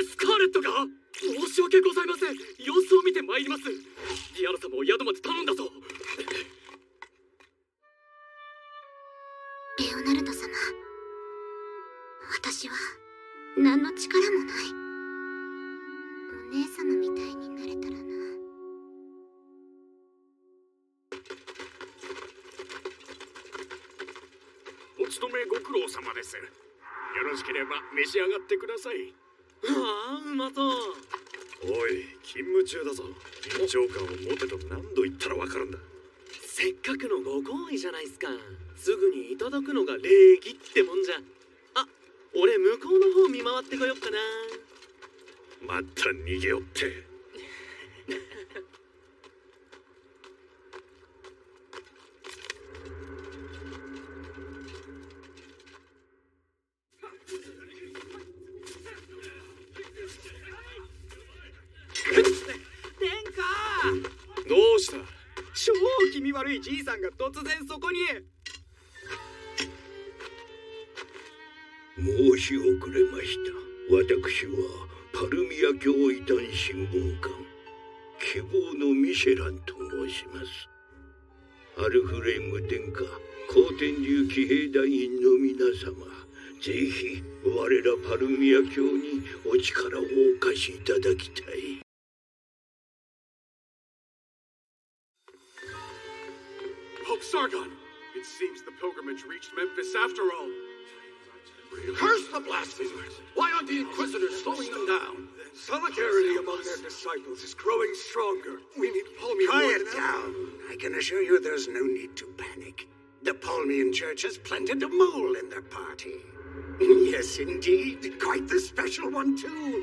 スカーレットが？申し訳ございません。様子を見て参ります。ディアナ様を宿まで頼んだぞ。レオナルド様、私は何の力もない。お姉様みたいになれたらな。お勤めご苦労様です。よろしければ召し上がってください。ああ、うまそう。おい、勤務中だぞ。緊張感を持てと何度言ったらわかるんだ。せっかくのご厚意じゃないっすか。すぐにいただくのが礼儀ってもんじゃ。あ、俺向こうの方見回ってこよっかな。また逃げよって。どうした？超気味悪いじいさんが突然そこに。申し遅れました。私はパルミア教異端新聞官希望のミシェランと申します。アルフレイム殿下、高天竜騎兵団員の皆様、ぜひ我らパルミア教にお力をお貸しいただきたい。Pope Sargon! It seems the pilgrimage reached Memphis after all. Curse the blasphemers! Why aren't the Inquisitors slowing them down? Solidarity among their disciples is growing stronger. We need Palmian. Quiet down. I can assure you there's no need to panic. The Palmian Church has planted a mole in their party. Yes, indeed. Quite the special one, too.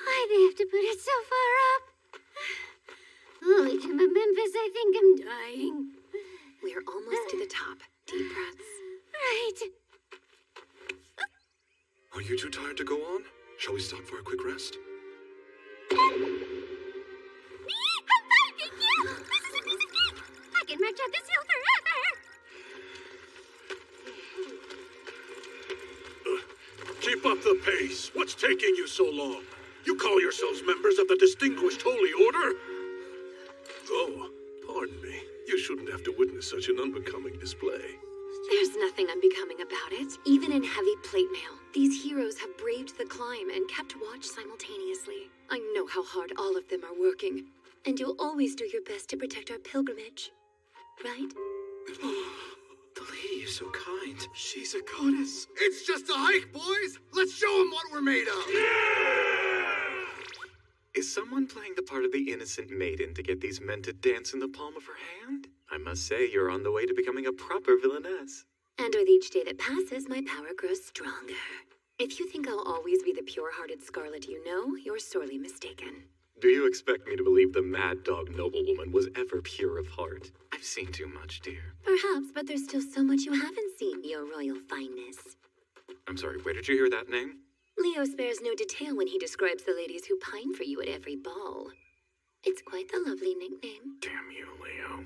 Why'd they have to put it so far up? Oh, I'm in Memphis, I think I'm dying. We're almost to the top. deep breaths. Right. Are you too tired to go on? Shall we stop for a quick rest? I can march out the seal forever! Keep up the pace. What's taking you so long? You call yourselves members of the Distinguished Holy Order? Oh, pardon me. You shouldn't have to witness such an unbecoming display. There's nothing unbecoming about it. Even in heavy plate mail, these heroes have braved the climb and kept watch simultaneously. I know how hard all of them are working. And you'll always do your best to protect our pilgrimage. Right? The lady is so kind. She's a goddess. It's just a hike, boys! Let's show them what we're made of! Is someone playing the part of the innocent maiden to get these men to dance in the palm of her hand? I must say, you're on the way to becoming a proper villainess. And with each day that passes, my power grows stronger. If you think I'll always be the pure-hearted Scarlet you know, you're sorely mistaken. Do you expect me to believe the mad dog noblewoman was ever pure of heart? I've seen too much, dear. Perhaps, but there's still so much you haven't seen, your royal fineness. I'm sorry, where did you hear that name? Leo spares no detail when he describes the ladies who pine for you at every ball. It's quite the lovely nickname. Damn you, Leo.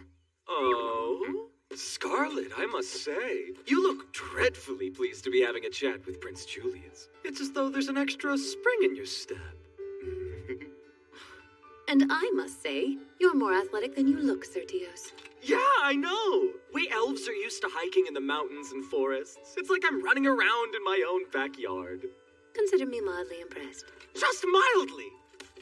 Oh, Scarlet, I must say, you look dreadfully pleased to be having a chat with Prince Julius. It's as though there's an extra spring in your step. And I must say, you're more athletic than you look, Sir Dios. Yeah, I know. We elves are used to hiking in the mountains and forests. It's like I'm running around in my own backyard. Consider me mildly impressed. Just mildly?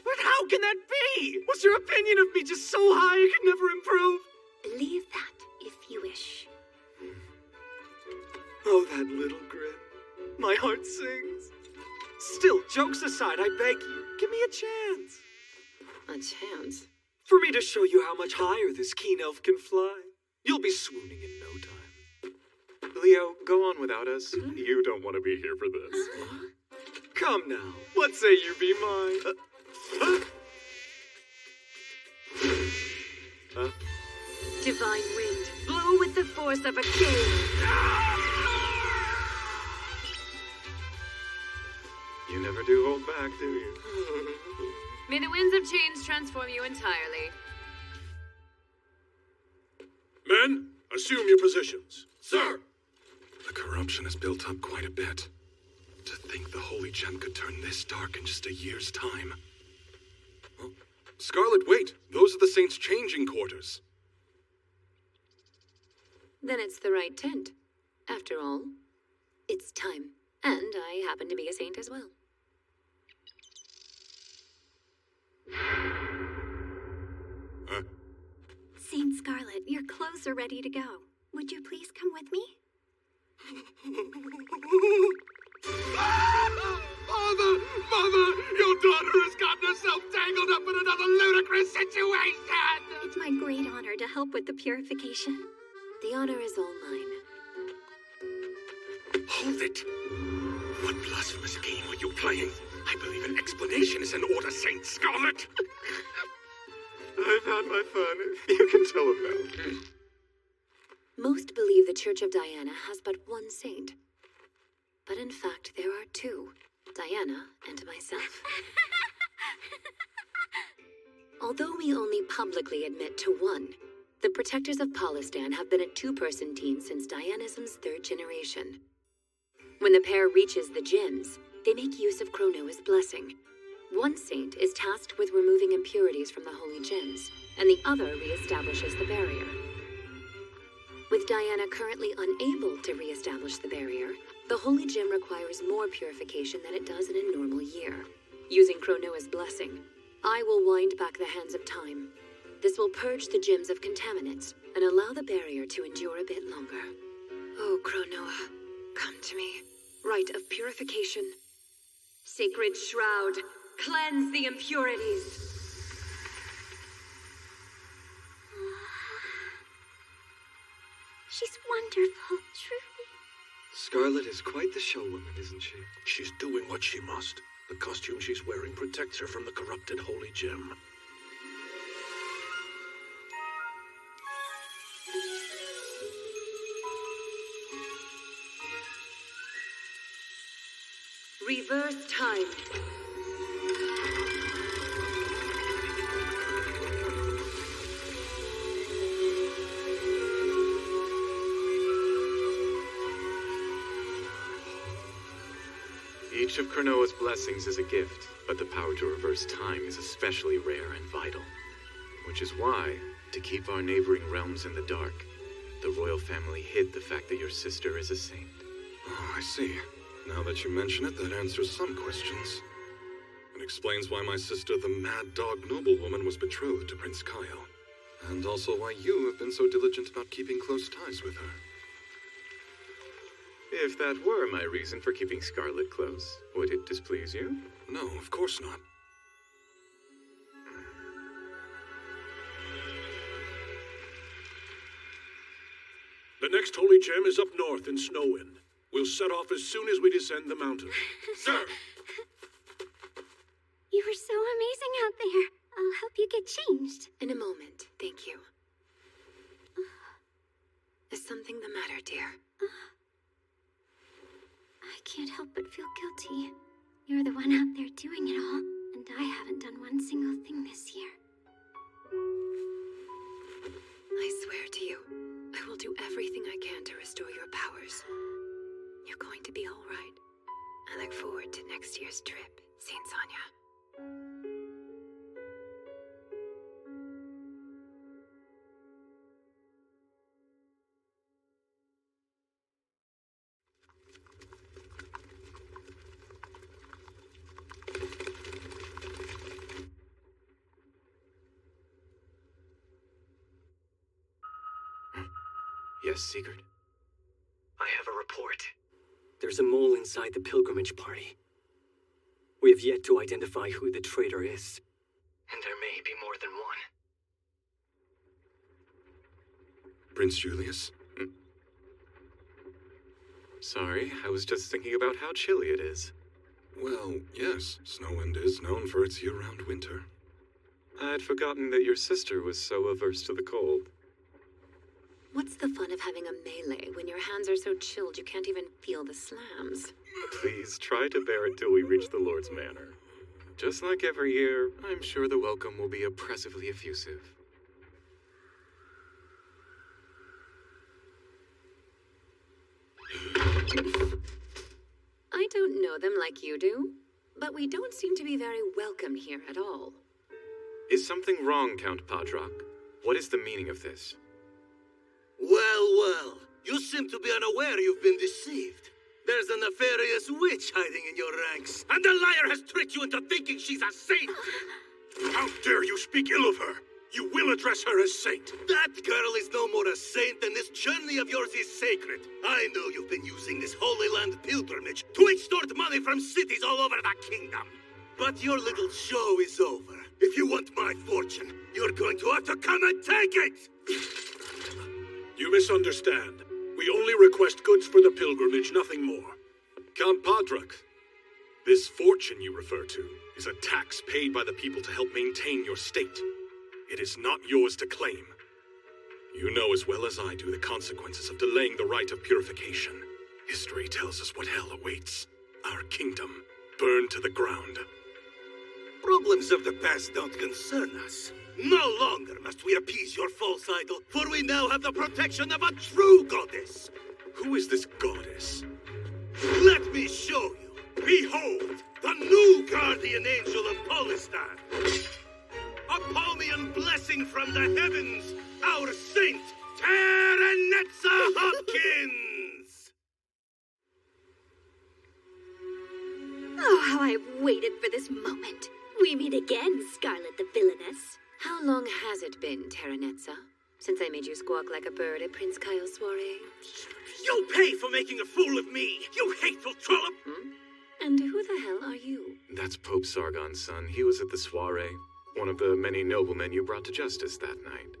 But how can that be? Was your opinion of me just so high I could never improve? Believe that, if you wish. Oh, that little grin. My heart sings. Still, jokes aside, I beg you, give me a chance. A chance? For me to show you how much higher this keen elf can fly. You'll be swooning in no time. Leo, go on without us. You don't want to be here for this. Come now, what say you be mine? Divine wind, blow with the force of a gale. You never do hold back, do you? May the winds of change transform you entirely. Men, assume your positions. Sir! The corruption has built up quite a bit. To think the Holy Gem could turn this dark in just a year's time. Oh, Scarlet, wait! Those are the Saints' changing quarters. Then it's the right tent. After all, it's time. And I happen to be a saint as well. Huh? Saint Scarlet, your clothes are ready to go. Would you please come with me? Mother, your daughter has gotten herself tangled up in another ludicrous situation! It's my great honor to help with the purification. The honor is all mine. Hold it! What blasphemous game are you playing? I believe an explanation is in order, Saint Scarlet! I've had my fun. You can tell him now. Most believe the Church of Diana has but one saint. But in fact, there are two. Diana and myself. Although we only publicly admit to one, the Protectors of Polistan have been a two-person team since Dianism's third generation. When the pair reaches the gems, they make use of Kronoa's blessing. One saint is tasked with removing impurities from the holy gems, and the other reestablishes the barrier. With Diana currently unable to reestablish the barrier, the holy gem requires more purification than it does in a normal year. Using Kronoa's blessing, I will wind back the hands of time. This will purge the gems of contaminants and allow the barrier to endure a bit longer. Oh, Kronoa, come to me. Rite of purification. Sacred shroud, cleanse the impurities. She's wonderful, truly. Scarlet is quite the showwoman, isn't she? She's doing what she must. The costume she's wearing protects her from the corrupted Holy Gem. Reverse time. Each of Cronoa's blessings is a gift, but the power to reverse time is especially rare and vital. Which is why, to keep our neighboring realms in the dark, the royal family hid the fact that your sister is a saint. Oh, I see. Now that you mention it, that answers some questions. It explains why my sister, the Mad Dog Noblewoman, was betrothed to Prince Kyle. And also why you have been so diligent about keeping close ties with her. If that were my reason for keeping Scarlet close, would it displease you? No, of course not. The next holy gem is up north in Snowwind. We'll set off as soon as we descend the mountain. Sir! You were so amazing out there. I'll help you get changed. In a moment, thank you. Is something the matter, dear? I can't help but feel guilty. You're the one out there doing it all, and I haven't done one single thing this year. I swear to you, I will do everything I can to restore your powers. You're going to be all right. I look forward to next year's trip, Saint Sonia. Yes, Sigurd? I have a report. There's a mole inside the pilgrimage party. We have yet to identify who the traitor is. And there may be more than one. Prince Julius? Sorry, I was just thinking about how chilly it is. Well, yes, Snowwind is known for its year-round winter. I'd forgotten that your sister was so averse to the cold. What's the fun of having a melee when your hands are so chilled you can't even feel the slams? Please try to bear it till we reach the Lord's Manor. Just like every year, I'm sure the welcome will be oppressively effusive. I don't know them like you do, but we don't seem to be very welcome here at all. Is something wrong, Count Padrak? What is the meaning of this? Well, you seem to be unaware you've been deceived. There's a nefarious witch hiding in your ranks, and the liar has tricked you into thinking she's a saint! How dare you speak ill of her? You will address her as saint. That girl is no more a saint than this journey of yours is sacred. I know you've been using this Holy Land pilgrimage to extort money from cities all over the kingdom. But your little show is over. If you want my fortune, you're going to have to come and take it! You misunderstand. We only request goods for the pilgrimage, nothing more. Count Padrak, this fortune you refer to is a tax paid by the people to help maintain your state. It is not yours to claim. You know as well as I do the consequences of delaying the rite of purification. History tells us what hell awaits. Our kingdom burned to the ground. Problems of the past don't concern us. No longer must we appease your false idol, for we now have the protection of a true goddess. Who is this goddess? Let me show you. Behold, the new guardian angel of Polistar. A Palmian blessing from the heavens, our saint, Terenetza Hopkins! Oh, how I've waited for this moment. We meet again, Scarlet the Villainess. How long has it been, Terenetza, since I made you squawk like a bird at Prince Kyle's soiree? You'll pay for making a fool of me, you hateful trollop! And who the hell are you? That's Pope Sargon's son. He was at the soiree. One of the many noblemen you brought to justice that night.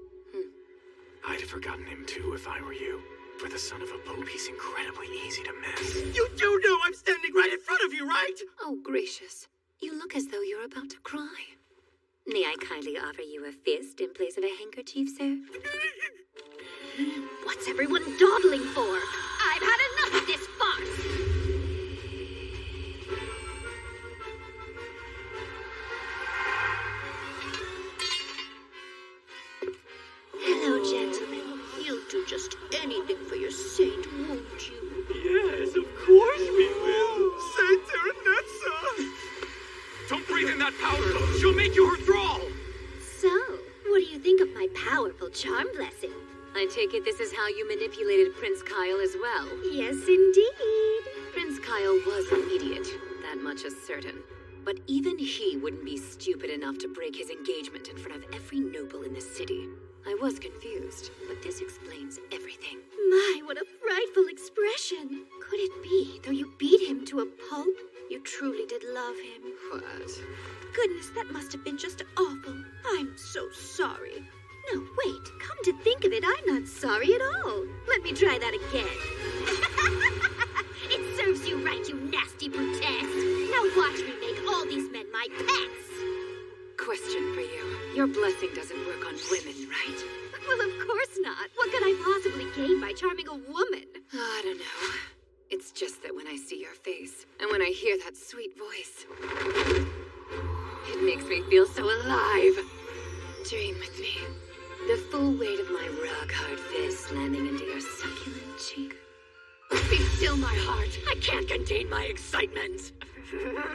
I'd have forgotten him too if I were you. For the son of a pope, he's incredibly easy to miss. You do know I'm standing right in front of you, right? Oh, gracious. You look as though you're about to cry. May I kindly offer you a fist in place of a handkerchief, sir? What's everyone dawdling for? I've had enough of this farce! charm blessing. I take it this is how you manipulated Prince Kyle as well. Yes, indeed. Prince Kyle was an idiot, that much is certain. But even he wouldn't be stupid enough to break his engagement in front of every noble in the city. I was confused, but this explains everything. My, what a frightful expression. Could it be, though you beat him to a pulp, you truly did love him? What? Goodness, that must have been just awful. I'm so sorry. No, wait, come to think of it, I'm not sorry at all. Let me try that again. It serves you right, you nasty brutess. Now watch me make all these men my pets. Question for you. Your blessing doesn't work on women, right? Well, of course not. What could I possibly gain by charming a woman? I don't know. It's just that when I see your face, and when I hear that sweet voice, it makes me feel so alive. Dream with me. The full weight of my rock-hard fist slamming into your succulent cheek. Be still, my heart. I can't contain my excitement. Kill her!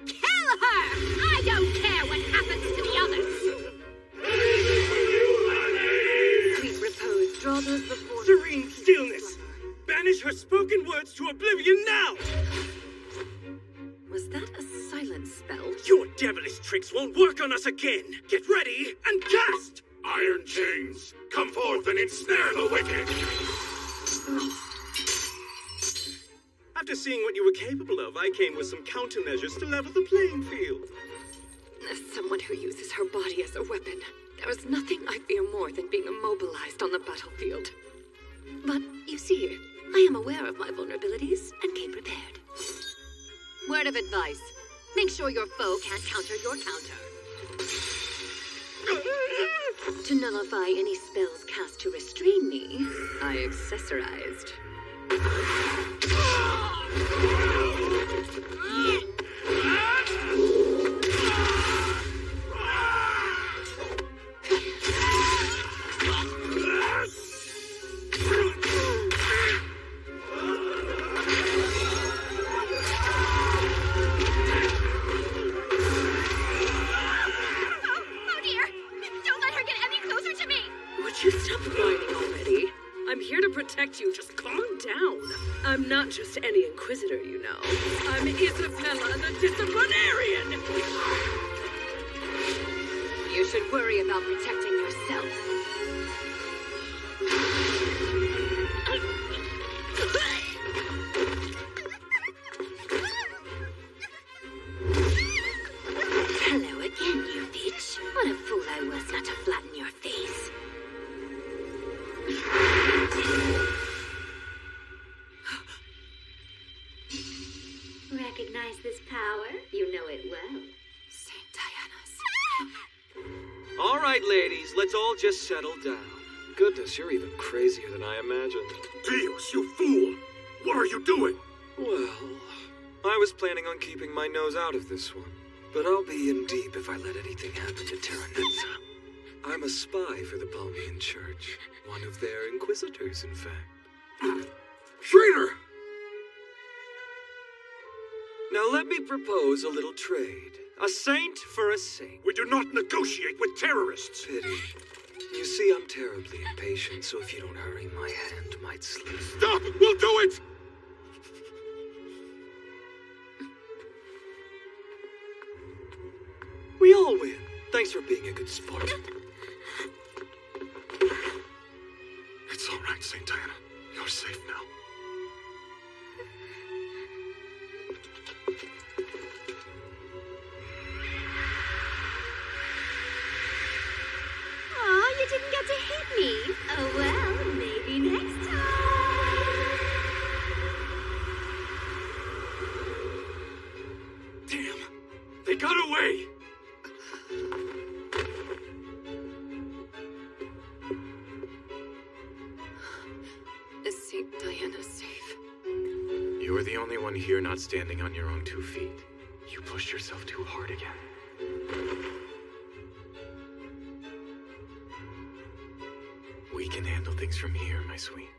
I don't care what happens to the others. Sweet repose, draw those before... Serene stillness! Banish her spoken words to oblivion now! Was that a silent spell? Your devilish tricks won't work on us again! Get ready and cast! Iron chains, come forth and ensnare the wicked! After seeing what you were capable of, I came with some countermeasures to level the playing field. As someone who uses her body as a weapon, there is nothing I fear more than being immobilized on the battlefield. But, you see, I am aware of my vulnerabilities and came prepared. Word of advice. Make sure your foe can't counter your counter. To nullify any spells cast to restrain me, I accessorized. Protect you. Just calm down. I'm not just any inquisitor, you know. I'm Isabella the Disciplinarian. You should worry about protecting yourself. Hello again, you bitch. What a fool I was not to flatten your face. Recognize this power? You know it well. St. Diana's. All right, ladies, let's all just settle down. Goodness, you're even crazier than I imagined. Dios, you fool! What are you doing? Well, I was planning on keeping my nose out of this one. But I'll be in deep if I let anything happen to Terranetza. I'm a spy for the Palmian Church. One of their inquisitors, in fact. Traitor! Now let me propose a little trade. A saint for a saint. We do not negotiate with terrorists. Pity. You see, I'm terribly impatient, so if you don't hurry, my hand might slip. Stop! We'll do it! We all win. Thanks for being a good sport. It's all right, St. Diana. You're safe now. Aw, you didn't get to hit me. Oh well, maybe next time. Damn! They got away! Is St. Diana safe? You are the only one here not standing on your own 2 feet. You pushed yourself too hard again. We can handle things from here, my sweet.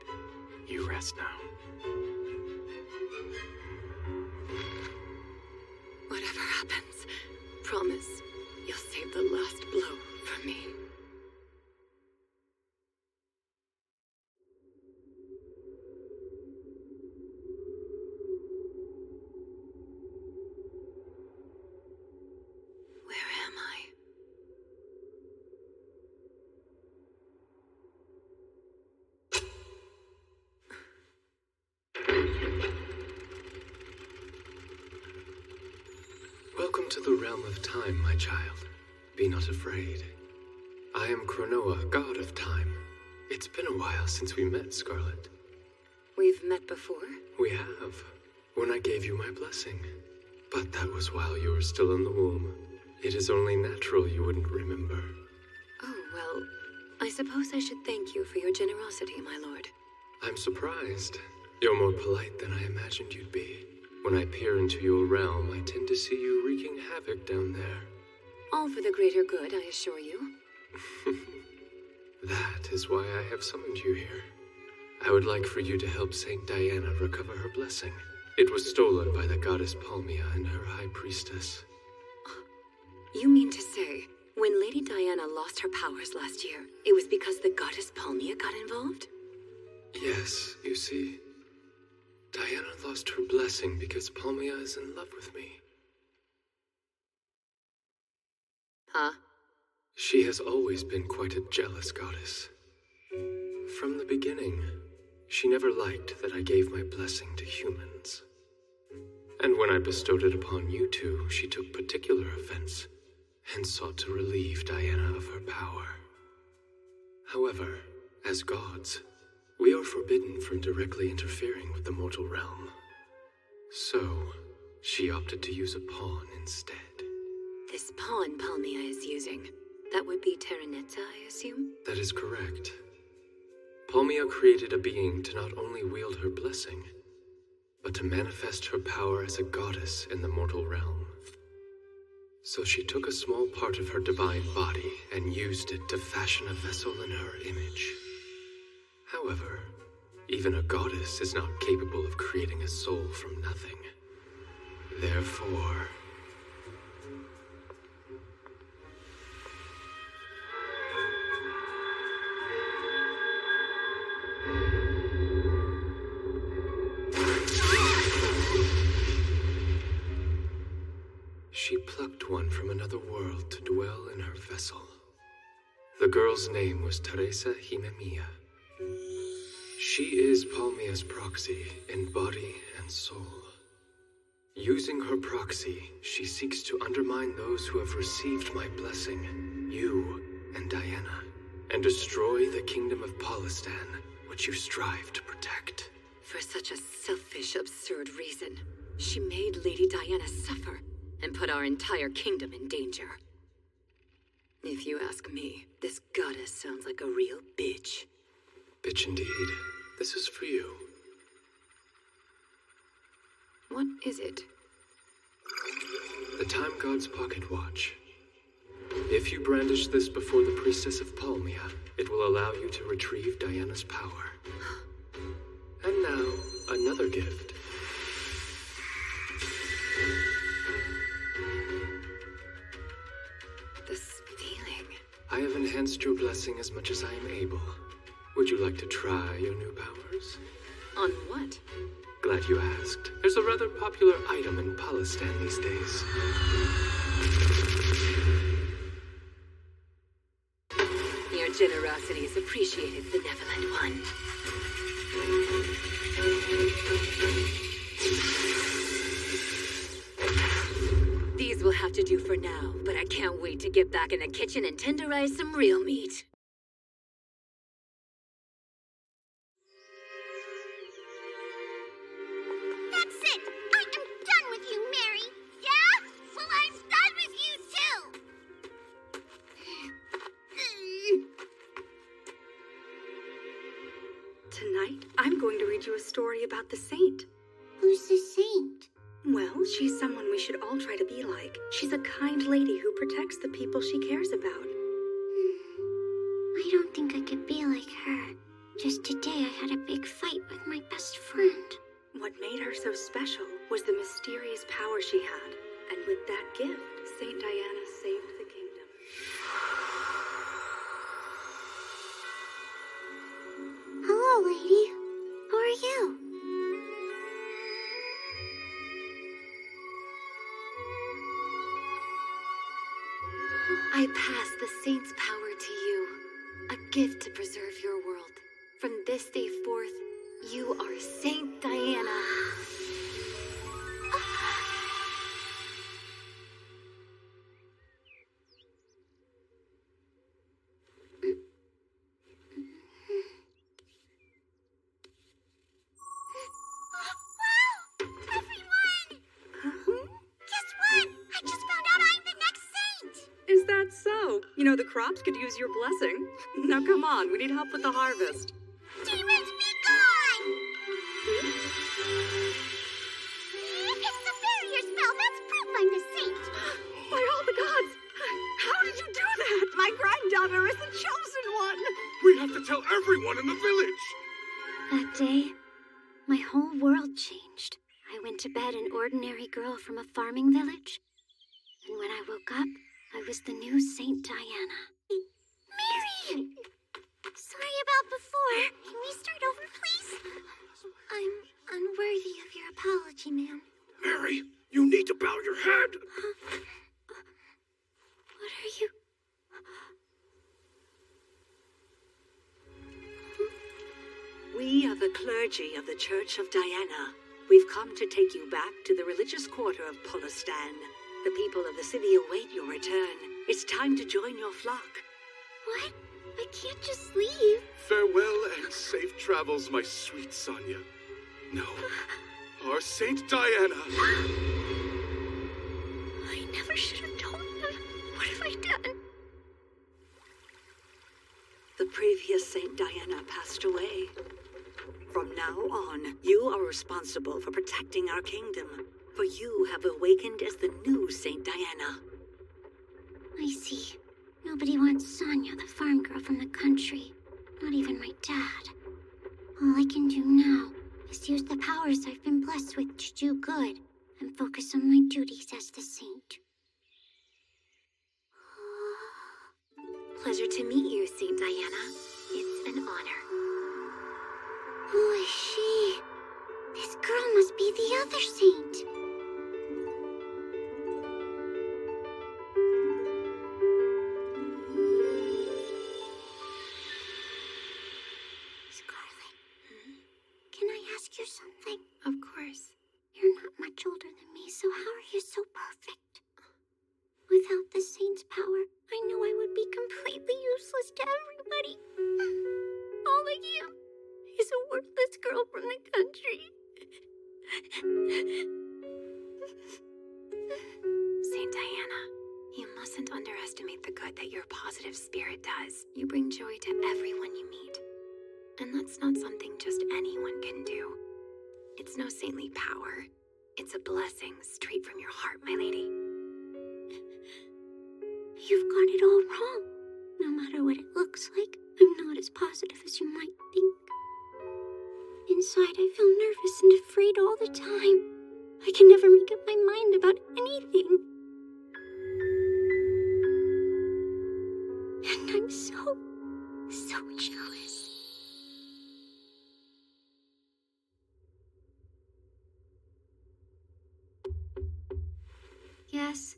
You rest now. Whatever happens, promise you'll save the last blow for me. the realm of time, my child. Be not afraid. I am Cronoa, god of time. It's been a while since we met, Scarlet. We've met before? We have. When I gave you my blessing. But that was while you were still in the womb. It is only natural you wouldn't remember. Oh, well, I suppose I should thank you for your generosity, my lord. I'm surprised. You're more polite than I imagined you'd be. When I peer into your realm, I tend to see you wreaking havoc down there. All for the greater good, I assure you. That is why I have summoned you here. I would like for you to help Saint Diana recover her blessing. It was stolen by the goddess Palmia and her high priestess. You mean to say, when Lady Diana lost her powers last year, it was because the goddess Palmia got involved? Yes, you see, Diana lost her blessing because Palmia is in love with me. Huh? She has always been quite a jealous goddess. From the beginning, she never liked that I gave my blessing to humans. And when I bestowed it upon you two, she took particular offense and sought to relieve Diana of her power. However, as gods, we are forbidden from directly interfering with the mortal realm. So, she opted to use a pawn instead. This pawn Palmia is using, that would be Terranetta, I assume? That is correct. Palmia created a being to not only wield her blessing, but to manifest her power as a goddess in the mortal realm. So she took a small part of her divine body and used it to fashion a vessel in her image. However, even a goddess is not capable of creating a soul from nothing. Therefore, she plucked one from another world to dwell in her vessel. The girl's name was Teresa Himemia. She is Palmia's proxy in body and soul. Using her proxy, she seeks to undermine those who have received my blessing, you and Diana, and destroy the kingdom of Polistan, which you strive to protect. For such a selfish, absurd reason, she made Lady Diana suffer and put our entire kingdom in danger. If you ask me, this goddess sounds like a real bitch. Bitch indeed. This is for you. What is it? The Time God's pocket watch. If you brandish this before the priestess of Palmia, it will allow you to retrieve Diana's power. And now, another gift. This feeling. I have enhanced your blessing as much as I am able. Would you like to try your new powers? On what? Glad you asked. There's a rather popular item in Polistan these days. Your generosity is appreciated, benevolent one. These will have to do for now, but I can't wait to get back in the kitchen and tenderize some real meat. That's it! I am done with you, Mary! Yeah? Well, I'm done with you, too! Tonight, I'm going to read you a story about the saint. Who's the saint? Well, she's someone we should all try to be like. She's a kind lady who protects the people she cares about. I don't think I could be like her. Just today I had a big fight with my best friend. What made her so special was the mysterious power she had. And with that gift, Saint Diana saved the kingdom. Hello, lady. Who are you? I pass the saint's power to you, a gift to preserve your world. From this day forth, you are Saint Diana. You know, the crops could use your blessing. Now come on, we need help with the harvest. Demons be gone! It's the barrier spell. That's proof I'm the saint. By all the gods! How did you do that? My granddaughter is the chosen one! We have to tell everyone in the village! That day, my whole world changed. I went to bed an ordinary girl from a farming village. And when I woke up, I was the new Saint Diana. Mary! Sorry about before. Can we start over, please? I'm unworthy of your apology, ma'am. Mary, you need to bow your head. What are you? We are the clergy of the Church of Diana. We've come to take you back to the religious quarter of Polistan. The people of the city await your return. It's time to join your flock. What? I can't just leave. Farewell and safe travels, my sweet Sonia. No, our Saint Diana. I never should have told them. What have I done? The previous Saint Diana passed away. From now on, you are responsible for protecting our kingdom, for you have awakened as the new Saint Diana. I see. Nobody wants Sonia, the farm girl from the country. Not even my dad. All I can do now is use the powers I've been blessed with to do good and focus on my duties as the saint. Pleasure to meet you, Saint Diana. It's an honor. Who is she? This girl must be the other saint. Scarlet, can I ask you something? Of course. You're not much older than me, so how are you so perfect? Without the saint's power, I know I would be completely useless to everybody. All I am is a worthless girl from the country. Saint Diana, you mustn't underestimate the good that your positive spirit does. You bring joy to everyone you meet. And that's not something just anyone can do. It's no saintly power. It's a blessing straight from your heart, my lady. You've got it all wrong. No matter what it looks like, I'm not as positive as you might think. Inside, I feel nervous and afraid all the time. I can never make up my mind about anything. And I'm so jealous. Yes?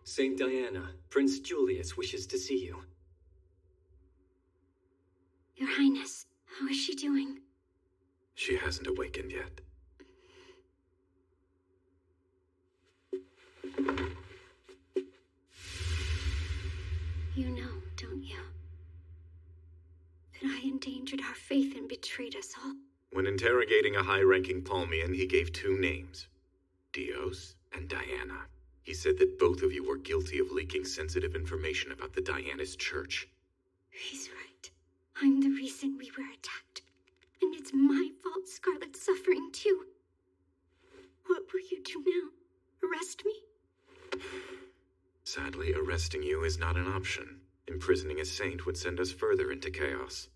Saint Diana, Prince Julius wishes to see you. Your Highness, how is she doing? She hasn't awakened yet. You know, don't you? That I endangered our faith and betrayed us all. When interrogating a high-ranking Palmian, he gave two names, Dios and Diana. He said that both of you were guilty of leaking sensitive information about the Diana's church. He's right. I'm the reason we were attacked. And it's my fault Scarlet's suffering too. What will you do now? Arrest me? Sadly, arresting you is not an option. Imprisoning a saint would send us further into chaos.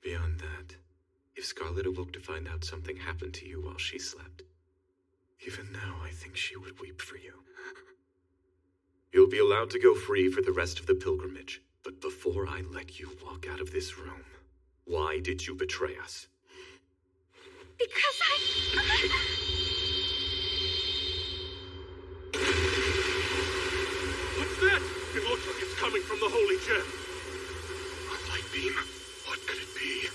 Beyond that, if Scarlet awoke to find out something happened to you while she slept, even now I think she would weep for you. You'll be allowed to go free for the rest of the pilgrimage, but before I let you walk out of this room, why did you betray us? Because What's that? It looks like it's coming from the Holy Gem. A light beam. What could it be?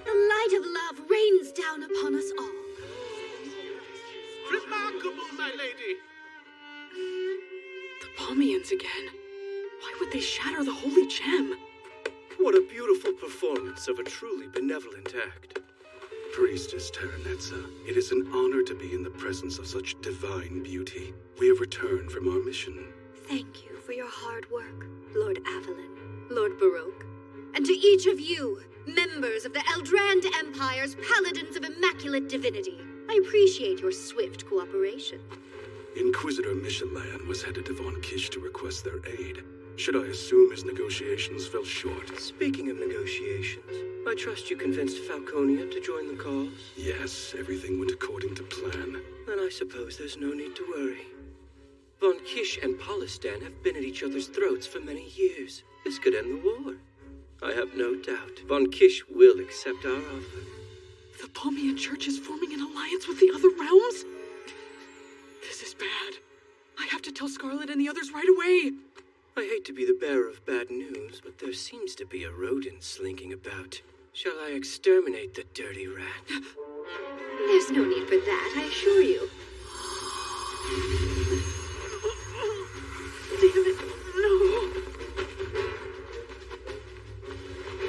The light of love rains down upon us all. Remarkable, my lady. The Palmians again. Why would they shatter the holy gem? What a beautiful performance of a truly benevolent act. Priestess Terranetza, it is an honor to be in the presence of such divine beauty. We have returned from our mission. Thank you for your hard work, Lord Avalon, Lord Baroque. And to each of you, members of the Eldrand Empire's Paladins of Immaculate Divinity, I appreciate your swift cooperation. Inquisitor Michelan was headed to Von Kish to request their aid. Should I assume his negotiations fell short? Speaking of negotiations, I trust you convinced Falconia to join the cause? Yes, everything went according to plan. Then I suppose there's no need to worry. Von Kish and Polistan have been at each other's throats for many years. This could end the war. I have no doubt Von Kish will accept our offer. The Palmian Church is forming an alliance with the other realms? This is bad. I have to tell Scarlet and the others right away. I hate to be the bearer of bad news, but there seems to be a rodent slinking about. Shall I exterminate the dirty rat? There's no need for that, I assure you. Damn it, no.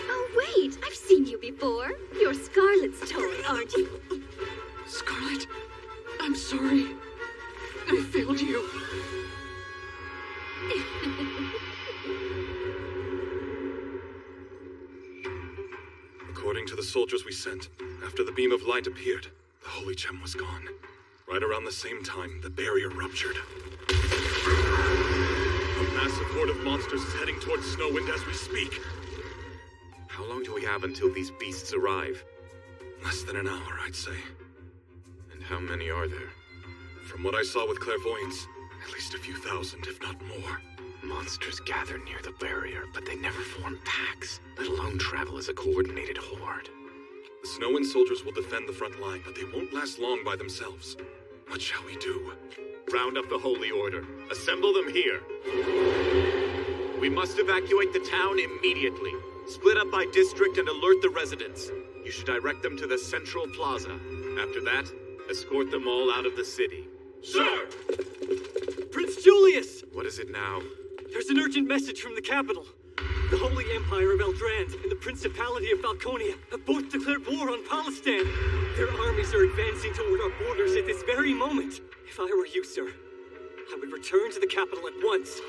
Oh, wait, I've seen you before. You're Scarlet's toy, aren't you? Scarlet, I'm sorry. I failed you. According to the soldiers we sent, after the beam of light appeared, the holy gem was gone. Right around the same time, the barrier ruptured. A massive horde of monsters is heading towards Snowwind as we speak. How long do we have until these beasts arrive? Less than an hour, I'd say. And how many are there? From what I saw with clairvoyance, at least a few thousand, if not more. Monsters gather near the barrier, but they never form packs, let alone travel as a coordinated horde. The Snowwind soldiers will defend the front line, but they won't last long by themselves. What shall we do? Round up the Holy Order. Assemble them here. We must evacuate the town immediately. Split up by district and alert the residents. You should direct them to the central plaza. After that, escort them all out of the city. Sir! Prince Julius! What is it now? There's an urgent message from the capital. The Holy Empire of Eldrand and the Principality of Falconia have both declared war on Polistan. Their armies are advancing toward our borders at this very moment. If I were you, sir, I would return to the capital at once.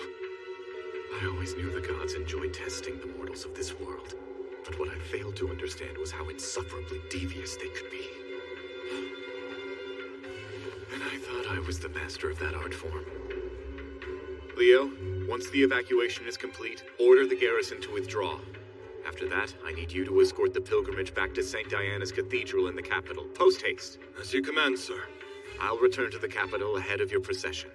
I always knew the gods enjoyed testing the mortals of this world. But what I failed to understand was how insufferably devious they could be. And I thought I was the master of that art form. Leo, once the evacuation is complete, order the garrison to withdraw. After that, I need you to escort the pilgrimage back to St. Diana's Cathedral in the capital. Post haste. As you command, sir. I'll return to the capital ahead of your procession.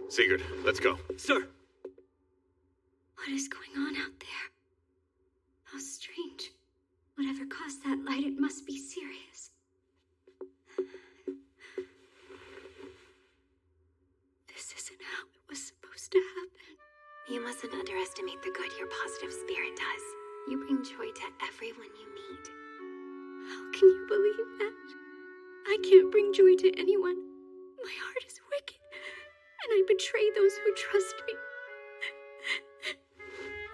Sigurd, let's go. Sir! What is going on out there? How strange. Whatever caused that light, it must be serious. This isn't how it was supposed to happen. You mustn't underestimate the good your positive spirit does. You bring joy to everyone you meet. How can you believe that? I can't bring joy to anyone. My heart is wicked, and I betray those who trust me.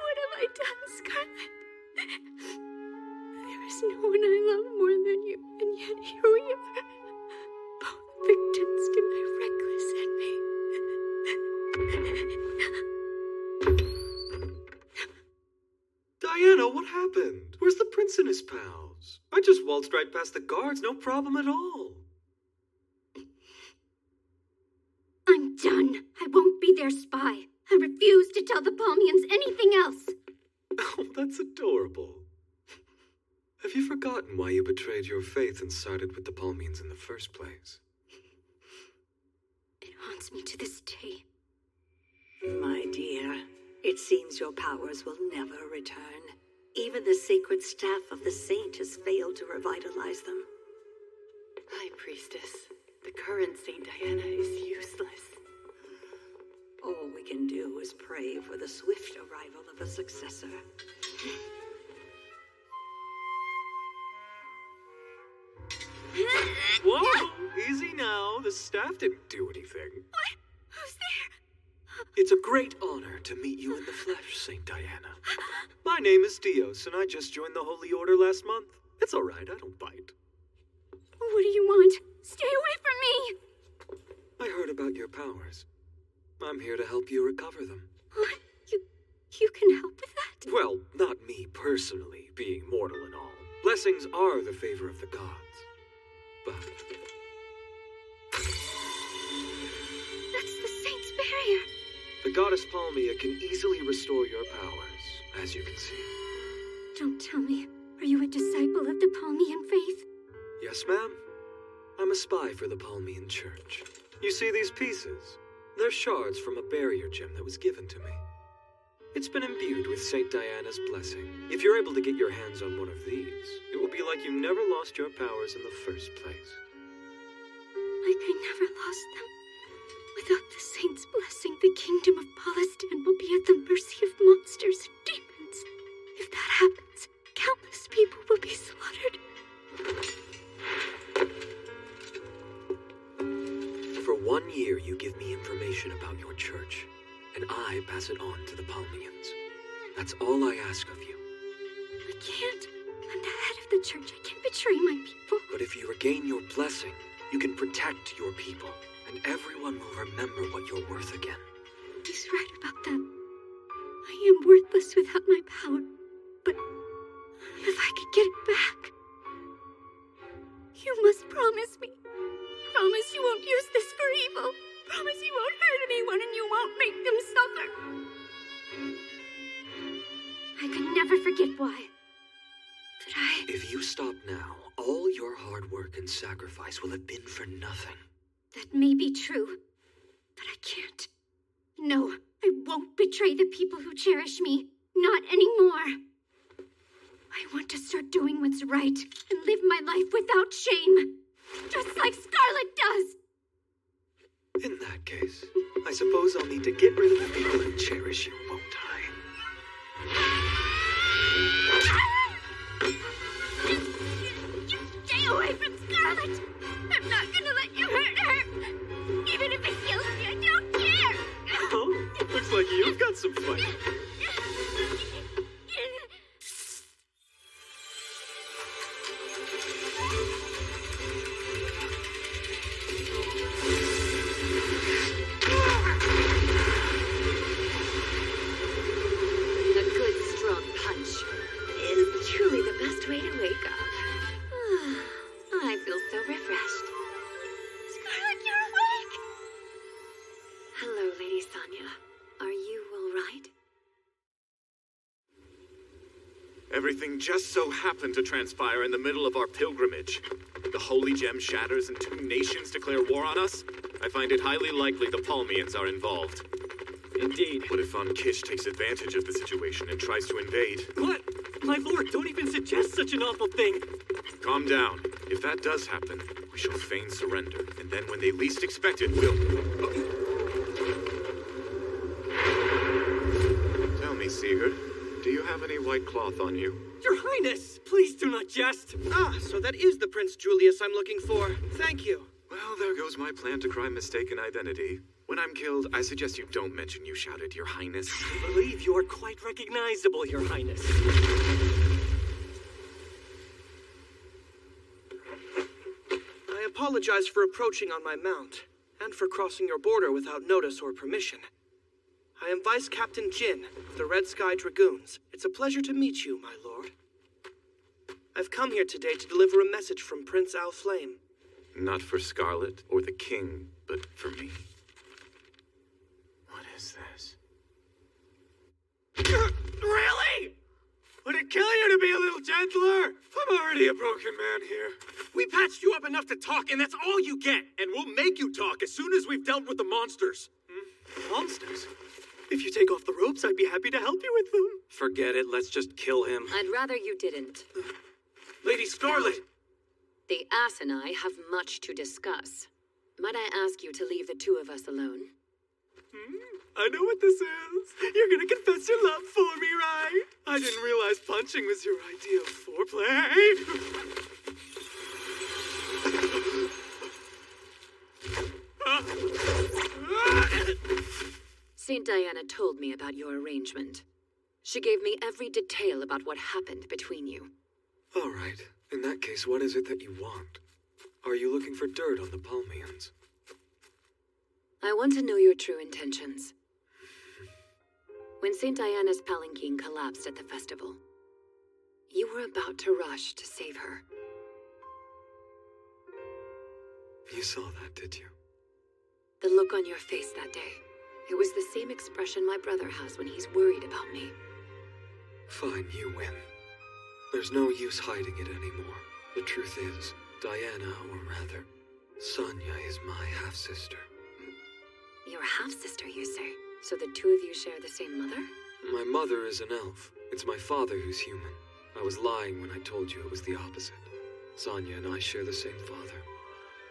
What have I done, Scarlet? There is no one I love more than you, and yet here we are, both victims to my reckless Diana, what happened? Where's the prince and his pals? I just waltzed right past the guards, no problem at all. I'm done. I won't be their spy. I refuse to tell the Palmians anything else. Oh, that's adorable. Have you forgotten why you betrayed your faith and sided with the Palmians in the first place? It haunts me to this day. My dear, it seems your powers will never return. Even the sacred staff of the saint has failed to revitalize them. High Priestess, the current Saint Diana is useless. All we can do is pray for the swift arrival of a successor. Whoa! now. The staff didn't do anything. What? Who's there? It's a great honor to meet you in the flesh, Saint Diana. My name is Dios, and I just joined the Holy Order last month. It's all right, I don't bite. What do you want? Stay away from me! I heard about your powers. I'm here to help you recover them. What? You can help with that? Well, not me personally, being mortal and all. Blessings are the favor of the gods. But that's the Saint's barrier. the goddess Palmia can easily restore your powers, as you can see. Don't tell me. Are you a disciple of the Palmian faith? Yes, ma'am. I'm a spy for the Palmian Church. You see these pieces? They're shards from a barrier gem that was given to me. It's been imbued with Saint Diana's blessing. If you're able to get your hands on one of these, it will be like you never lost your powers in the first place. Like I never lost them. Without the Saint's blessing, the kingdom of Polistan will be at the mercy of monsters and demons. If that happens, countless people will be slaughtered. For 1 year, you give me information about your church, and I pass it on to the Palmians. That's all I ask of you. I can't. I'm the head of the church. I can't betray my people. But if you regain your blessing, you can protect your people, and everyone will remember what you're worth again. He's right about that. I am worthless without my power. But if I could get it back, you must promise me. Promise you won't use this for evil. Promise you won't hurt anyone and you won't make them suffer. I could never forget why. But If you stop now, all your hard work and sacrifice will have been for nothing. That may be true, but I can't. No, I won't betray the people who cherish me. Not anymore. I want to start doing what's right and live my life without shame. Just like Scarlet does! In that case, I suppose I'll need to get rid of the people who cherish you, won't You stay away from Scarlet! I'm not gonna let you hurt her! Even if it kills me, I don't care! Oh, looks like you've got some fight. A good strong punch is truly the best way to wake up. I feel so refreshed. Scarlet, you're awake! Hello, Lady Sonia. Are you all right? Everything just so happened to transpire in the middle of our pilgrimage. The holy gem shatters and 2 nations declare war on us. I find it highly likely the Palmians are involved. Indeed. What if Von Kish takes advantage of the situation and tries to invade? What? My lord, don't even suggest such an awful thing. Calm down. If that does happen, we shall feign surrender, and then when they least expect it, we'll... Tell me, Sigurd, do you have any white cloth on you? Your Highness, please do not jest. Ah, so that is the Prince Julius I'm looking for. Thank you. Well, there goes my plan to crime mistaken identity. When I'm killed, I suggest you don't mention you shouted, Your Highness. I believe you are quite recognizable, Your Highness. I apologize for approaching on my mount, and for crossing your border without notice or permission. I am Vice Captain Jin of the Red Sky Dragoons. It's a pleasure to meet you, my lord. I've come here today to deliver a message from Prince Alflame. Not for Scarlet or the King, but for me. What is this? Really? Would it kill you to be a little gentler? I'm already a broken man here. We patched you up enough to talk, and that's all you get. And we'll make you talk as soon as we've dealt with the monsters. Monsters? If you take off the ropes, I'd be happy to help you with them. Forget it, let's just kill him. I'd rather you didn't. Lady Scarlet! The ass and I have much to discuss. Might I ask you to leave the 2 of us alone? I know what this is. You're gonna confess your love for me, right? I didn't realize punching was your idea of foreplay. Saint Diana told me about your arrangement. She gave me every detail about what happened between you. All right. In that case, what is it that you want? Are you looking for dirt on the Palmians? I want to know your true intentions. When Saint Diana's palanquin collapsed at the festival, you were about to rush to save her. You saw that, did you? The look on your face that day. It was the same expression my brother has when he's worried about me. Fine, you win. There's no use hiding it anymore. The truth is, Diana, or rather, Sonia is my half-sister. Your half-sister, you say? So the two of you share the same mother? My mother is an elf. It's my father who's human. I was lying when I told you it was the opposite. Sonia and I share the same father.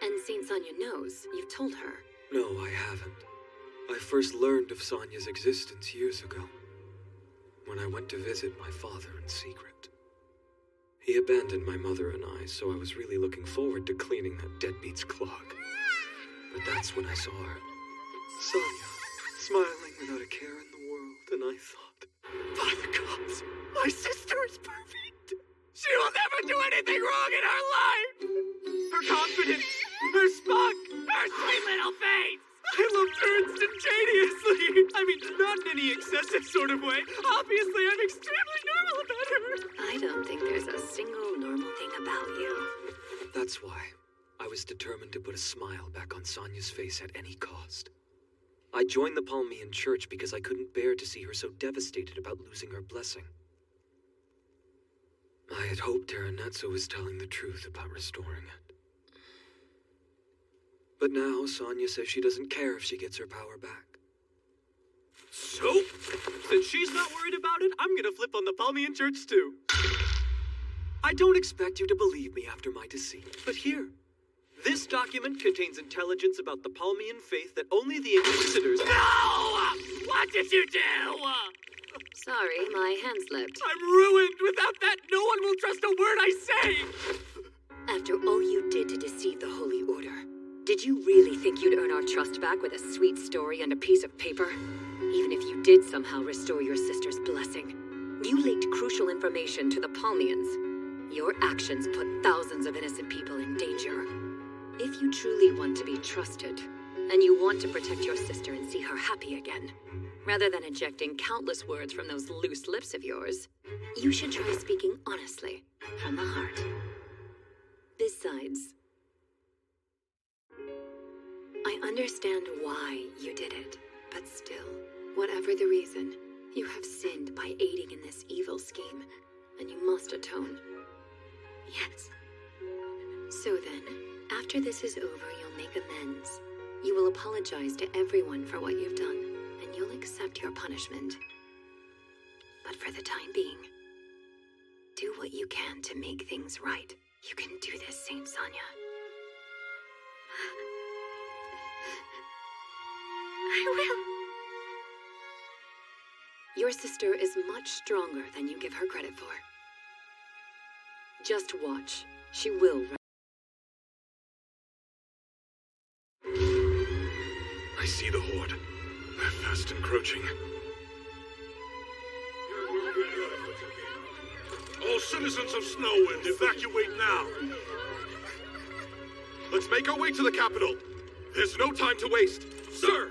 And Saint Sonia knows. You've told her. No, I haven't. I first learned of Sonia's existence years ago, when I went to visit my father in secret. He abandoned my mother and I, so I was really looking forward to cleaning that deadbeat's clock. But that's when I saw her. Sonia, smiling without a care in the world, and I thought, by the gods, my sister is perfect! She will never do anything wrong in her life! Her confidence, her spark, her sweet little face! I loved her instantaneously! I mean, not in any excessive sort of way. Obviously, I'm extremely normal about her! I don't think there's a single normal thing about you. That's why I was determined to put a smile back on Sonia's face at any cost. I joined the Palmian Church because I couldn't bear to see her so devastated about losing her blessing. I had hoped Terranetsu was telling the truth about restoring it. But now Sonia says she doesn't care if she gets her power back. So, since she's not worried about it, I'm gonna flip on the Palmian Church too. I don't expect you to believe me after my deceit, but here. This document contains intelligence about the Palmian faith that only the Inquisitors— No! What did you do? Sorry, my hand slipped. I'm ruined! Without that, no one will trust a word I say! After all you did to deceive the Holy Order, did you really think you'd earn our trust back with a sweet story and a piece of paper? Even if you did somehow restore your sister's blessing, you leaked crucial information to the Palmians. Your actions put thousands of innocent people in danger. If you truly want to be trusted, and you want to protect your sister and see her happy again, rather than injecting countless words from those loose lips of yours, you should try speaking honestly, from the heart. Besides, I understand why you did it, but still, whatever the reason, you have sinned by aiding in this evil scheme, and you must atone. Yes. So then, after this is over, you'll make amends. You will apologize to everyone for what you've done, and you'll accept your punishment. But for the time being, do what you can to make things right. You can do this, Saint Sonia. I will. Your sister is much stronger than you give her credit for. Just watch. She will. I see the Horde. They're fast encroaching. All citizens of Snowwind, evacuate now! Let's make our way to the capital. There's no time to waste. Sir!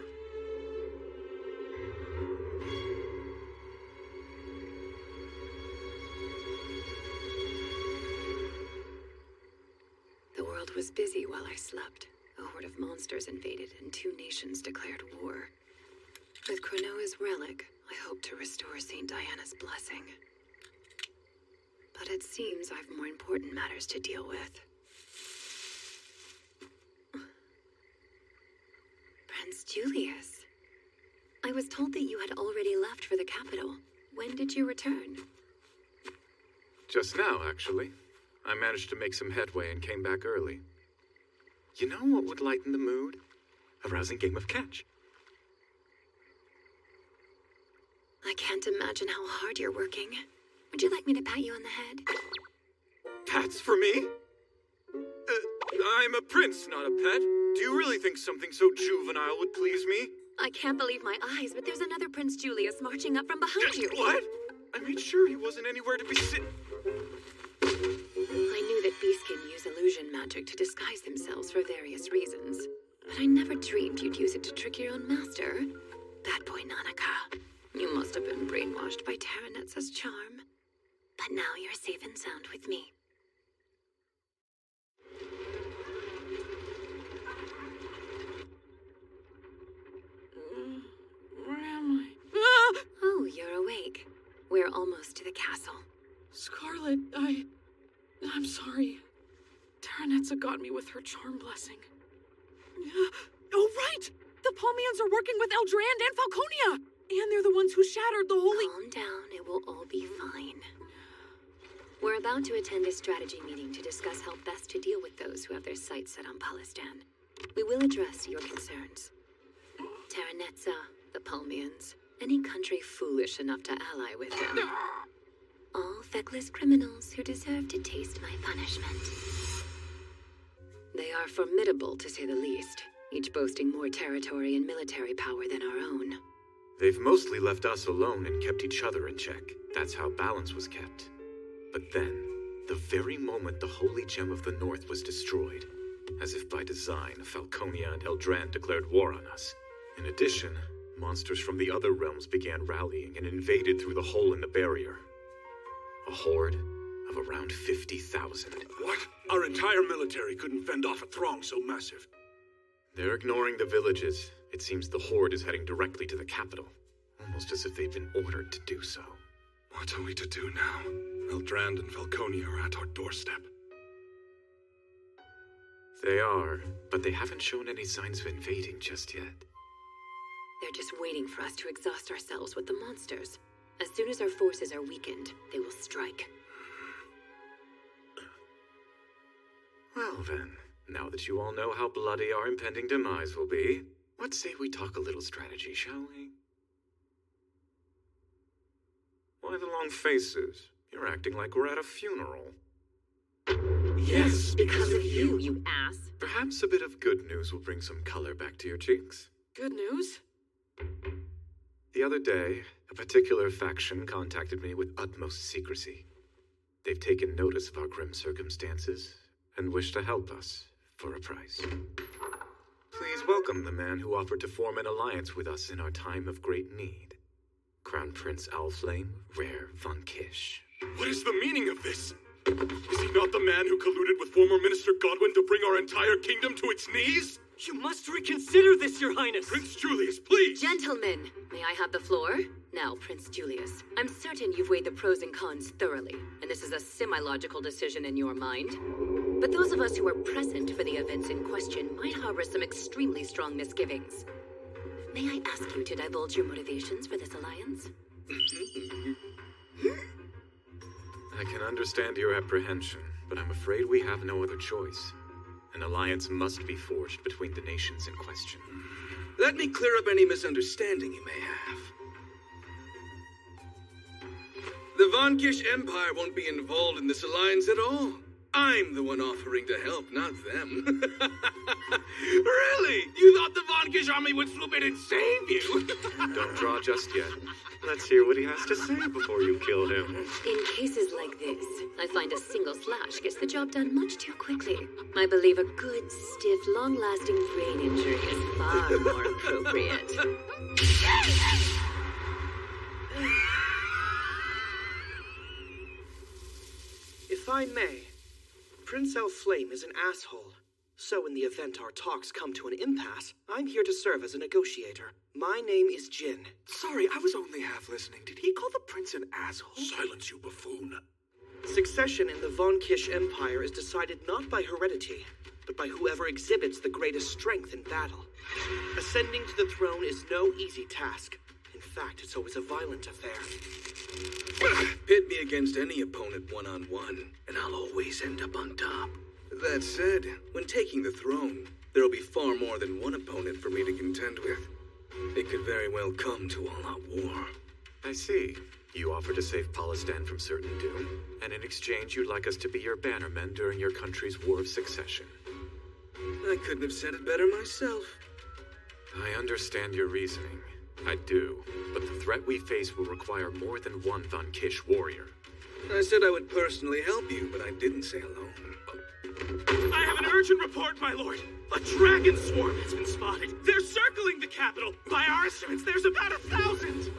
The world was busy while I slept. A horde of monsters invaded and 2 nations declared war. With Cronoa's relic, I hope to restore Saint Diana's blessing. But it seems I've more important matters to deal with. Prince Julius. I was told that you had already left for the capital. When did you return? Just now, actually. I managed to make some headway and came back early. You know what would lighten the mood? A rousing game of catch. I can't imagine how hard you're working. Would you like me to pat you on the head? Pats for me? I'm a prince, not a pet. Do you really think something so juvenile would please me? I can't believe my eyes, but there's another Prince Julius marching up from behind you. What? I made sure he wasn't anywhere to be seen. I knew that beasts can use illusion magic to disguise themselves for various reasons, but I never dreamed you'd use it to trick your own master. Bad boy Nanaka. You must have been brainwashed by Terranetza's charm. But now you're safe and sound with me. Where am I? Oh, you're awake. We're almost to the castle. Scarlet, I'm sorry. Terranetza got me with her charm blessing. Oh, right! The Palmians are working with Eldrand and Falconia! And they're the ones who shattered the holy— Calm down, it will all be fine. We're about to attend a strategy meeting to discuss how best to deal with those who have their sights set on Polistan. We will address your concerns. Terranetza, the Palmians, any country foolish enough to ally with them. All feckless criminals who deserve to taste my punishment. They are formidable, to say the least, each boasting more territory and military power than our own. They've mostly left us alone and kept each other in check. That's how balance was kept. But then, the very moment the Holy Gem of the North was destroyed, as if by design, Falconia and Eldrand declared war on us. In addition, monsters from the other realms began rallying and invaded through the hole in the barrier. A horde of around 50,000. What? Our entire military couldn't fend off a throng so massive. They're ignoring the villages. It seems the horde is heading directly to the capital, almost as if they've been ordered to do so. What are we to do now? Eldrand and Falconia are at our doorstep. They are, but they haven't shown any signs of invading just yet. They're just waiting for us to exhaust ourselves with the monsters. As soon as our forces are weakened, they will strike. Well then, now that you all know how bloody our impending demise will be, what say we talk a little strategy, shall we? Why the long faces? You're acting like we're at a funeral. Yes, because of you, you ass. Perhaps a bit of good news will bring some color back to your cheeks. Good news? The other day, a particular faction contacted me with utmost secrecy. They've taken notice of our grim circumstances and wish to help us for a price. Please welcome the man who offered to form an alliance with us in our time of great need. Crown Prince Alflame, Rare von Kish. What is the meaning of this? Is he not the man who colluded with former Minister Godwin to bring our entire kingdom to its knees? You must reconsider this, Your Highness! Prince Julius, please! Gentlemen, may I have the floor? Now, Prince Julius, I'm certain you've weighed the pros and cons thoroughly, and this is a semi-logical decision in your mind. But those of us who are present for the events in question might harbor some extremely strong misgivings. May I ask you to divulge your motivations for this alliance? I can understand your apprehension, but I'm afraid we have no other choice. An alliance must be forged between the nations in question. Let me clear up any misunderstanding you may have. The Von Kish Empire won't be involved in this alliance at all. I'm the one offering to help, not them. Really? You thought the Von Kish army would swoop in and save you? Don't draw just yet. Let's hear what he has to say before you kill him. In cases like this, I find a single slash gets the job done much too quickly. I believe a good, stiff, long-lasting brain injury is far more appropriate. If I may, Prince Elflame is an asshole. So in the event our talks come to an impasse, I'm here to serve as a negotiator. My name is Jin. Sorry, I was only half listening. Did he call the prince an asshole? Silence, you buffoon. Succession in the Von Kish Empire is decided not by heredity, but by whoever exhibits the greatest strength in battle. Ascending to the throne is no easy task. In fact, it's always a violent affair. Pit me against any opponent one-on-one, and I'll always end up on top. That said, when taking the throne, there'll be far more than one opponent for me to contend with. It could very well come to all-out war. I see. You offer to save Polistan from certain doom, and in exchange you'd like us to be your bannermen during your country's war of succession. I couldn't have said it better myself. I understand your reasoning. I do. But the threat we face will require more than one Von Kish warrior. I said I would personally help you, but I didn't say alone. I have an urgent report, my lord. A dragon swarm has been spotted. They're circling the capital. By our estimates, there's about 1,000.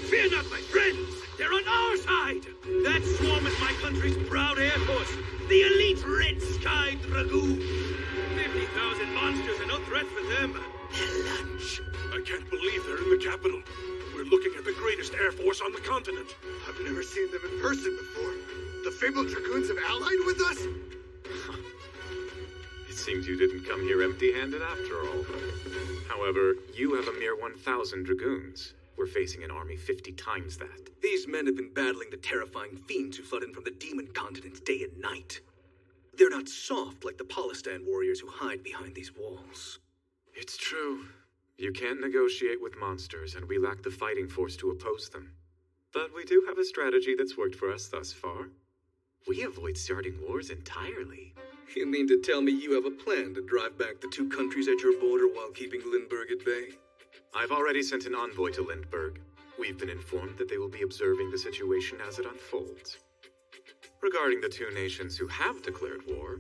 Fear not, my friends. They're on our side. That swarm is my country's proud air force, the elite Red Sky Dragoon. 50,000 monsters are no threat for them. Lunch. I can't believe they're in the capital. We're looking at the greatest air force on the continent. I've never seen them in person before. The fabled Dragoons have allied with us? It seems you didn't come here empty-handed after all. However, you have a mere 1,000 Dragoons. We're facing an army 50 times that. These men have been battling the terrifying fiends who flood in from the demon continent day and night. They're not soft like the Polistan warriors who hide behind these walls. It's true. You can't negotiate with monsters, and we lack the fighting force to oppose them. But we do have a strategy that's worked for us thus far. We avoid starting wars entirely. You mean to tell me you have a plan to drive back the two countries at your border while keeping Lindbergh at bay? I've already sent an envoy to Lindbergh. We've been informed that they will be observing the situation as it unfolds. Regarding the two nations who have declared war,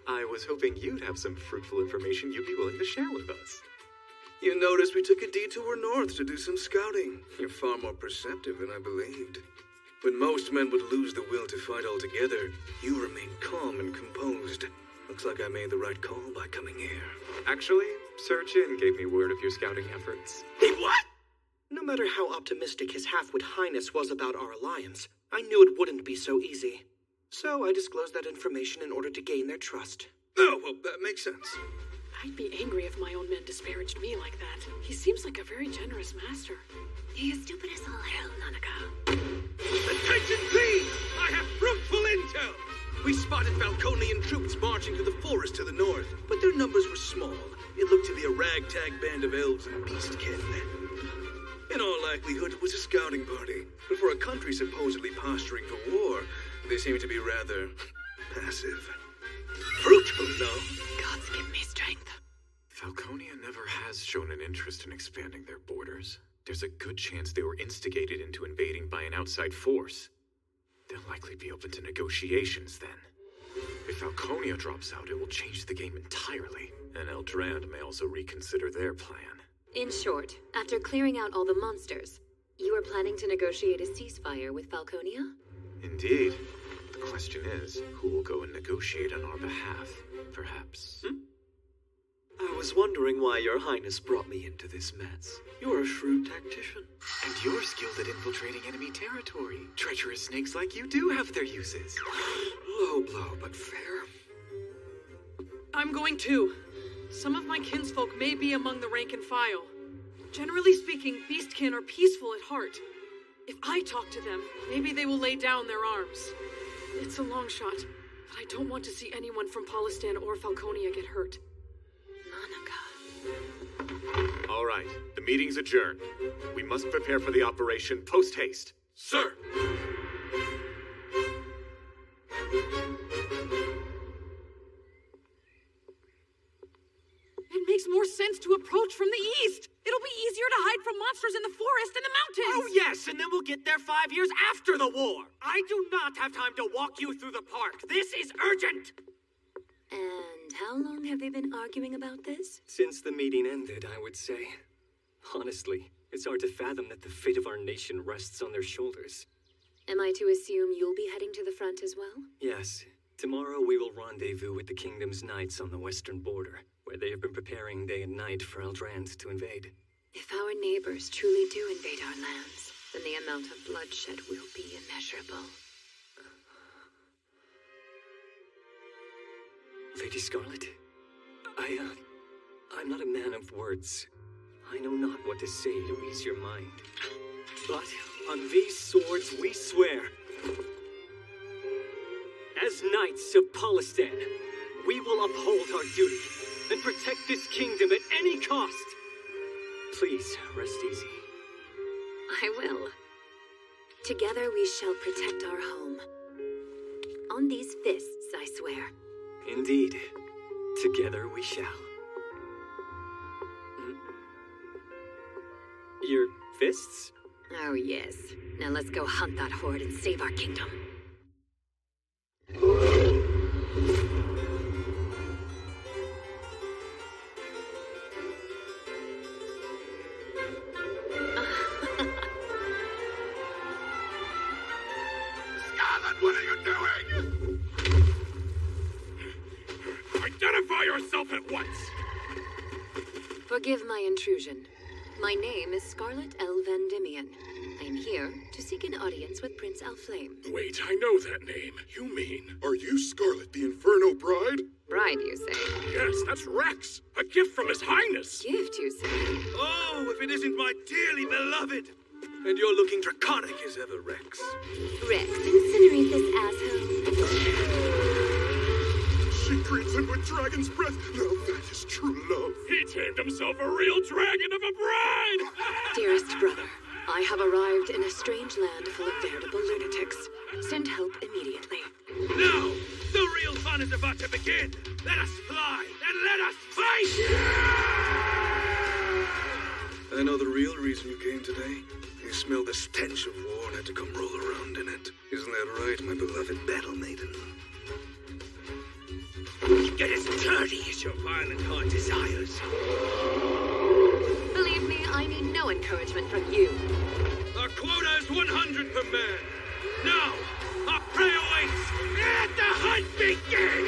I was hoping you'd have some fruitful information you'd be willing to share with us. You noticed we took a detour north to do some scouting. You're far more perceptive than I believed. When most men would lose the will to fight altogether, you remain calm and composed. Looks like I made the right call by coming here. Actually, Sir Jin gave me word of your scouting efforts. What? No matter how optimistic His Halfwit Highness was about our alliance, I knew it wouldn't be so easy. So I disclosed that information in order to gain their trust. Oh, well, that makes sense. I'd be angry if my own men disparaged me like that. He seems like a very generous master. You stupid as all hell, Nanaka. Attention, please! I have fruitful intel! We spotted Falconian troops marching through the forest to the north, but their numbers were small. It looked to be a ragtag band of elves and beastkin. In all likelihood, it was a scouting party, but for a country supposedly posturing for war, they seem to be rather passive. Fruitful, though. Gods give me strength. Falconia never has shown an interest in expanding their borders. There's a good chance they were instigated into invading by an outside force. They'll likely be open to negotiations then. If Falconia drops out, it will change the game entirely, and Eldrand may also reconsider their plan. In short, after clearing out all the monsters, you are planning to negotiate a ceasefire with Falconia? Indeed. The question is, who will go and negotiate on our behalf, perhaps? I was wondering why your highness brought me into this mess. You're a shrewd tactician. And you're skilled at infiltrating enemy territory. Treacherous snakes like you do have their uses. Low blow, but fair. I'm going too. Some of my kinsfolk may be among the rank and file. Generally speaking, beastkin are peaceful at heart. If I talk to them, maybe they will lay down their arms. It's a long shot, but I don't want to see anyone from Polistan or Falconia get hurt. All right, the meeting's adjourned. We must prepare for the operation post-haste. Sir! It makes more sense to approach from the east. It'll be easier to hide from monsters in the forest and the mountains. Oh, yes, and then we'll get there 5 years after the war. I do not have time to walk you through the park. This is urgent. And how long have they been arguing about this? Since the meeting ended, I would say. Honestly, it's hard to fathom that the fate of our nation rests on their shoulders. Am I to assume you'll be heading to the front as well? Yes. Tomorrow we will rendezvous with the kingdom's knights on the western border, where they have been preparing day and night for Eldrand to invade. If our neighbors truly do invade our lands, then the amount of bloodshed will be immeasurable. Lady Scarlet, I'm not a man of words. I know not what to say to ease your mind. But on these swords we swear. As knights of Polistan, we will uphold our duty and protect this kingdom at any cost. Please, rest easy. I will. Together we shall protect our home. On these fists, I swear. Indeed. Together we shall. Your fists? Oh, yes. Now let's go hunt that horde and save our kingdom. Scarlet, what are you doing? Identify yourself at once! Forgive my intrusion. My name is Scarlet L. Vendimian. I am here to seek an audience with Prince Alflame. Wait, I know that name. You mean, are you Scarlet, the Inferno Bride? Bride, you say? Yes, that's Rex. A gift from His Highness. Gift, you say? Oh, if it isn't my dearly beloved! And you're looking draconic as ever, Rex. Rex, incinerate this asshole. She greets him with dragon's breath. Now that is true love. He tamed himself a real dragon of a bride! Dearest brother, I have arrived in a strange land full of veritable lunatics. Send help immediately. Now, the real fun is about to begin. Let us fly and let us fight! I know the real reason you came today. You smelled the stench of war and had to come roll around in it. Isn't that right, my beloved battle maiden? Get as dirty as your violent heart desires. Believe me, I need no encouragement from you. Our quota is 100 per man. Now, our prey awaits. Let the hunt begin!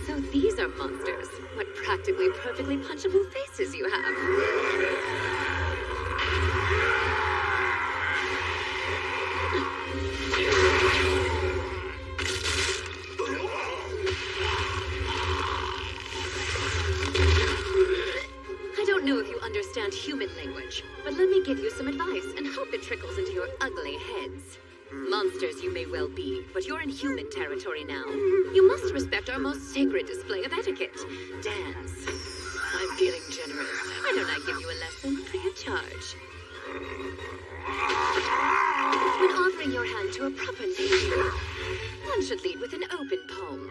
So these are monsters. What practically perfectly punchable faces you have. I don't know if you understand human language, but let me give you some advice and hope it trickles into your ugly heads. Monsters you may well be, but you're in human territory now. You must respect our most sacred display of etiquette. Dance. I'm feeling generous. Why don't I give you a lesson free of charge? When offering your hand to a proper lady, one should lead with an open palm.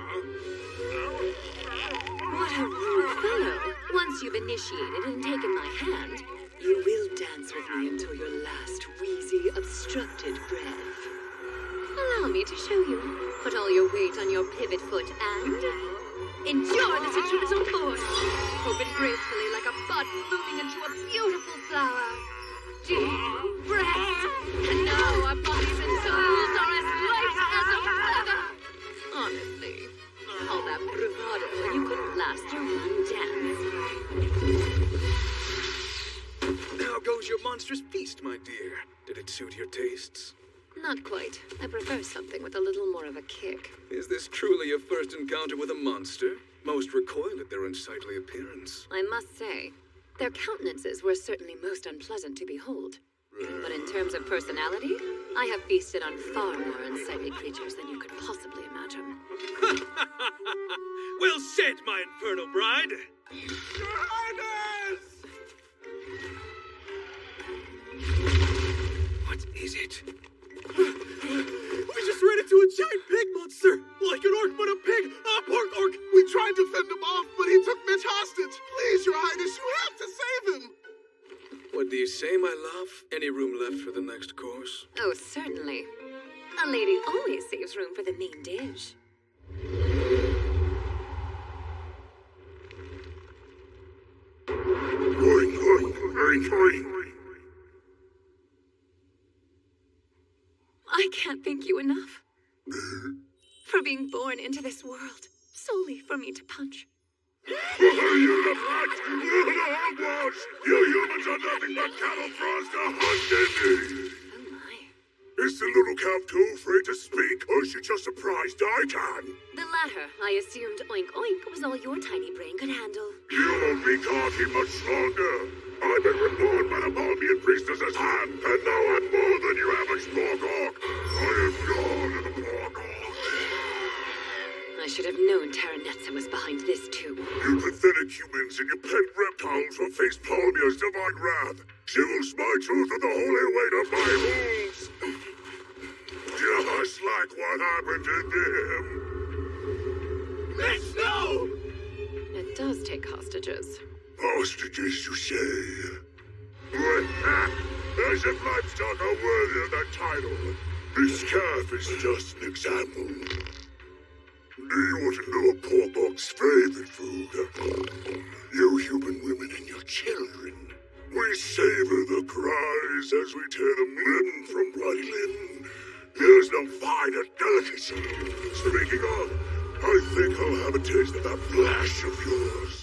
What a rude fellow. Once you've initiated and taken my hand, you will dance with me until your last wheezy, obstructed breath. Allow me to show you. Put all your weight on your pivot foot and endure the centripetal force. Open gracefully like a bud blooming into a beautiful flower. Deep breath. And now our bodies and souls are as light as a feather. Honestly, all that bravado and you couldn't last through one dance. How goes your monstrous feast, my dear? Did it suit your tastes? Not quite. I prefer something with a little more of a kick. Is this truly your first encounter with a monster? Most recoil at their unsightly appearance. I must say, their countenances were certainly most unpleasant to behold. But in terms of personality, I have feasted on far more unsightly creatures than you could possibly imagine. Well said, my infernal bride! What is it? We just ran into a giant pig monster! Like an orc, but a pig! A pork orc! We tried to fend him off, but he took Mitch hostage. Please, Your Highness, you have to save him. What do you say, my love? Any room left for the next course? Oh, certainly. A lady always saves room for the main dish. I can't thank you enough for being born into this world solely for me to punch. You the punch! You the hogwash! You humans are nothing but cattle for us to hunt, didn't Is the little calf too afraid to speak, or is she just surprised I can? The latter. I assumed Oink Oink was all your tiny brain could handle. You won't be talking much longer. I've been reborn by the Balmian priestess's hand, and now I'm more than your average pork orc. I am God of the pork orc. I should have known Terranetza was behind this too. You pathetic humans and your pet reptiles will face Palmia's divine wrath. She will smite you through the holy weight of my wolves. Just like what happened to them. Mitch, no! It does take hostages. Hostages, you say? As if livestock are worthy of that title. This calf is just an example. Do you want to know a poor box's favorite food? You human women and your children. We savor the cries as we tear them limb from bloody limb. There's no finer delicacy. Speaking of, I think I'll have a taste of that flesh of yours.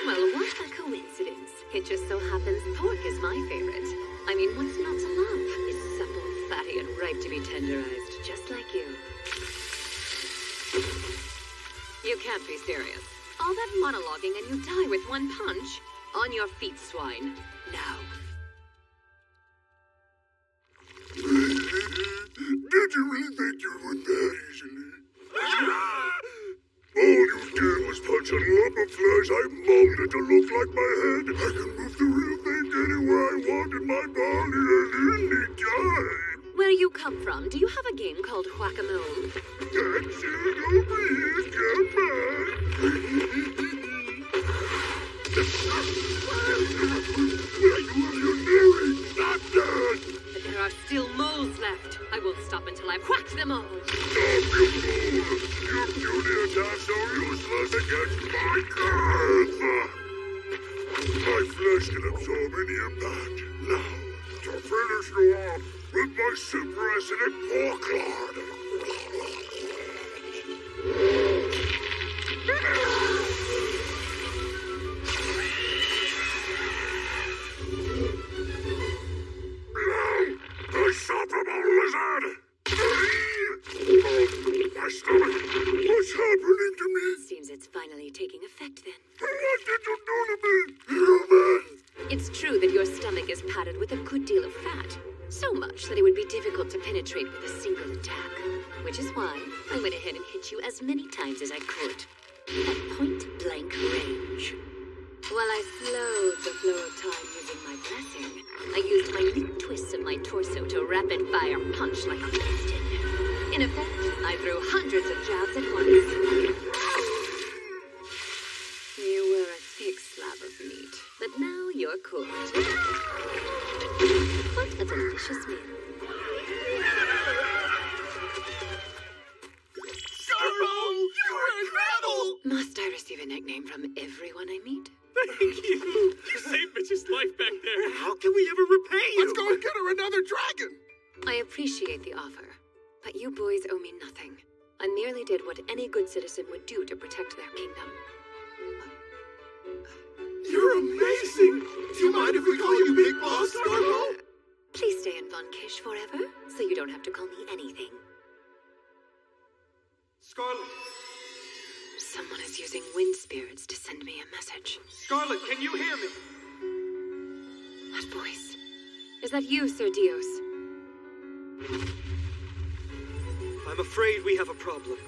Well, what a coincidence. It just so happens pork is my favorite. I mean, what's not to love? It's supple, fatty, and ripe to be tenderized, just like you. You can't be serious. All that monologuing and you die with one punch? On your feet, swine. Now. Did you really think you would that easily? All you did was punch a lump of flesh I molded to look like my head. I can move the real thing anywhere I want in my body at any time. Where you come from, do you have a game called Whack-A-Mole? That's it, oh please, come back. You're nearing, not dead. But there are still moles left. I won't stop until I've whacked them all. Stop, you fool! You puny attacks are useless against my girth! My flesh can absorb any impact. Now, to finish you off with my super acidic pork lard! I suffer, lizard! My stomach! What's happening to me? Seems it's finally taking effect then. What did you do to me, human? It's true that your stomach is padded with a good deal of fat. So much that it would be difficult to penetrate with a single attack. Which is why I went ahead and hit you as many times as I could. At point-blank range. While I slowed the flow of time using my blessing, I used minute twists of my torso to rapid-fire punch like a piston. In effect, I threw hundreds of jabs at once. You were a thick slab of meat, but now you're cooked. What a delicious meal. Sorrow! You were incredible! Must I receive a nickname from everyone I meet? Thank you! You saved Mitch's life back there. How can we ever repay you? Let's go and get her another dragon! I appreciate the offer, but you boys owe me nothing. I merely did what any good citizen would do to protect their kingdom. You're amazing! Do you mind if we call you Big Boss, Scarbo? Please stay in Von Kish forever, so you don't have to call me anything. Scarlet! Someone is using wind spirits to send me a message. Scarlet, can you hear me? What voice? Is that you, Sir Dios? I'm afraid we have a problem.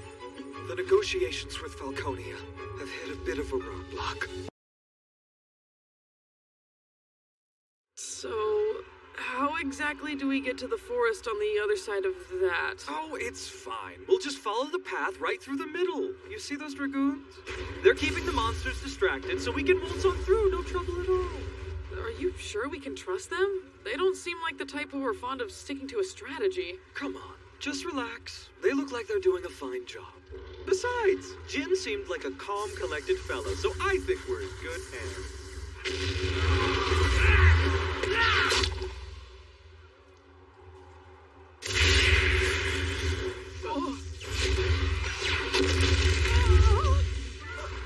The negotiations with Falconia have hit a bit of a roadblock. So, how exactly do we get to the forest on the other side of that? Oh, it's fine. We'll just follow the path right through the middle. You see those dragoons? They're keeping the monsters distracted, so we can waltz on through, no trouble at all. Are you sure we can trust them? They don't seem like the type who are fond of sticking to a strategy. Come on, just relax. They look like they're doing a fine job. Besides, Jin seemed like a calm, collected fellow, so I think we're in good hands.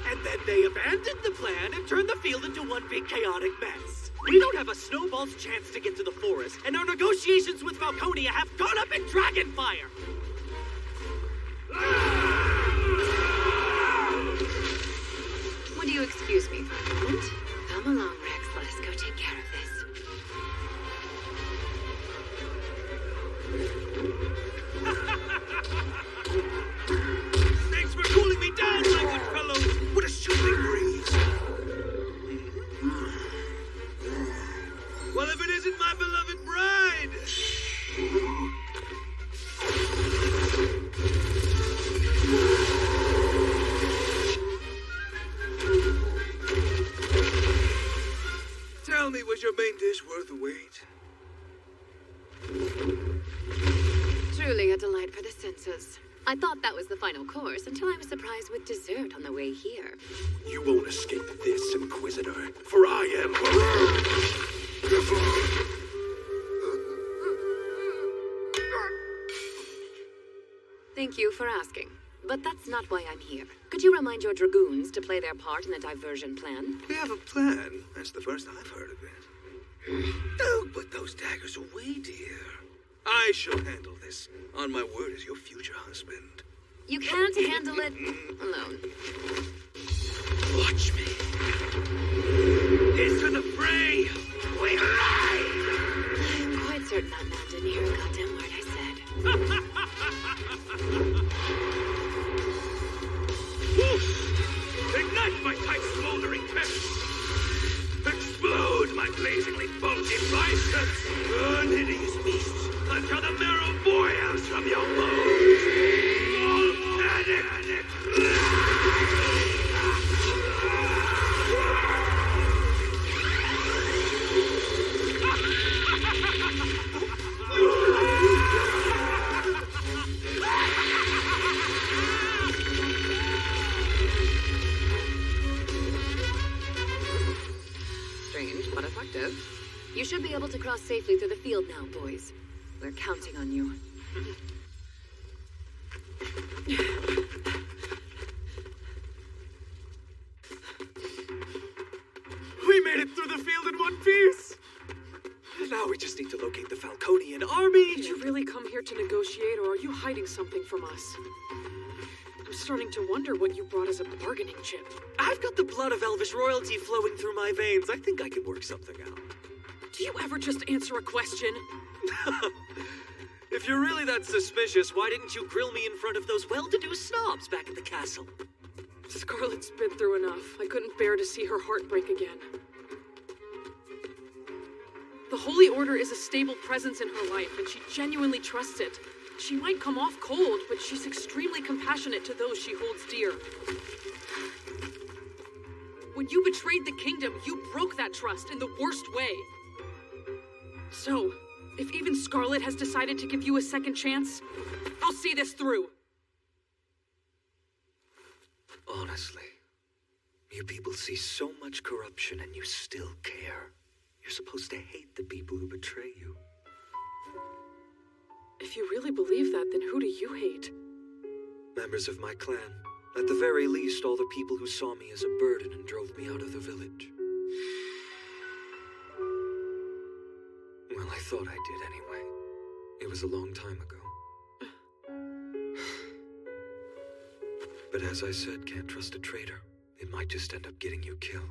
And then they abandoned the plan and turned the field into one big chaotic mess. We don't have a snowball's chance to get to the forest, and our negotiations with Falconia have gone up in dragonfire. Would you excuse me for a moment? Come along, Rex. Let us go take care of this. Thanks for cooling me down, my good fellow. What a soothing breeze. Well, if it isn't my beloved bride. Tell me, was your main dish worth the wait? Truly a delight for the senses. I thought that was the final course until I was surprised with dessert on the way here. You won't escape this, Inquisitor, for I am... Thank you for asking. But that's not why I'm here. Could you remind your dragoons to play their part in the diversion plan? We have a plan. That's the first I've heard of it. Don't put those daggers away, dear. I shall handle this. On my word as your future husband. You can't handle it alone. Watch me. Into the fray! We ride! I'm quite certain that man didn't hear a goddamn word I said. Ignite my tight smoldering pits! Explode my blazingly bulgy biceps! Burn hideous beasts until the marrow boils from your bones! Volcanic! Strange, but effective. You should be able to cross safely through the field now, boys. We're counting on you. We made it through the field in one piece! Now we just need to locate the Falconian army! Did you really come here to negotiate, or are you hiding something from us? I'm starting to wonder what you brought as a bargaining chip. I've got the blood of Elvish royalty flowing through my veins. I think I can work something out. Do you ever just answer a question? If you're really that suspicious, why didn't you grill me in front of those well-to-do snobs back at the castle? Scarlet's been through enough. I couldn't bear to see her heart break again. The Holy Order is a stable presence in her life, and she genuinely trusts it. She might come off cold, but she's extremely compassionate to those she holds dear. When you betrayed the kingdom, you broke that trust in the worst way. So, if even Scarlet has decided to give you a second chance, I'll see this through. Honestly, you people see so much corruption and you still care. You're supposed to hate the people who betray you. If you really believe that, then who do you hate? Members of my clan. At the very least, all the people who saw me as a burden and drove me out of the village. Well, I thought I did anyway. It was a long time ago. But as I said, can't trust a traitor. It might just end up getting you killed.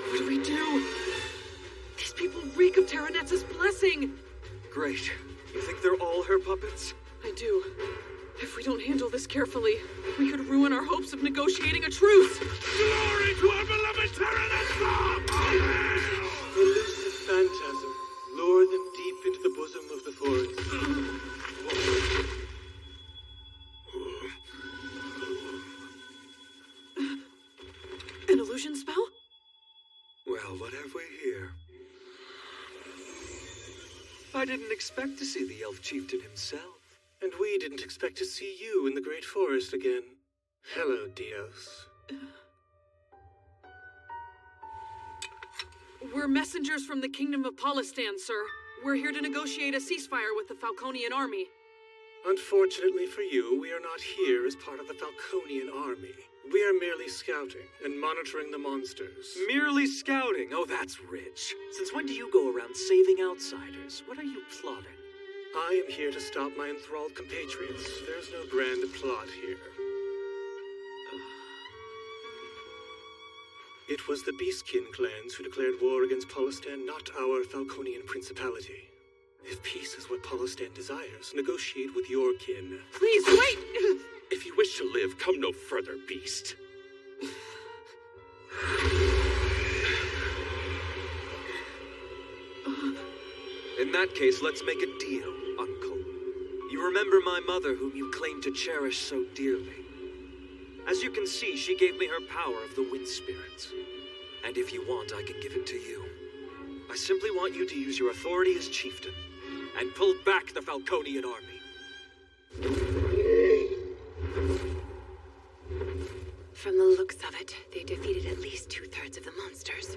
What do we do? These people reek of Terranetz's blessing! Great. You think they're all her puppets? I do. If we don't handle this carefully, we could ruin our hopes of negotiating a truce! Glory to our beloved Terranetza! Elusive phantasm, lure them deep into the bosom of the forest. An illusion spell? Well, what have we here? I didn't expect to see the elf chieftain himself. And we didn't expect to see you in the Great Forest again. Hello, Dios. We're messengers from the Kingdom of Polistan, sir. We're here to negotiate a ceasefire with the Falconian army. Unfortunately for you, we are not here as part of the Falconian army. We are merely scouting and monitoring the monsters. Merely scouting? Oh, that's rich. Since when do you go around saving outsiders? What are you plotting? I am here to stop my enthralled compatriots. There's no grand plot here. It was the Beastkin clans who declared war against Polistan, not our Falconian principality. If peace is what Polistan desires, negotiate with your kin. Please, wait! If you wish to live, come no further, beast. In that case, let's make a deal, Uncle. You remember my mother, whom you claim to cherish so dearly. As you can see, she gave me her power of the wind spirits. And if you want, I can give it to you. I simply want you to use your authority as chieftain and pull back the Falconian army. From the looks of it, they defeated at least 2/3 of the monsters.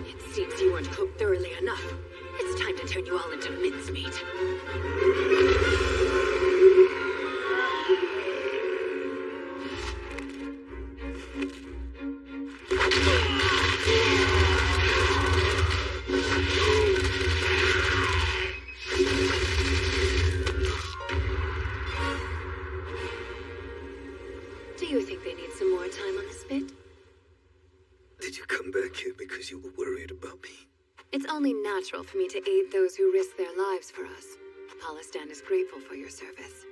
It seems you weren't cooked thoroughly enough. It's time to turn you all into mincemeat. Do you think they need some more time on the spit? Did you come back here because you were worried about me? It's only natural for me to aid those who risk their lives for us. Polistan is grateful for your service.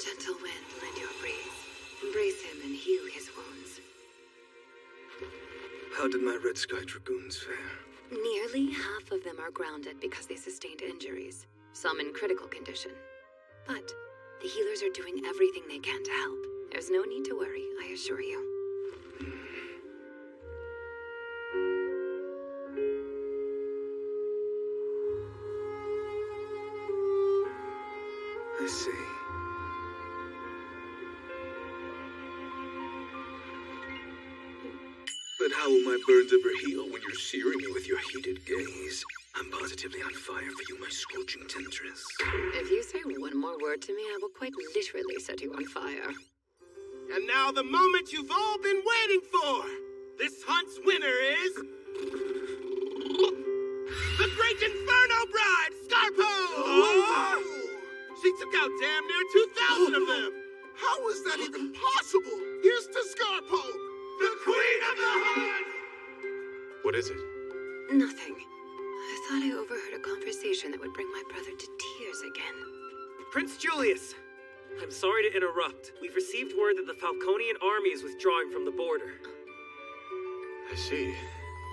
Gentle wind, lend your breeze. Embrace him and heal his wounds. How did my Red Sky Dragoons fare? Nearly half of them are grounded because they sustained injuries, some in critical condition. But the healers are doing everything they can to help. There's no need to worry, I assure you. I see. But how will my burns ever heal when you're searing me with your heated gaze? I'm positively on fire for you, my scorching temptress. If you say one more word to me, I will quite literally set you on fire. And now the moment you've all been waiting for! This hunt's winner is... the Great Inferno Bride, Scarpo! Oh! She took out damn near 2,000 of them! How is that even possible? Here's to Scarpo, the Queen of the Hunt! What is it? Nothing. I thought I overheard a conversation that would bring my brother to tears again. Prince Julius! I'm sorry to interrupt. We've received word that the Falconian army is withdrawing from the border. I see.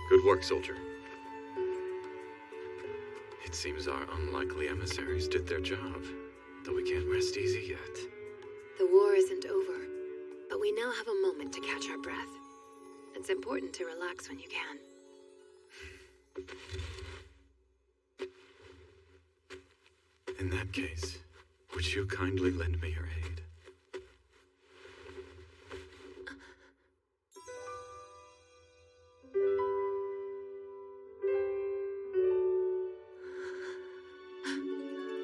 Good work, soldier. It seems our unlikely emissaries did their job, though we can't rest easy yet. The war isn't over, but we now have a moment to catch our breath. It's important to relax when you can. In that case, would you kindly lend me your aid?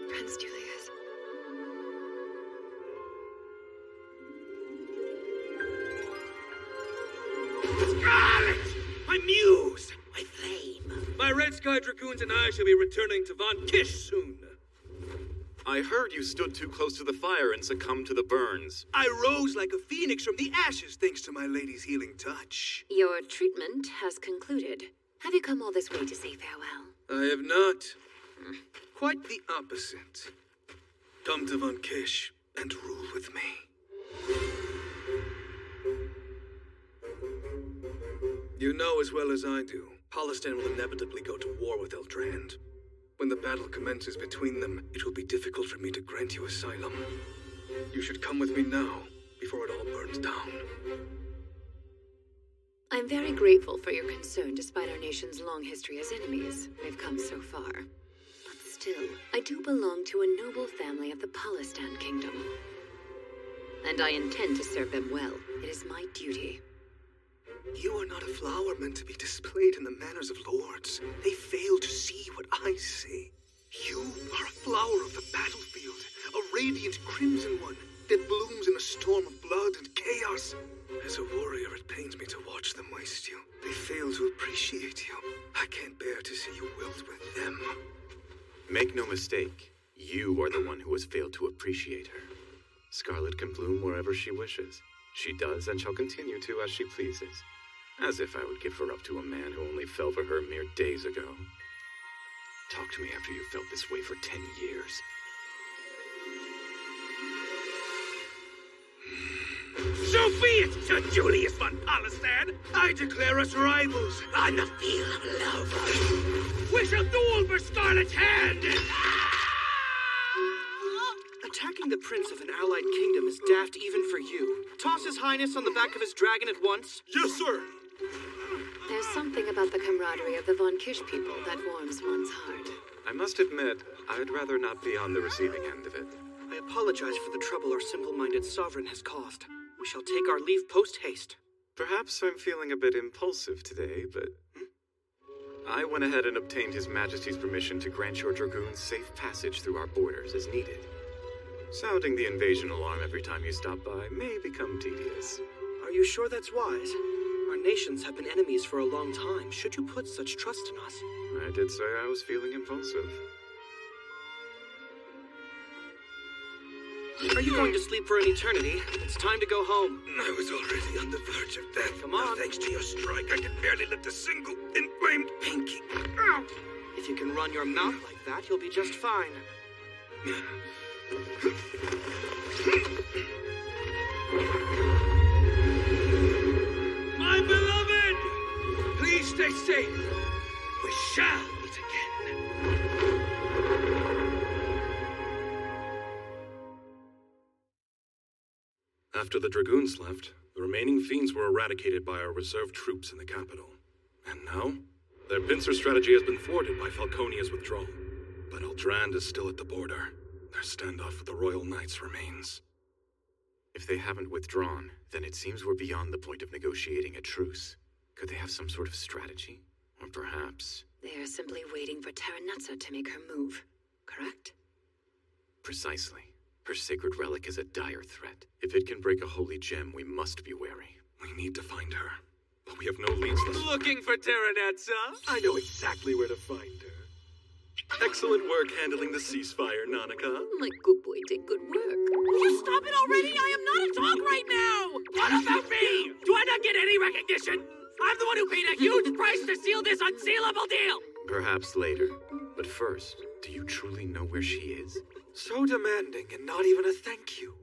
Prince Julius. Scarlet! My muse! My flame! My Red Sky Dragoons and I shall be returning to Von Kish soon. I heard you stood too close to the fire and succumbed to the burns. I rose like a phoenix from the ashes thanks to my lady's healing touch. Your treatment has concluded. Have you come all this way to say farewell? I have not. Quite the opposite. Come to Von Kish and rule with me. You know as well as I do, Polistan will inevitably go to war with Eldrand. When the battle commences between them, it will be difficult for me to grant you asylum. You should come with me now, before it all burns down. I'm very grateful for your concern despite our nation's long history as enemies. We've come so far. But still, I do belong to a noble family of the Polistan Kingdom. and I intend to serve them well. It is my duty. You are not a flower meant to be displayed in the manners of lords. They fail to see what I see. You are a flower of the battlefield, a radiant crimson one that blooms in a storm of blood and chaos. As a warrior, it pains me to watch them waste you. They fail to appreciate you. I can't bear to see you wilt with them. Make no mistake, you are the one who has failed to appreciate her. Scarlet can bloom wherever she wishes. She does and shall continue to as she pleases. As if I would give her up to a man who only fell for her mere days ago. Talk to me after you felt this way for 10 years. So be it, Sir Julius von Polistan. I declare us rivals on the field of love. We shall duel for Scarlet's hand. Attacking the prince of an allied kingdom is daft even for you. Toss his highness on the back of his dragon at once. Yes, sir. There's something about the camaraderie of the Von Kish people that warms one's heart. I must admit, I'd rather not be on the receiving end of it. I apologize for the trouble our simple-minded sovereign has caused. We shall take our leave post-haste. Perhaps I'm feeling a bit impulsive today, but... I went ahead and obtained His Majesty's permission to grant your dragoons safe passage through our borders as needed. Sounding the invasion alarm every time you stop by may become tedious. Are you sure that's wise? Our nations have been enemies for a long time. Should you put such trust in us? I did say I was feeling impulsive. Are you going to sleep for an eternity? It's time to go home. I was already on the verge of death. Come on. Thanks to your strike, I can barely lift a single inflamed pinky. Ow! If you can run your mouth like that, you'll be just fine. My beloved! Please stay safe. We shall meet again. After the dragoons left, the remaining fiends were eradicated by our reserve troops in the capital. And now, their pincer strategy has been thwarted by Falconia's withdrawal. But Eldrand is still at the border. Their standoff with the Royal Knights remains. If they haven't withdrawn, then it seems we're beyond the point of negotiating a truce. Could they have some sort of strategy? Or perhaps... They are simply waiting for Terranetza to make her move, correct? Precisely. Her sacred relic is a dire threat. If it can break a holy gem, we must be wary. We need to find her, but we have no leads thus far. Looking for Terranetza? I know exactly where to find her. Excellent work handling the ceasefire, Nanaka. My good boy did good work. Will you stop it already? I am not a dog right now! What about me? Do I not get any recognition? I'm the one who paid a huge price to seal this unsealable deal! Perhaps later. But first, do you truly know where she is? So demanding and not even a thank you.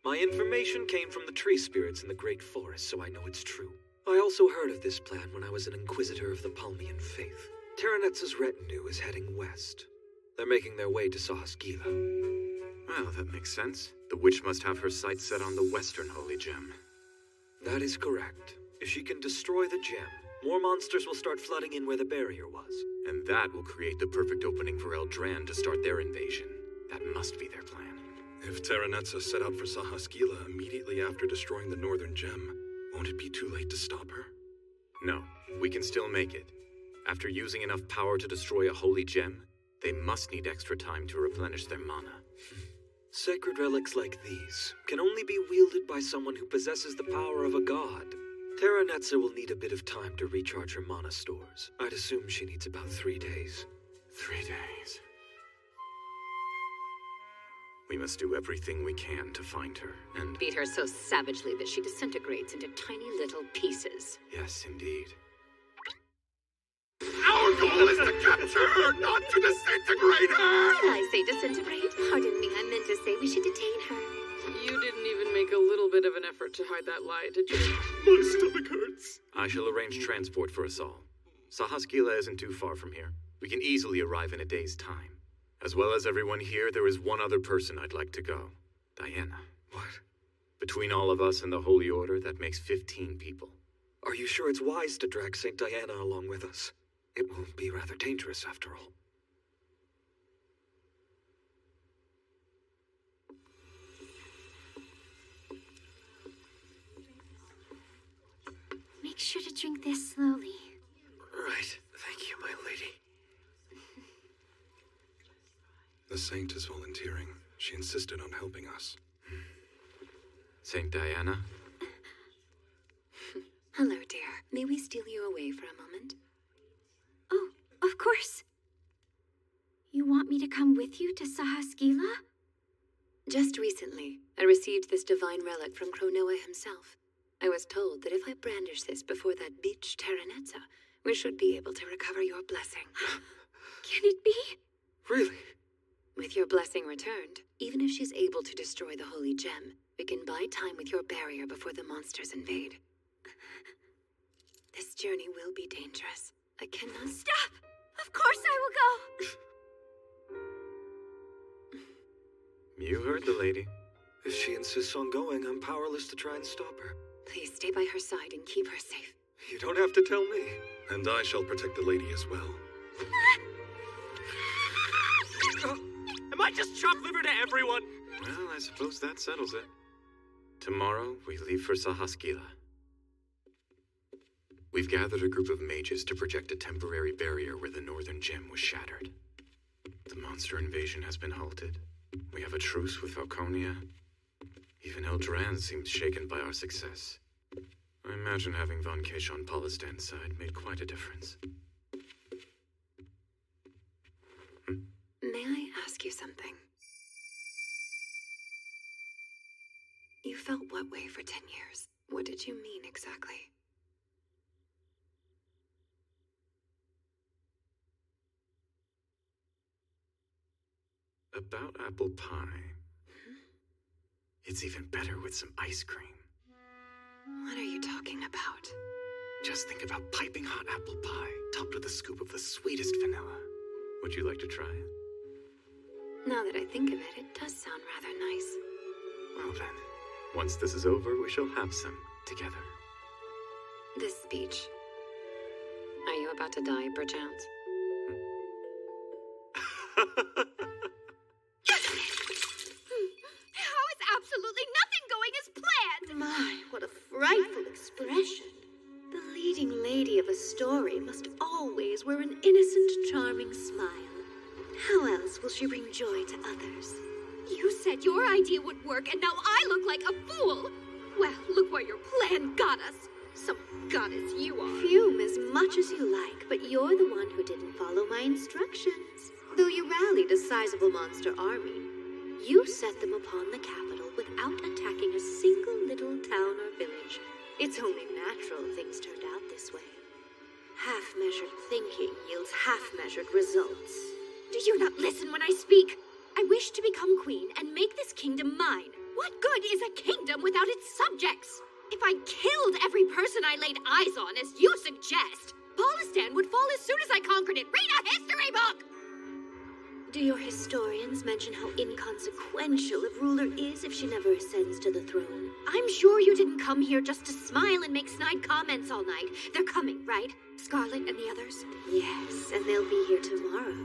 My information came from the tree spirits in the Great Forest, so I know it's true. I also heard of this plan when I was an Inquisitor of the Palmian Faith. Terranetza's retinue is heading west. They're making their way to Sahasgila. Well, that makes sense. The witch must have her sights set on the western holy gem. That is correct. If she can destroy the gem, more monsters will start flooding in where the barrier was. And that will create the perfect opening for Eldrand to start their invasion. That must be their plan. If Terranetza set out for Sahasgila immediately after destroying the northern gem, won't it be too late to stop her? No, we can still make it. After using enough power to destroy a holy gem, they must need extra time to replenish their mana. Sacred relics like these can only be wielded by someone who possesses the power of a god. Terranetza will need a bit of time to recharge her mana stores. I'd assume she needs about 3 days. 3 days. We must do everything we can to find her, and... Beat her so savagely that she disintegrates into tiny little pieces. Yes, indeed. Our goal is to capture her, not to disintegrate her! Did I say disintegrate? Pardon me, I meant to say we should detain her. You didn't even make a little bit of an effort to hide that lie, did you? My stomach hurts. I shall arrange transport for us all. Sahasgila isn't too far from here. We can easily arrive in a day's time. As well as everyone here, there is one other person I'd like to go. Diana. What? Between all of us and the Holy Order, that makes 15 people. Are you sure it's wise to drag St. Diana along with us? It will be rather dangerous after all. drink this slowly. Right. Thank you, my lady. The saint is volunteering. She insisted on helping us. Saint Diana? Hello, dear. May we steal you away for a moment? Oh, of course. You want me to come with you to Sahaskila? Just recently, I received this divine relic from Kronoa himself. I was told that if I brandish this before that bitch Terranetza, we should be able to recover your blessing. Can it be? Really? With your blessing returned, even if she's able to destroy the holy gem, we can buy time with your barrier before the monsters invade. This journey will be dangerous. I cannot... Stop! Of course I will go! You heard the lady. If she insists on going, I'm powerless to try and stop her. Please stay by her side and keep her safe. You don't have to tell me. And I shall protect the lady as well. Am I just chopped liver to everyone? Well, I suppose that settles it. Tomorrow, we leave for Sahaskila. We've gathered a group of mages to project a temporary barrier where the northern gem was shattered. The monster invasion has been halted. We have a truce with Falconia. Even Eldrand seemed shaken by our success. I imagine having Von Kish on Polistan's side made quite a difference. May I ask you something? You felt what way for 10 years? What did you mean exactly? About apple pie. It's even better with some ice cream. What are you talking about? Just think about piping hot apple pie, topped with a scoop of the sweetest vanilla. Would you like to try it? Now that I think of it, it does sound rather nice. Well then, once this is over, we shall have some together. This speech. Are you about to die, perchance? How is absolutely nothing going as planned? My, what a frightful expression. The leading lady of a story must always wear an innocent, charming smile. How else will she bring joy to others? You said your idea would work, and now I look like a fool. Well, look where your plan got us. Some goddess you are. Fume as much as you like, but you're the one who didn't follow my instructions. Though you rallied a sizable monster army, you set them upon the capital without attacking a single little town or village. It's only natural things turned out this way. Half-measured thinking yields half-measured results. Do you not listen when I speak? I wish to become queen and make this kingdom mine. What good is a kingdom without its subjects? If I killed every person I laid eyes on, as you suggest, Polistan would fall as soon as I conquered it. Read a history book! Do your historians mention how inconsequential a ruler is if she never ascends to the throne? I'm sure you didn't come here just to smile and make snide comments all night. They're coming, right? Scarlet and the others? Yes, and they'll be here tomorrow.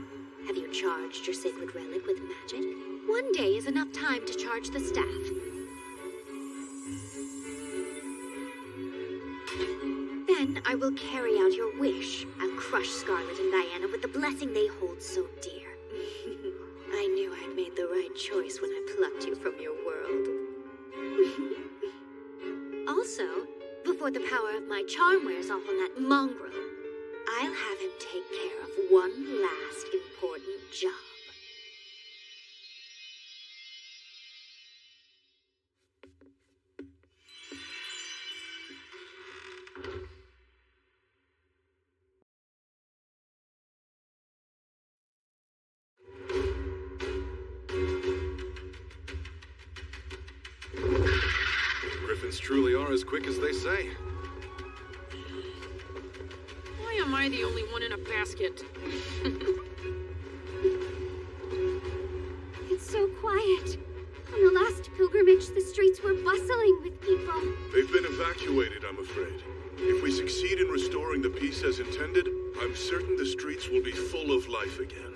Have you charged your sacred relic with magic? One day is enough time to charge the staff. Then I will carry out your wish. I'll crush Scarlet and Diana with the blessing they hold so dear. I knew I'd made the right choice when I plucked you from your world. Also, before the power of my charm wears off on that mongrel, I'll have him take care of one last important job. Griffins truly are as quick as they say. Why am I the only one in a basket? It's so quiet. On the last pilgrimage, the streets were bustling with people. They've been evacuated, I'm afraid. If we succeed in restoring the peace as intended, I'm certain the streets will be full of life again.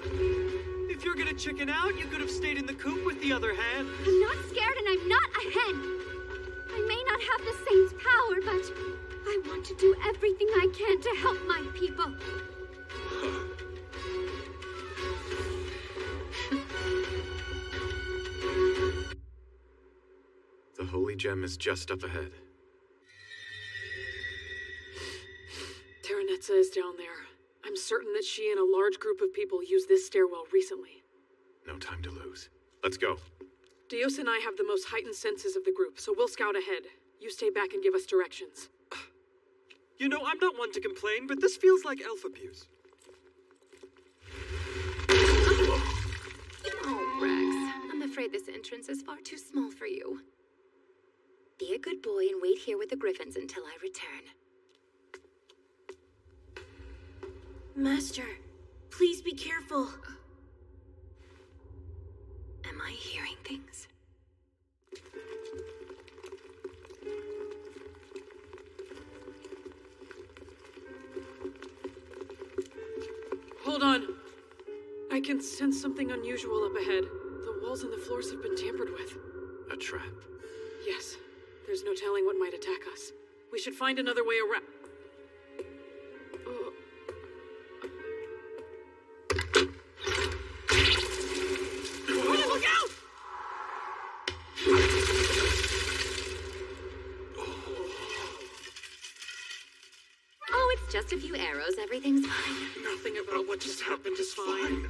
If you're gonna chicken out, you could have stayed in the coop with the other hand. I'm not scared and I'm not a hen. I may not have the saint's power, but I want to do everything gem is just up ahead. Terranetza is down there. I'm certain that she and a large group of people used this stairwell recently. No time to lose. Let's go. Dios and I have the most heightened senses of the group, so we'll scout ahead. You stay back and give us directions. You know, I'm not one to complain, but this feels like elf abuse. Oh, Rex, I'm afraid this entrance is far too small for you. Be a good boy and wait here with the griffins until I return. Master, please be careful. Am I hearing things? Hold on. I can sense something unusual up ahead. The walls and the floors have been tampered with. A trap. Yes. There's no telling what might attack us. We should find another way around. Look out! Oh, it's just a few arrows. Everything's fine. Nothing about what just happened is fine.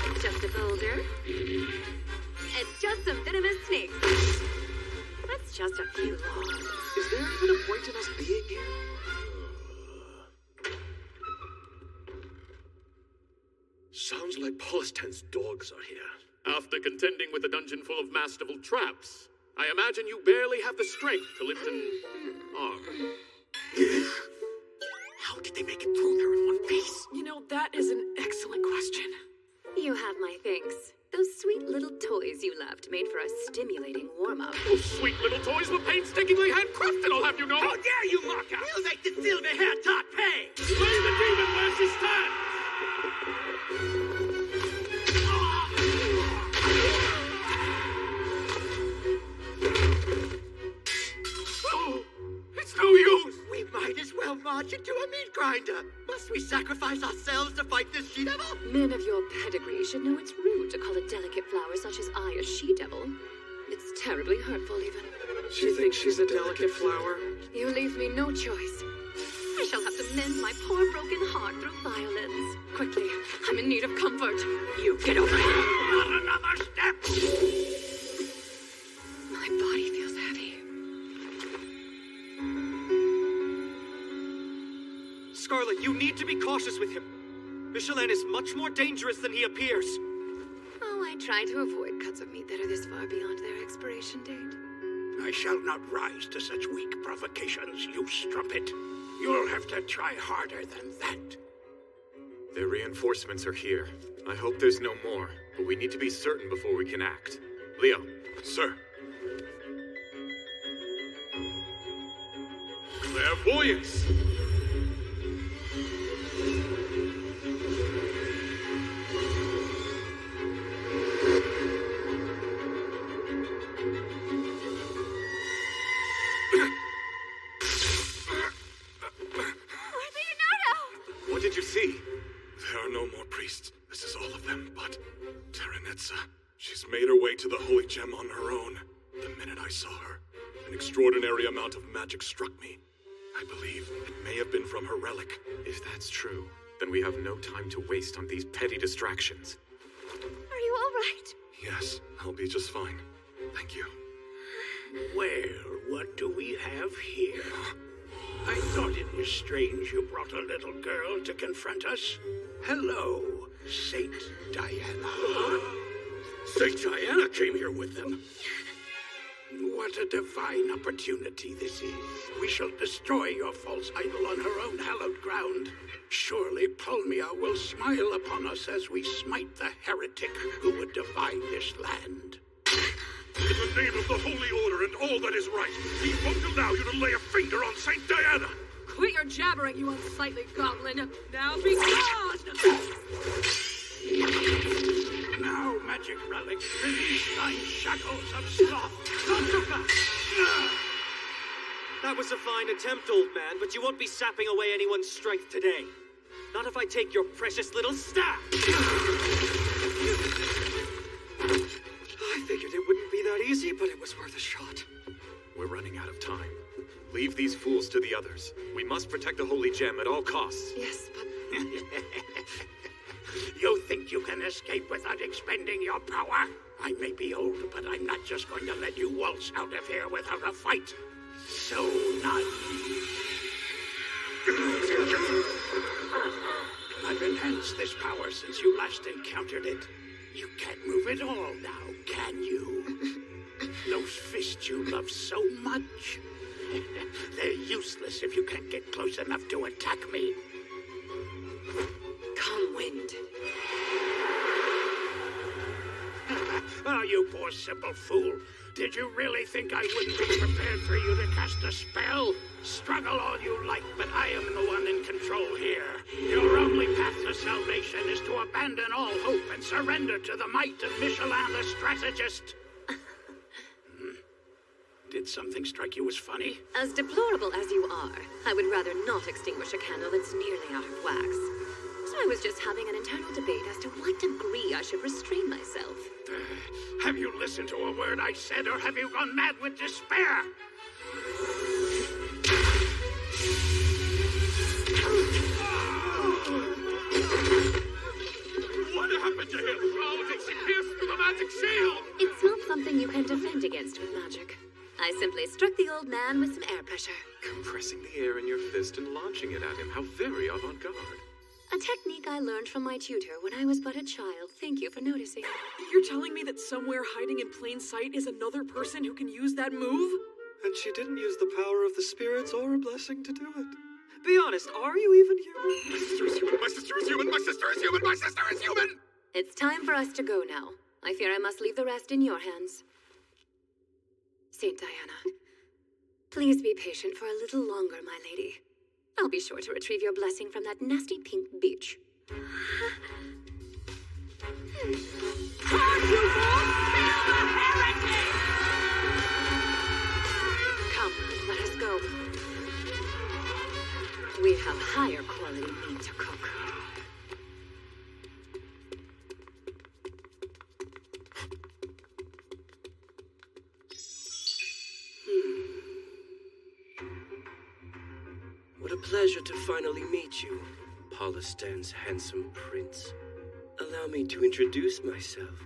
It's just a boulder. It's just some venomous snakes. That's just a few logs. Is there even a point in us being here? Sounds like Polistan's dogs are here. After contending with a dungeon full of masterful traps, I imagine you barely have the strength to lift an arm. How did they make it through there in one piece? You know, that is an excellent question. You have my thanks. Those sweet little toys you left made for a stimulating warm-up. Those sweet little toys were painstakingly handcrafted, I'll have you know! How dare you mock us! We'll make the silver hair tot pay! Slay the demon where she stands! Oh, it's no use! We might as well march into a meat grinder. Must we sacrifice ourselves to fight this she-devil? Men of your pedigree should know it's rude to call a delicate flower such as I a she-devil. It's terribly hurtful, even. She thinks she's a delicate flower. You leave me no choice. I shall have to mend my poor broken heart through violence. Quickly, I'm in need of comfort. You get over here. Not another step! My body feels heavy. Scarlet, you need to be cautious with him. Michelin is much more dangerous than he appears. Oh, I try to avoid cuts of meat that are this far beyond their expiration date. I shall not rise to such weak provocations, you strumpet. You'll have to try harder than that. The reinforcements are here. I hope there's no more, but we need to be certain before we can act. Leo. Sir. Clairvoyance! What did you see? There are no more priests. This is all of them, but Terranetza. She's made her way to the Holy Gem on her own. The minute I saw her, an extraordinary amount of magic struck me. I believe it may have been from her relic. If that's true, then we have no time to waste on these petty distractions. Are you all right? Yes, I'll be just fine. Thank you. Well, what do we have here? I thought it was strange you brought a little girl to confront us. Hello, Saint Diana. Saint Diana came here with them. What a divine opportunity this is. We shall destroy your false idol on her own hallowed ground. Surely Palmia will smile upon us as we smite the heretic who would divide this land. In the name of the Holy Order and all that is right, we won't allow you to lay a finger on Saint Diana! Quit your jabbering, you unsightly goblin! Now be gone! Now, magic relic, release thine shackles of sloth. Not so fast! That was a fine attempt, old man, but you won't be sapping away anyone's strength today. Not if I take your precious little staff! Figured it wouldn't be that easy, but it was worth a shot. We're running out of time. Leave these fools to the others. We must protect the holy gem at all costs. Yes, but... You think you can escape without expending your power? I may be old, but I'm not just going to let you waltz out of here without a fight. So naive. I've enhanced this power since you last encountered it. You can't move it all now, can you? Those fists you love so much. They're useless if you can't get close enough to attack me. Come, wind. Oh, you poor simple fool. Did you really think I wouldn't be prepared for you to cast a spell? Struggle all you like, but I am the one in control here. Your only path to salvation is to abandon all hope and surrender to the might of Michelin the strategist. Did something strike you as funny? As deplorable as you are, I would rather not extinguish a candle that's nearly out of wax. So I was just having an internal debate as to what degree I should restrain myself. Have you listened to a word I said, or have you gone mad with despair? What happened to him? Oh, did she pierce through the magic shield? It's not something you can defend against with magic. I simply struck the old man with some air pressure. Compressing the air in your fist and launching it at him. How very avant-garde. A technique I learned from my tutor when I was but a child. Thank you for noticing. You're telling me that somewhere hiding in plain sight is another person who can use that move? And she didn't use the power of the spirits or a blessing to do it. Be honest, are you even human? My sister is human, my sister is human, my sister is human, my sister is human! It's time for us to go now. I fear I must leave the rest in your hands. Saint Diana, please be patient for a little longer, my lady. I'll be sure to retrieve your blessing from that nasty pink beach. Come, let us go. We have higher quality meat to cook. What a pleasure to finally meet you, Polistan's handsome prince. Allow me to introduce myself.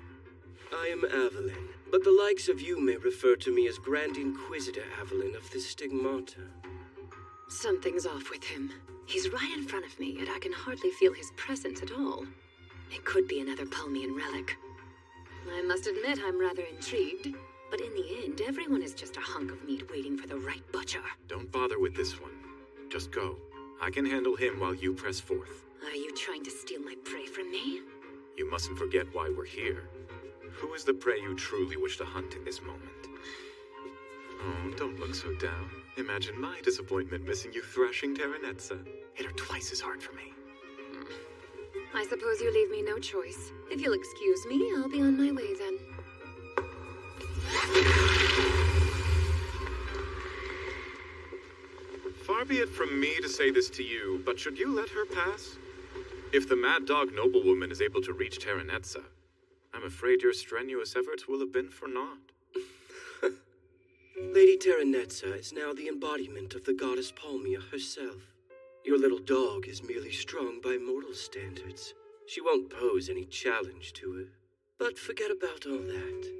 I am Avalyn, but the likes of you may refer to me as Grand Inquisitor Avalyn of the Stigmata. Something's off with him. He's right in front of me, yet I can hardly feel his presence at all. It could be another Palmian relic. I must admit I'm rather intrigued, but in the end, everyone is just a hunk of meat waiting for the right butcher. Don't bother with this one. Just go. I can handle him while you press forth. Are you trying to steal my prey from me? You mustn't forget why we're here. Who is the prey you truly wish to hunt in this moment? Oh, don't look so down. Imagine my disappointment missing you thrashing Terranetza. Hit her twice as hard for me. I suppose you leave me no choice. If you'll excuse me, I'll be on my way then. Far be it from me to say this to you, but should you let her pass? If the mad dog noblewoman is able to reach Terranetza, I'm afraid your strenuous efforts will have been for naught. Lady Terranetza is now the embodiment of the goddess Palmia herself. Your little dog is merely strong by mortal standards. She won't pose any challenge to her. But forget about all that.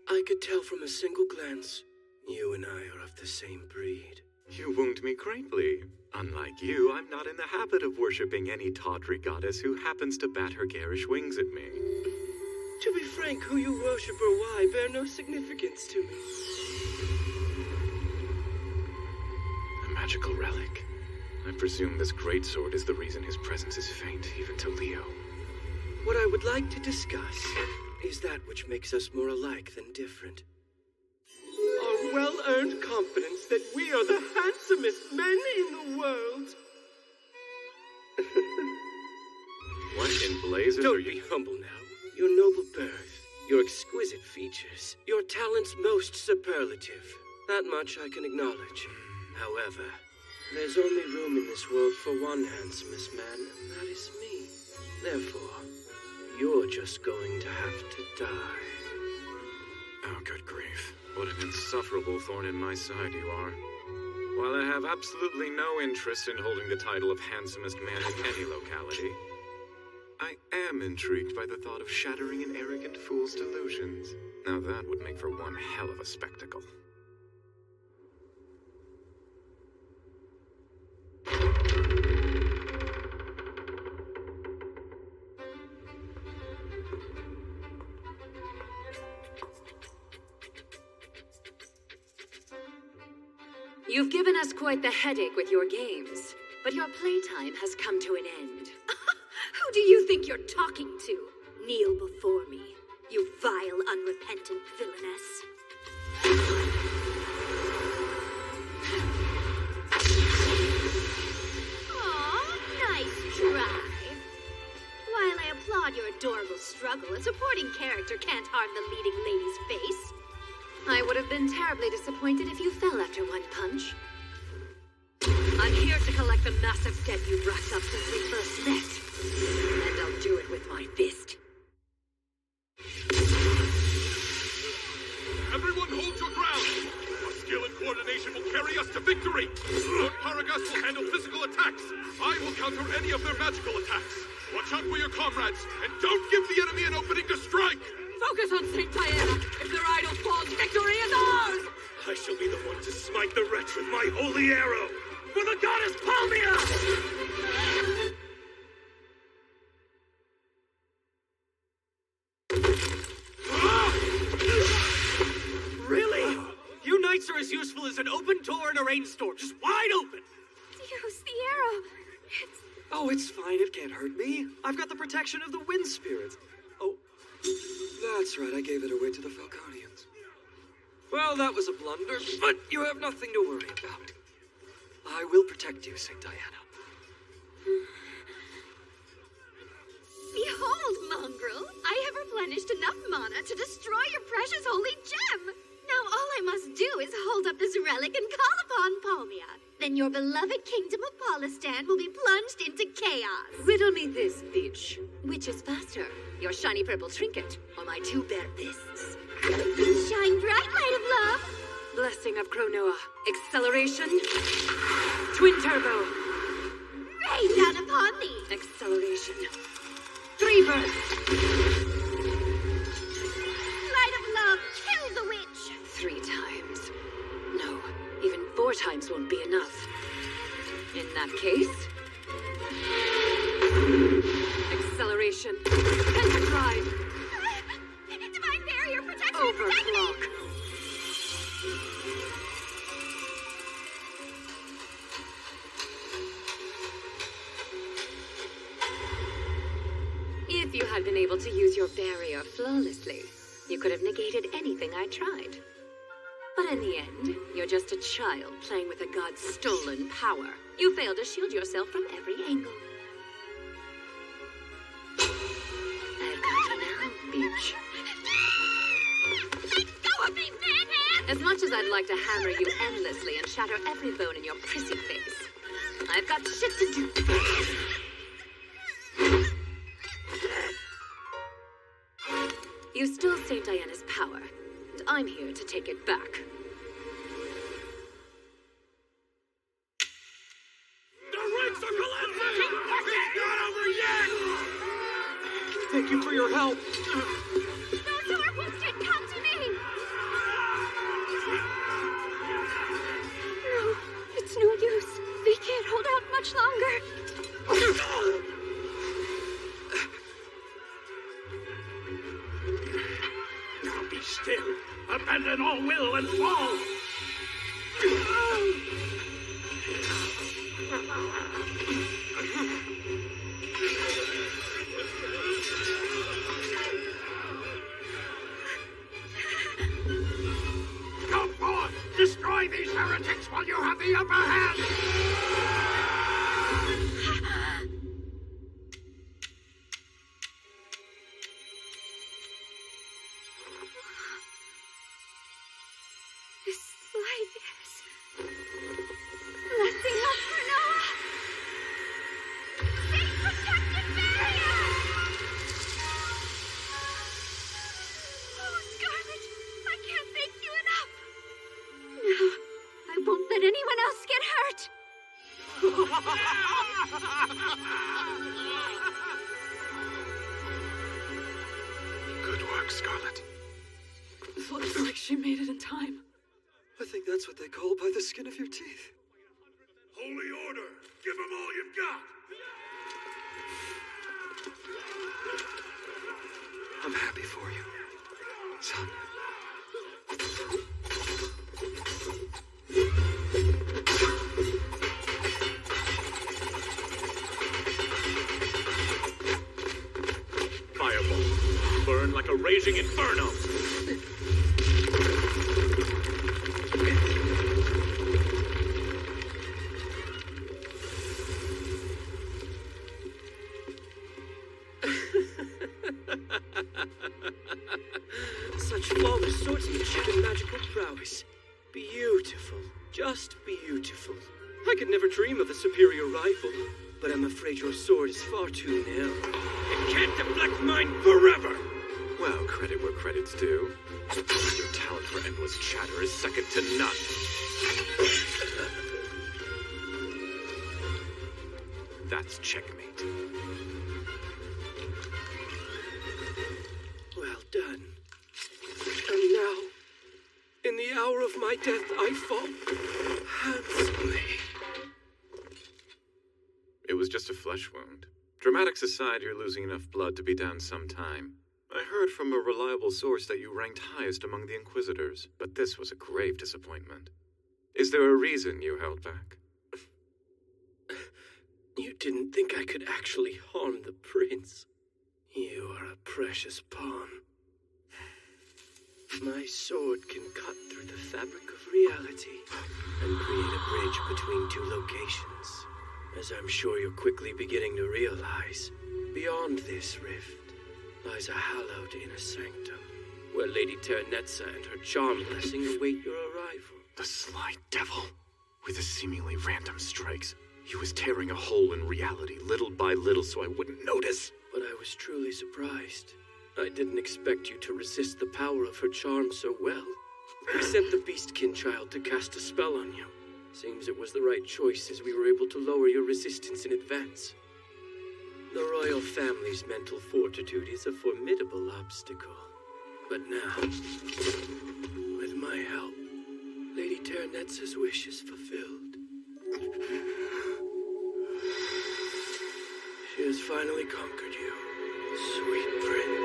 I could tell from a single glance, you and I are of the same breed. You wound me greatly. Unlike you, I'm not in the habit of worshipping any tawdry goddess who happens to bat her garish wings at me. To be frank, who you worship or why bear no significance to me. A magical relic. I presume this greatsword is the reason his presence is faint, even to Leo. What I would like to discuss is that which makes us more alike than different. Our well-earned confidence that we are the handsomest men in the world. What in blazes Don't are you... be humble now. Your noble birth, your exquisite features, your talents most superlative. That much I can acknowledge. However, there's only room in this world for one handsomest man, and that is me. Therefore, you're just going to have to die. What an insufferable thorn in my side you are. While I have absolutely no interest in holding the title of handsomest man in any locality, I am intrigued by the thought of shattering an arrogant fool's delusions. Now that would make for one hell of a spectacle. You've given us quite the headache with your games, but your playtime has come to an end. Who do you think you're talking to? Kneel before me, you vile, unrepentant villainess. Aw, nice try. While I applaud your adorable struggle, a supporting character can't harm the leading lady's face. I would have been terribly disappointed if you fell after one punch. I'm here to collect the massive debt you've racked up since we first met. And I'll do it with my fist. Everyone hold your ground! Our skill and coordination will carry us to victory! Lord Paragus will handle physical attacks. I will counter any of their magical attacks. Watch out for your comrades, and don't give the enemy an opening to strike! Focus on St. Diana! If their idol falls, victory is ours! I shall be the one to smite the wretch with my holy arrow! For the goddess Palmia! Really? You knights are as useful as an open door in a rainstorm, just wide open! Use the arrow. Oh, it's fine. It can't hurt me. I've got the protection of the wind spirits. Oh, that's right. I gave it away to the Falconians. Well, that was a blunder, but you have nothing to worry about. I will protect you, St. Diana. Behold, Mongrel, I have replenished enough mana to destroy your precious holy gem. Now all I must do is hold up this relic and call upon Palmia. Then your beloved kingdom of Polistan will be plunged into chaos. Riddle me this, bitch. Which is faster, your shiny purple trinket, or my two bare fists? Shine bright, light of love. Blessing of Cronoa. Acceleration. Twin turbo. Rain down upon thee. Acceleration. 3 bursts. Light of love, kill the witch. 3 times. No, even 4 times won't be enough. In that case... Acceleration. Pentadrive. Divine barrier, protect me, Overclock. If you had been able to use your barrier flawlessly, you could have negated anything I tried. But in the end, you're just a child playing with a god's stolen power. You fail to shield yourself from every angle. I've got you now, bitch. Let go of me, man! As much as I'd like to hammer you endlessly and shatter every bone in your prissy face, I've got shit to do. You stole St. Diana's power, and I'm here to take it back. The ranks are collapsing! It's not over yet! Thank you for your help. Those who are wounded, come to me! No, it's no use. We can't hold out much longer. Now be still. Abandon all will and fall. Go forth! Destroy these heretics while you have the upper hand! This light is... blessing of Cronoa! Saint protective barrier! Oh, Scarlet, I can't thank you enough! Good work, Scarlet. Looks like she made it in time. I think that's what they call by the skin of your teeth. Holy Order, give them all you've got! I'm happy for you, son. Fireball. Burn like a raging inferno. Such flawless swordsmanship and magical prowess. Beautiful. Just beautiful. I could never dream of a superior rival, but I'm afraid your sword is far too narrow. It can't deflect mine forever! Well, credit where credit's due. Your talent for endless chatter is second to none. That's checkmate. Well done. And now, in the hour of my death, I fall handsomely. It was just a flesh wound. Dramatics aside, you're losing enough blood to be down some time. I heard from a reliable source that you ranked highest among the Inquisitors, but this was a grave disappointment. Is there a reason you held back? You didn't think I could actually harm the prince. You are a precious pawn. My sword can cut through the fabric of reality and create a bridge between two locations. As I'm sure you're quickly beginning to realize, beyond this rift lies a hallowed inner sanctum, where Lady Terranetza and her charm blessing await your arrival. The sly devil. With his seemingly random strikes, he was tearing a hole in reality little by little so I wouldn't notice. But I was truly surprised. I didn't expect you to resist the power of her charm so well. I sent the Beastkin child to cast a spell on you. Seems it was the right choice, as we were able to lower your resistance in advance. The royal family's mental fortitude is a formidable obstacle. But now, with my help, Lady Terranetza's wish is fulfilled. She has finally conquered you, sweet prince.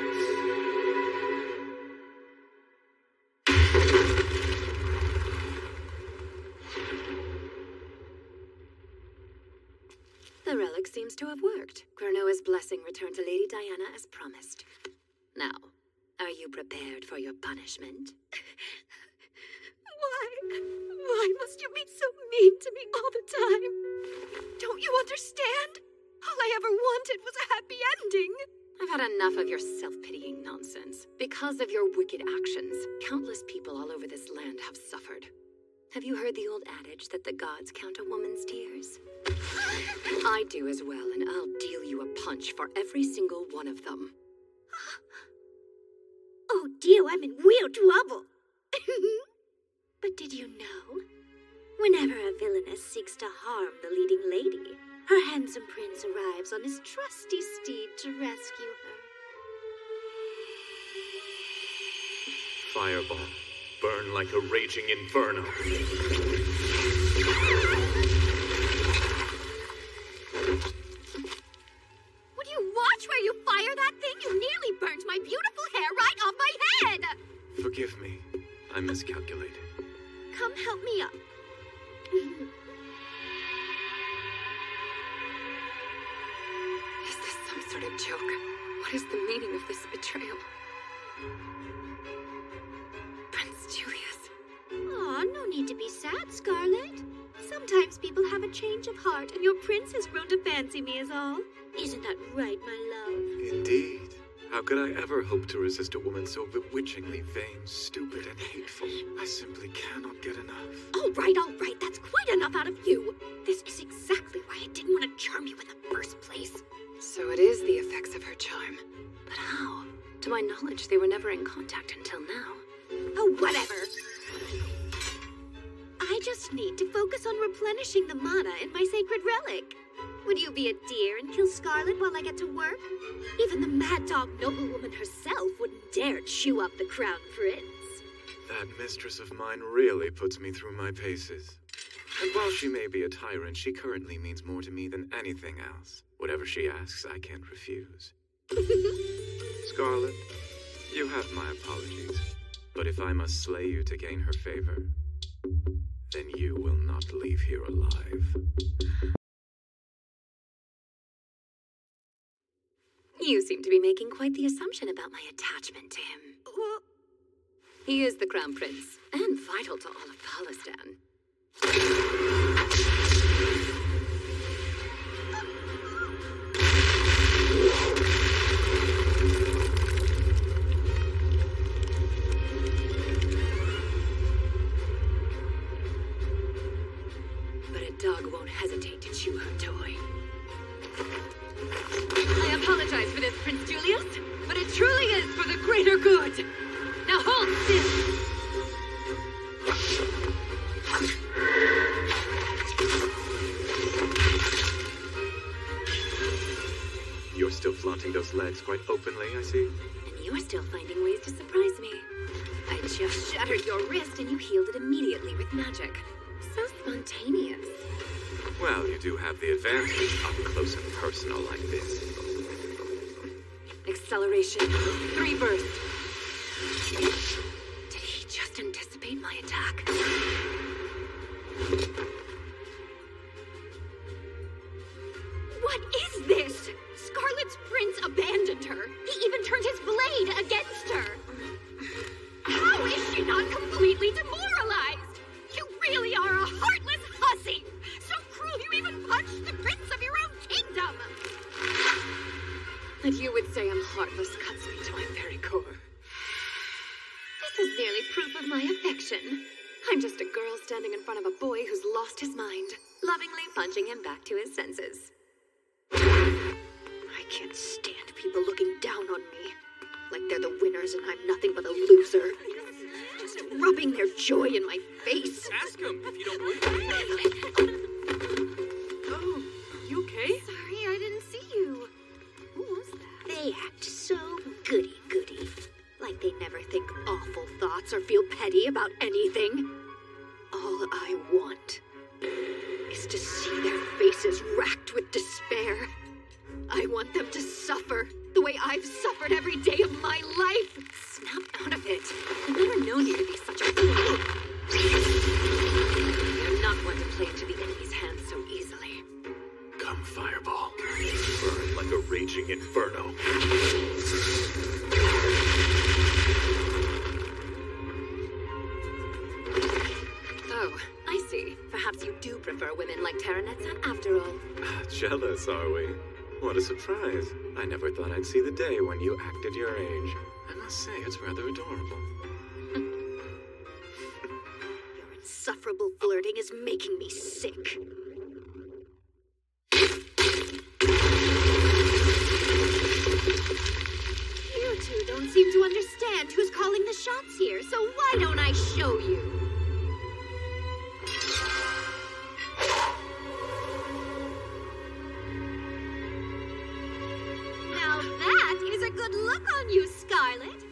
The relic seems to have worked. Cronoa's blessing returned to Lady Diana as promised. Now, are you prepared for your punishment? Why must you be so mean to me all the time? Don't you understand? All I ever wanted was a happy ending. I've had enough of your self-pitying nonsense. Because of your wicked actions, countless people all over this land have suffered. Have you heard the old adage that the gods count a woman's tears? I do as well, and I'll deal you a punch for every single one of them. Oh dear, I'm in real trouble. But did you know? Whenever a villainess seeks to harm the leading lady, her handsome prince arrives on his trusty steed to rescue her. Fireball. Burn like a raging inferno. Would you watch where you fire that thing? You nearly burned my beautiful hair right off my head! Forgive me. I miscalculated. Come help me up. Is this some sort of joke? What is the meaning of this betrayal? Prince Julius. Aw, no need to be sad, Scarlet. Sometimes people have a change of heart, and your prince has grown to fancy me is all. Isn't that right, my love? Indeed. How could I ever hope to resist a woman so bewitchingly vain, stupid, and hateful? I simply cannot get enough. All right, that's quite enough out of you. This is exactly why I didn't want to charm you in the first place. So it is the effects of her charm. But how? To my knowledge, they were never in contact until now. Oh, whatever. I just just need to focus on replenishing the mana in my sacred relic. Would you be a dear and kill Scarlet while I get to work? Even the mad dog noblewoman herself wouldn't dare chew up the crown prince. That mistress of mine really puts me through my paces. And while she may be a tyrant, she currently means more to me than anything else. Whatever she asks, I can't refuse. Scarlet, you have my apologies. But if I must slay you to gain her favor, then you will not leave here alive. You seem to be making quite the assumption about my attachment to him. He is the Crown Prince, and vital to all of Polistan. But a dog won't hesitate to chew her toy. I apologize for this, Prince Julius, but it truly is for the greater good. Now hold still. You're still flaunting those legs quite openly, I see. And you're still finding ways to surprise me. I just shattered your wrist and you healed it immediately with magic. So spontaneous. Well, you do have the advantage up close and personal like this. Acceleration. 3 bursts. Did he just anticipate my attack? What is this? Scarlet's prince abandoned her. He even turned his blade against her. How is she not completely demoralized? You really are a heartless hussy. So cruel you even punched the prince of your own kingdom. That you would say I'm heartless cuts me to my very core. This is nearly proof of my affection. I'm just a girl standing in front of a boy who's lost his mind, lovingly punching him back to his senses. I can't stand people looking down on me. Like they're the winners and I'm nothing but a loser. Just rubbing their joy in my face. Ask him if you don't believe. Oh, you okay? Sorry, I didn't see you. Who was that? They act so goody-goody. Like they never think awful thoughts or feel petty about anything. All I want is to see their faces racked with despair. I want them to suffer the way I've suffered every day of my life. Snap out of it. I've never known you to be such a fool. You're not one to play into the enemy's hands so easily. Come, Fireball. Burn like a raging inferno. Oh, I see. Perhaps you do prefer women like Terranetza after all. Jealous, are we? What a surprise. I never thought I'd see the day when you acted your age. I must say, it's rather adorable. Your insufferable flirting is making me sick. You two don't seem to understand who's calling the shots here, so why don't I show you? Now that is a good look on you, Scarlet.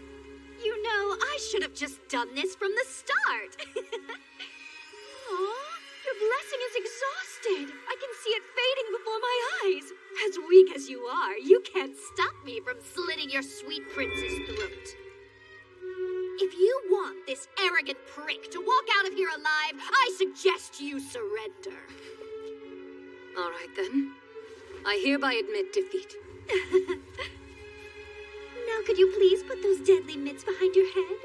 You know, I should have just done this from the start. Aw, your blessing is exhausted. I can see it fading before my eyes. As weak as you are, you can't stop me from slitting your sweet prince's throat. If you want this arrogant prick to walk out of here alive, I suggest you surrender. All right, then. I hereby admit defeat. Now could you please put those deadly mitts behind your head?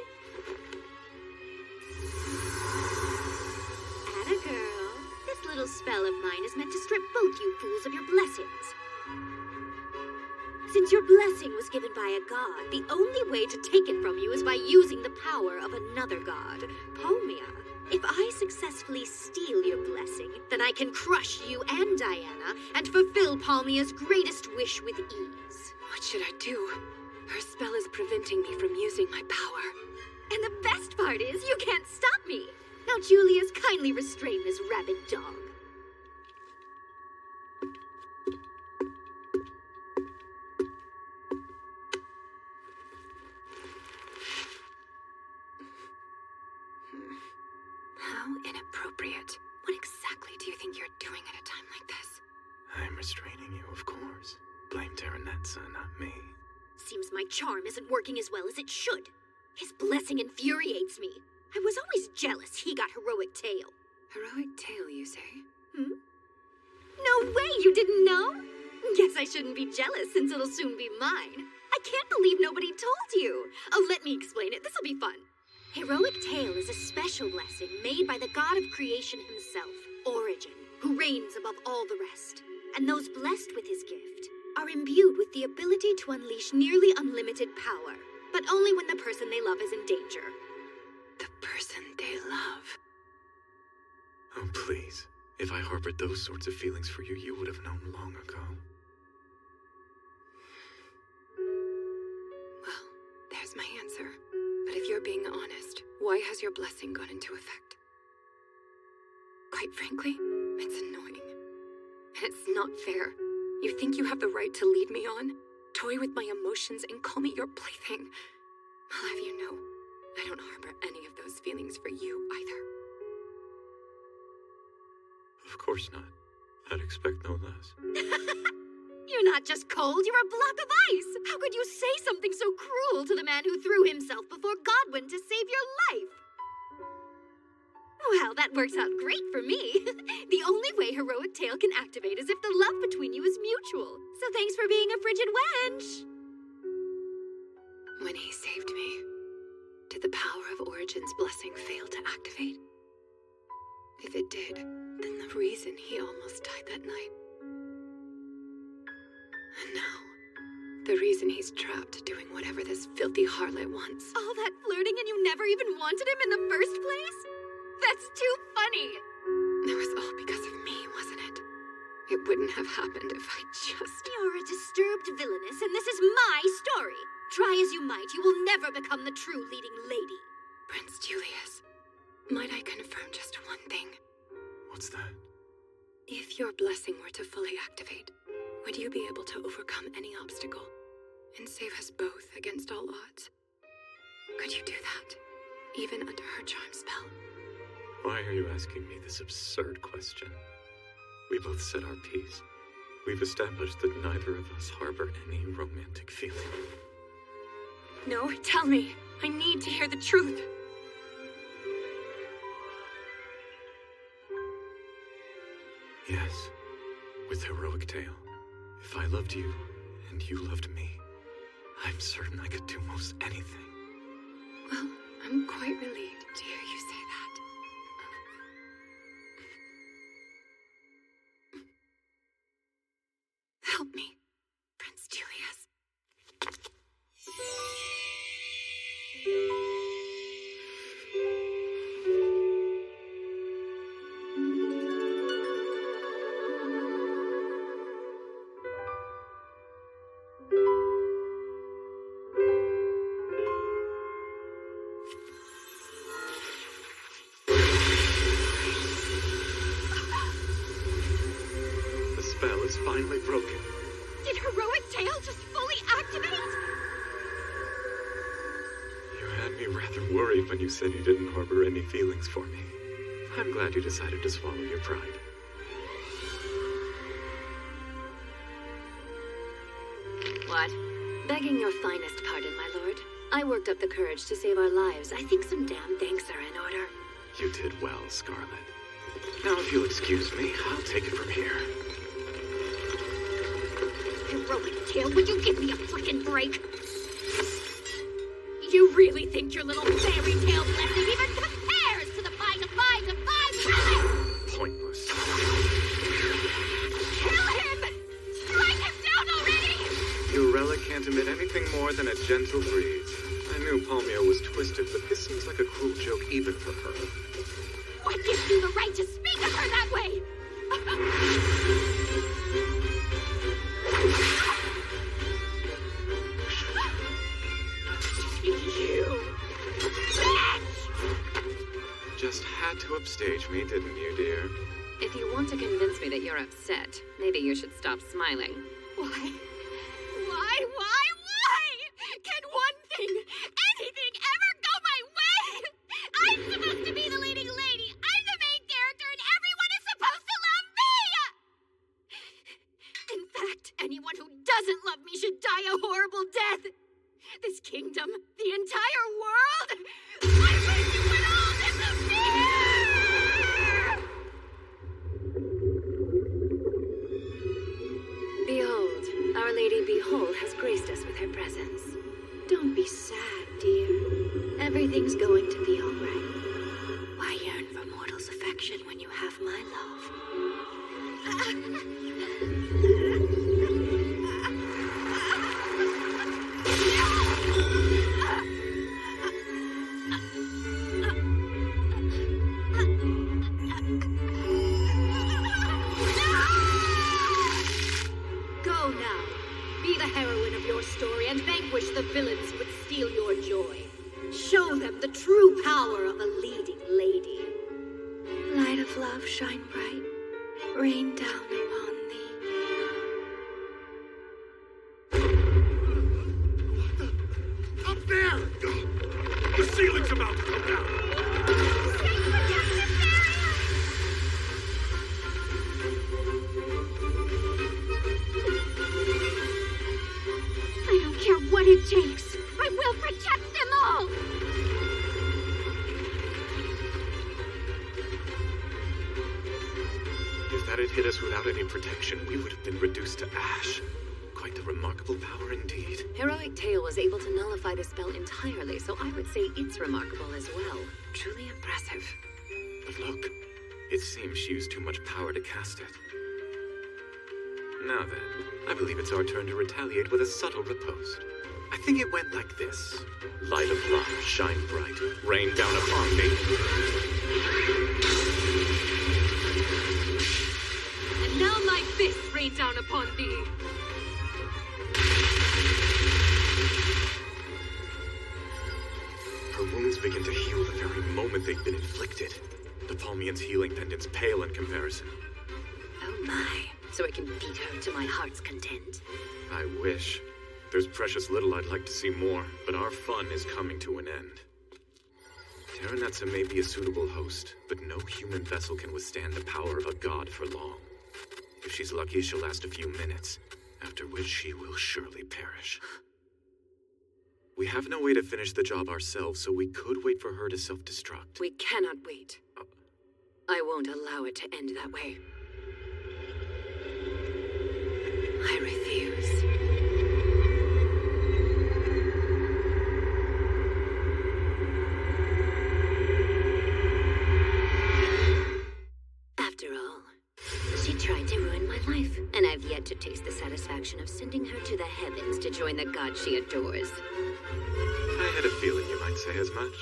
Atta girl. This little spell of mine is meant to strip both you fools of your blessings. Since your blessing was given by a god, the only way to take it from you is by using the power of another god, Palmia. If I successfully steal your blessing, then I can crush you and Diana and fulfill Palmia's greatest wish with ease. What should I do? Her spell is preventing me from using my power. And the best part is, you can't stop me. Now, Julius, kindly restrain this rabid dog. How inappropriate. What exactly do you think you're doing at a time like this? I'm restraining you, of course. Blame Terranetza, not me. Seems my charm isn't working as well as it should. His blessing infuriates me. I was always jealous he got Heroic Tail. Heroic Tail, you say? No way, you didn't know? Guess I shouldn't be jealous since it'll soon be mine. I can't believe nobody told you. Oh, let me explain it. This'll be fun. Heroic Tail is a special blessing made by the god of creation himself, Origin, who reigns above all the rest. And those blessed with his gift are imbued with the ability to unleash nearly unlimited power, but only when the person they love is in danger. The person they love? Oh, please. If I harbored those sorts of feelings for you, you would have known long ago. Well, there's my answer. But if you're being honest, why has your blessing gone into effect? Quite frankly, it's annoying. And it's not fair. You think you have the right to lead me on, toy with my emotions, and call me your plaything. I'll have you know, I don't harbor any of those feelings for you either. Of course not. I'd expect no less. You're not just cold, you're a block of ice! How could you say something so cruel to the man who threw himself before Godwyn to save your life? Well, that works out great for me. The only way Heroic Tail can activate is if the love between you is mutual. So thanks for being a frigid wench. When he saved me, did the power of Origin's blessing fail to activate? If it did, then the reason he almost died that night. And now, the reason he's trapped doing whatever this filthy harlot wants. All that flirting and you never even wanted him in the first place? That's too funny. It was all because of me, wasn't it? It wouldn't have happened if I just... You're a disturbed villainess, and this is my story. Try as you might, you will never become the true leading lady. Prince Julius, might I confirm just one thing? What's that? If your blessing were to fully activate, would you be able to overcome any obstacle and save us both against all odds? Could you do that, even under her charm spell? Why are you asking me this absurd question? We both said our piece. We've established that neither of us harbor any romantic feeling. No, tell me. I need to hear the truth. Yes, with Heroic Tail. If I loved you, and you loved me, I'm certain I could do most anything. Well, I'm quite relieved to hear you say that. Help me, Prince Julius. The spell is finally broken. Did Heroic Tail just fully activate? You had me rather worried when you said you didn't harbor any feelings for me. I'm glad you decided to swallow your pride. What? Begging your finest pardon, my lord. I worked up the courage to save our lives. I think some damn thanks are in order. You did well, Scarlet. Now, if you'll excuse me, I'll take it from here. Heroic Tail, would you give me a frickin' break? You really think your little fairy tale blessing even compares to the 5 to 5 to 5 relic? Pointless. Kill him! Strike him down already! Your relic can't emit anything more than a gentle breeze. I knew Palmia was twisted, but this seems like a cruel joke even for her. What gives you the right to speak of her that way? You! Bitch! just had to upstage me, didn't you, dear? If you want to convince me that you're upset, maybe you should stop smiling. Why? Can one thing, anything ever go my way? I'm supposed to be the leading lady. I'm the main character and everyone is supposed to love me! In fact, anyone who doesn't love me should die a horrible death. This kingdom, the entire world, I wish it would all disappear! Behold, Our Lady Behold has graced us with her presence. Don't be sad, dear. Everything's going to be all right. Why yearn for mortals' affection when you have my love? Go now. Be the heroine of your story and vanquish the villains who would steal your joy. Show them the true power of a leading lady. Light of love, shine bright. Rain down upon thee. Up there! The ceiling's about to come down! I don't care what it takes. I will protect them all. If that had hit us without any protection, we would have been reduced to ash. Quite a remarkable power indeed. Heroic Tail was able to nullify the spell entirely, so I would say it's remarkable as well. Truly impressive. But look, it seems she used too much power to cast it. Now then, I believe it's our turn to retaliate with a subtle riposte. I think it went like this. Light of love, shine bright, rain down upon me. And now my fists rain down upon thee. Her wounds begin to heal the very moment they've been inflicted. The Palmian's healing pendant's pale in comparison. Oh my. So I can beat her to my heart's content. I wish. There's precious little I'd like to see more, but our fun is coming to an end. Terranetza may be a suitable host, but no human vessel can withstand the power of a god for long. If she's lucky, she'll last a few minutes, after which she will surely perish. We have no way to finish the job ourselves, so we could wait for her to self-destruct. We cannot wait. I won't allow it to end that way. I refuse. After all, she tried to ruin my life, and I've yet to taste the satisfaction of sending her to the heavens to join the god she adores. I had a feeling you might say as much.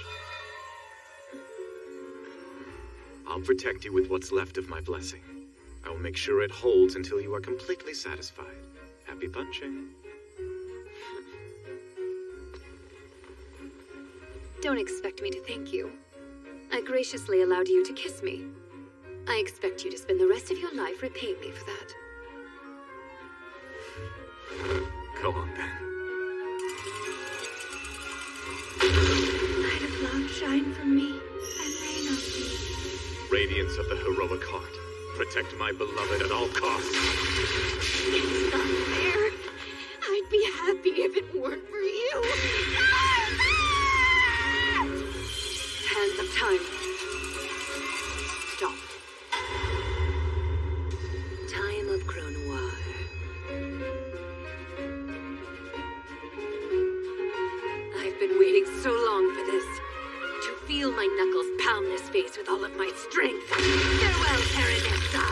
I'll protect you with what's left of my blessing. I will make sure it holds until you are completely satisfied. Happy punching. Don't expect me to thank you. I graciously allowed you to kiss me. I expect you to spend the rest of your life repaying me for that. Go on, then. Light of love, shine from me, and rain on me. Radiance of the heroic heart. Protect my beloved at all costs. It's not fair. I'd be happy if it weren't for you. Hands of time. Stop. Time of Gros Noir. I've been waiting so long for this. To feel my knuckles pound this face with all of my strength. Farewell, Terranetza!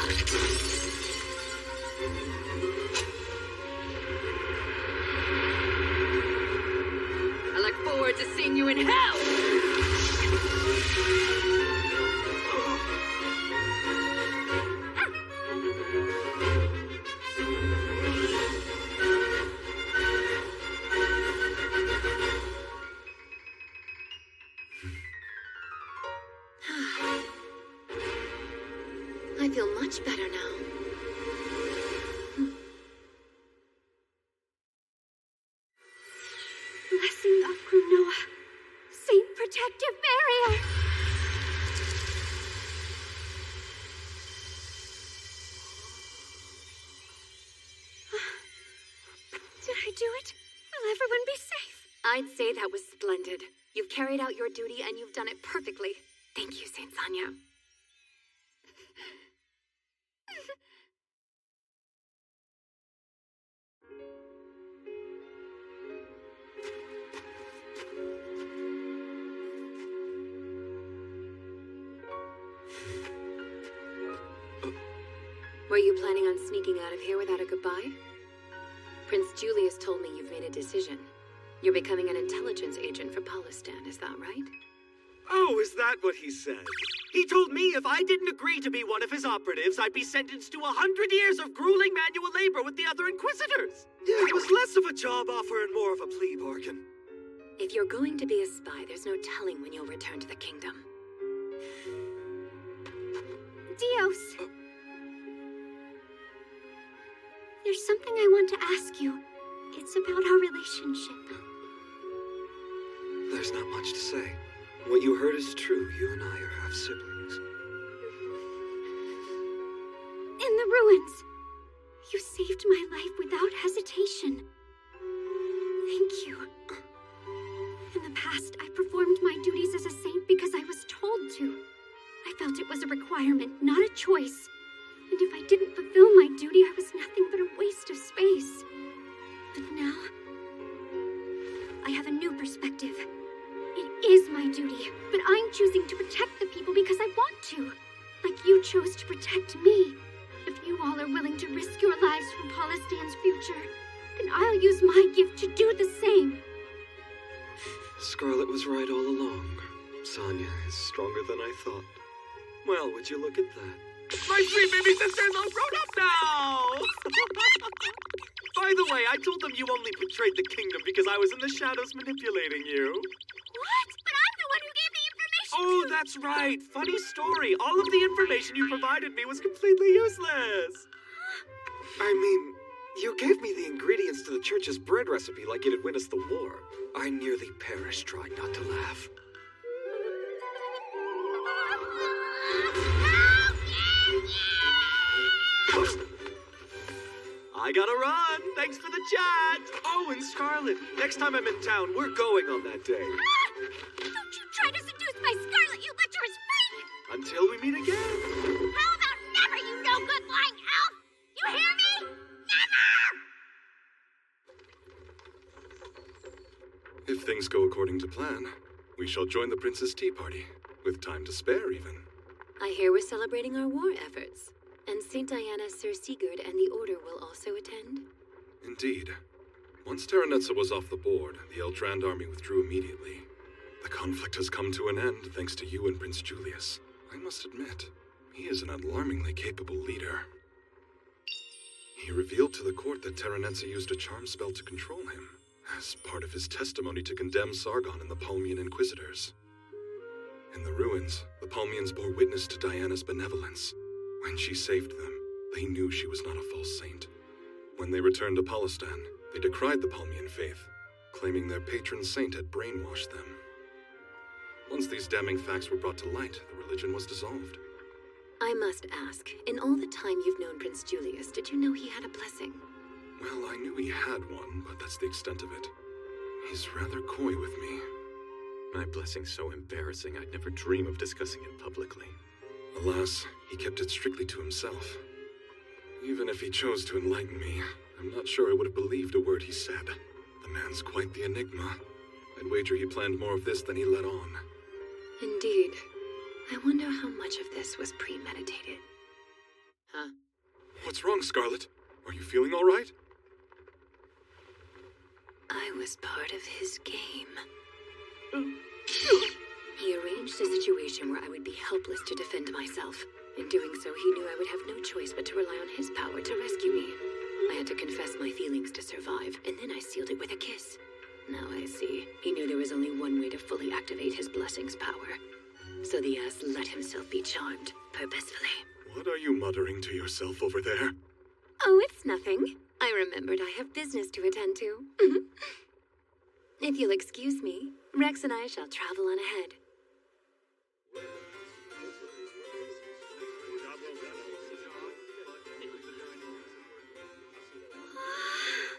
I look forward to seeing you in hell! I feel much better now. Blessing of Grunoa, Saint Protective Barrier! Did I do it? Will everyone be safe? I'd say that was splendid. You've carried out your duty and you've done it perfectly. Thank you, Saint Sanya. Were you planning on sneaking out of here without a goodbye? Prince Julius told me you've made a decision. You're becoming an intelligence agent for Polistan, is that right? Oh, is that what he said? He told me if I didn't agree to be one of his operatives, I'd be sentenced to 100 years of grueling manual labor with the other Inquisitors. Yeah, it was less of a job offer and more of a plea bargain. If you're going to be a spy, there's no telling when you'll return to the kingdom. Dios! There's something I want to ask you. It's about our relationship. There's not much to say. What you heard is true. You and I are half siblings. In the ruins, you saved my life without hesitation. Thank you. In the past, I performed my duties as a saint because I was told to. I felt it was a requirement, not a choice. And if I didn't fulfill my duty, I was nothing but a waste of space. But now, I have a new perspective. It is my duty, but I'm choosing to protect the people because I want to. Like you chose to protect me. If you all are willing to risk your lives for Polistan's future, then I'll use my gift to do the same. Scarlet was right all along. Sanya is stronger than I thought. Well, would you look at that? My sweet baby sister's all grown up now! By the way, I told them you only betrayed the kingdom because I was in the shadows manipulating you. What? But I'm the one who gave the information. Oh, that's right. Funny story. All of the information you provided me was completely useless. I mean, you gave me the ingredients to the church's bread recipe like it had win us the war. I nearly perished trying not to laugh. I gotta run. Thanks for the chat. Oh, and Scarlet, next time I'm in town, we're going on that day. Don't you try to seduce my Scarlet, you lecherous freak! Until we meet again. How about never, you no-good lying elf? You hear me? Never! If things go according to plan, we shall join the Prince's tea party, with time to spare even. I hear we're celebrating our war efforts. And St. Diana, Sir Sigurd, and the Order will also attend? Indeed. Once Terranetza was off the board, the Eldrand army withdrew immediately. The conflict has come to an end thanks to you and Prince Julius. I must admit, he is an alarmingly capable leader. He revealed to the court that Terranetza used a charm spell to control him, as part of his testimony to condemn Sargon and the Palmian Inquisitors. In the ruins, the Palmians bore witness to Diana's benevolence. When she saved them, they knew she was not a false saint. When they returned to Polistan, they decried the Palmian faith, claiming their patron saint had brainwashed them. Once these damning facts were brought to light, the religion was dissolved. I must ask, in all the time you've known Prince Julius, did you know he had a blessing? Well, I knew he had one, but that's the extent of it. He's rather coy with me. My blessing's so embarrassing I'd never dream of discussing it publicly. Alas, he kept it strictly to himself. Even if he chose to enlighten me, I'm not sure I would have believed a word he said. The man's quite the enigma. I'd wager he planned more of this than he let on. Indeed. I wonder how much of this was premeditated. Huh? What's wrong, Scarlet? Are you feeling all right? I was part of his game. He arranged a situation where I would be helpless to defend myself. In doing so, he knew I would have no choice but to rely on his power to rescue me. I had to confess my feelings to survive, and then I sealed it with a kiss. Now I see. He knew there was only one way to fully activate his blessing's power. So the ass let himself be charmed, purposefully. What are you muttering to yourself over there? Oh, it's nothing. I remembered I have business to attend to. If you'll excuse me, Rex and I shall travel on ahead.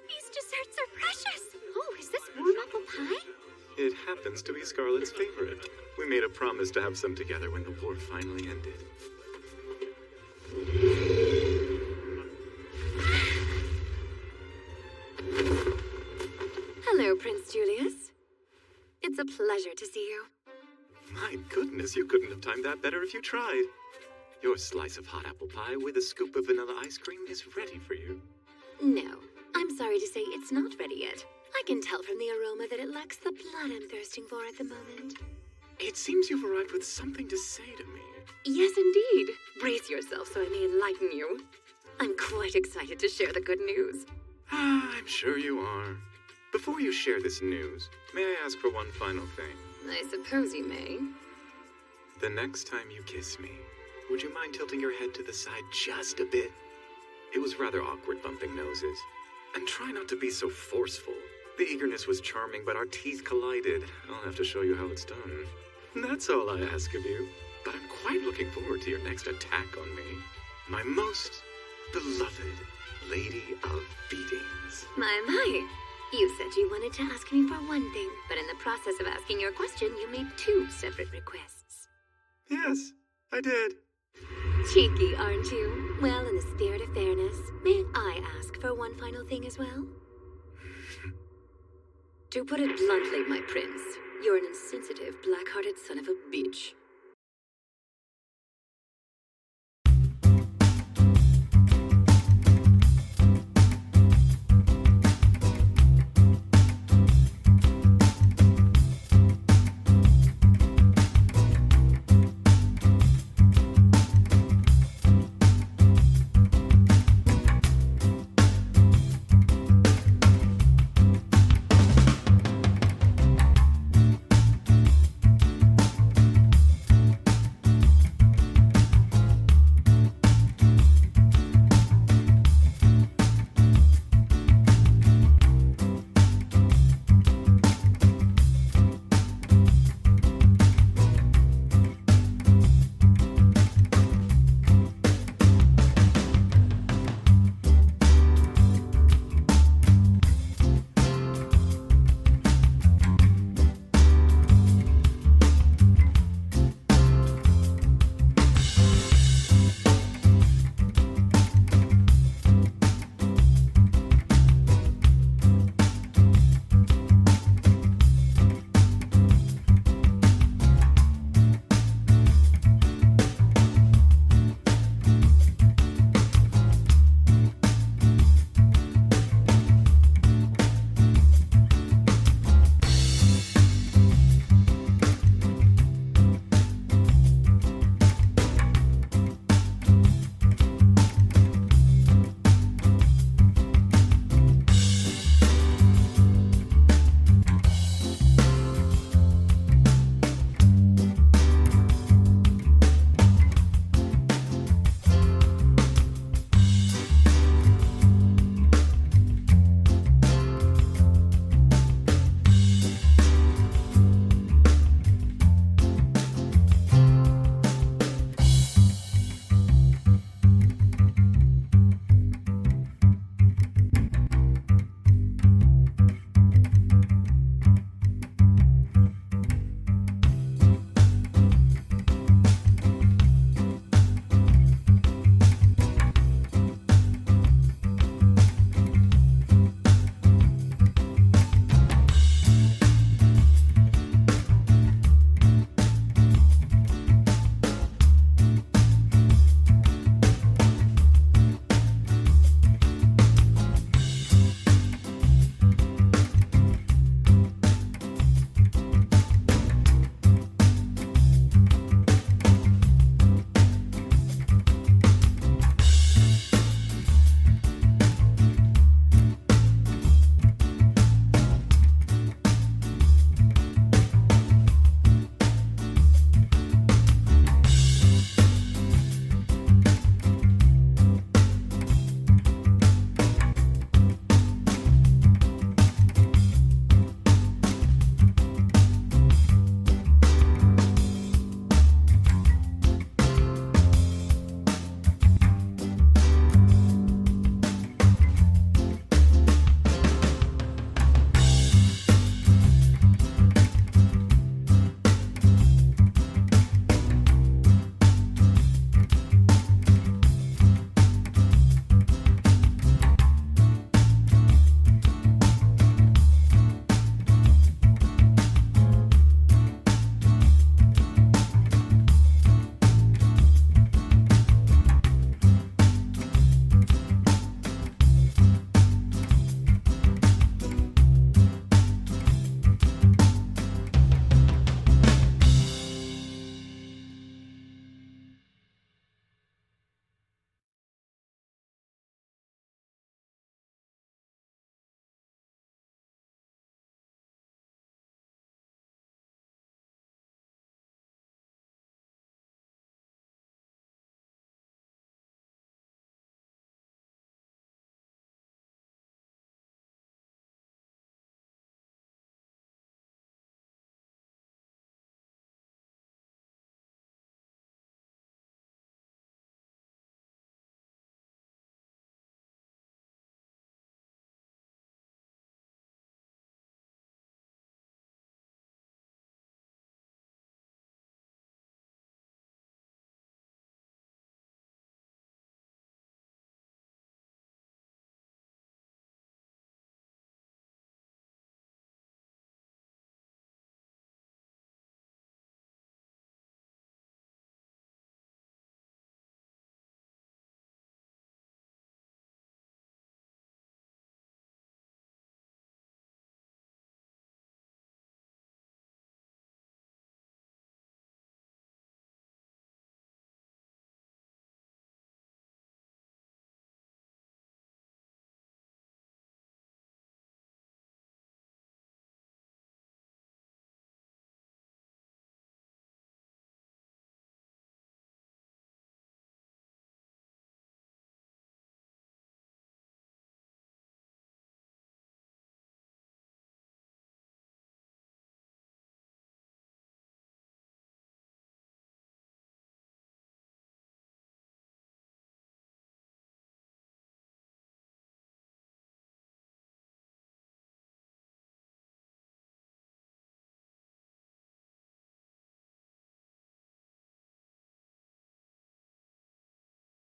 These desserts are precious. Oh, is this warm apple pie? It happens to be Scarlet's favorite. We made a promise to have some together when the war finally ended. Hello, Prince Julius. It's a pleasure to see you. My goodness, you couldn't have timed that better if you tried. Your slice of hot apple pie with a scoop of vanilla ice cream is ready for you. No, I'm sorry to say it's not ready yet. I can tell from the aroma that it lacks the blood I'm thirsting for at the moment. It seems you've arrived with something to say to me. Yes, indeed. Brace yourself so I may enlighten you. I'm quite excited to share the good news. I'm sure you are. Before you share this news, may I ask for one final thing? I suppose you may. The next time you kiss me, would you mind tilting your head to the side just a bit? It was rather awkward bumping noses. And try not to be so forceful. The eagerness was charming, but our teeth collided. I'll have to show you how it's done. That's all I ask of you. But I'm quite looking forward to your next attack on me. My most beloved Lady of Beatings. My. You said you wanted to ask me for one thing, but in the process of asking your question, you made two separate requests. Yes, I did. Cheeky, aren't you? Well, in the spirit of fairness, may I ask for one final thing as well? To put it bluntly, my prince, you're an insensitive, black-hearted son of a bitch.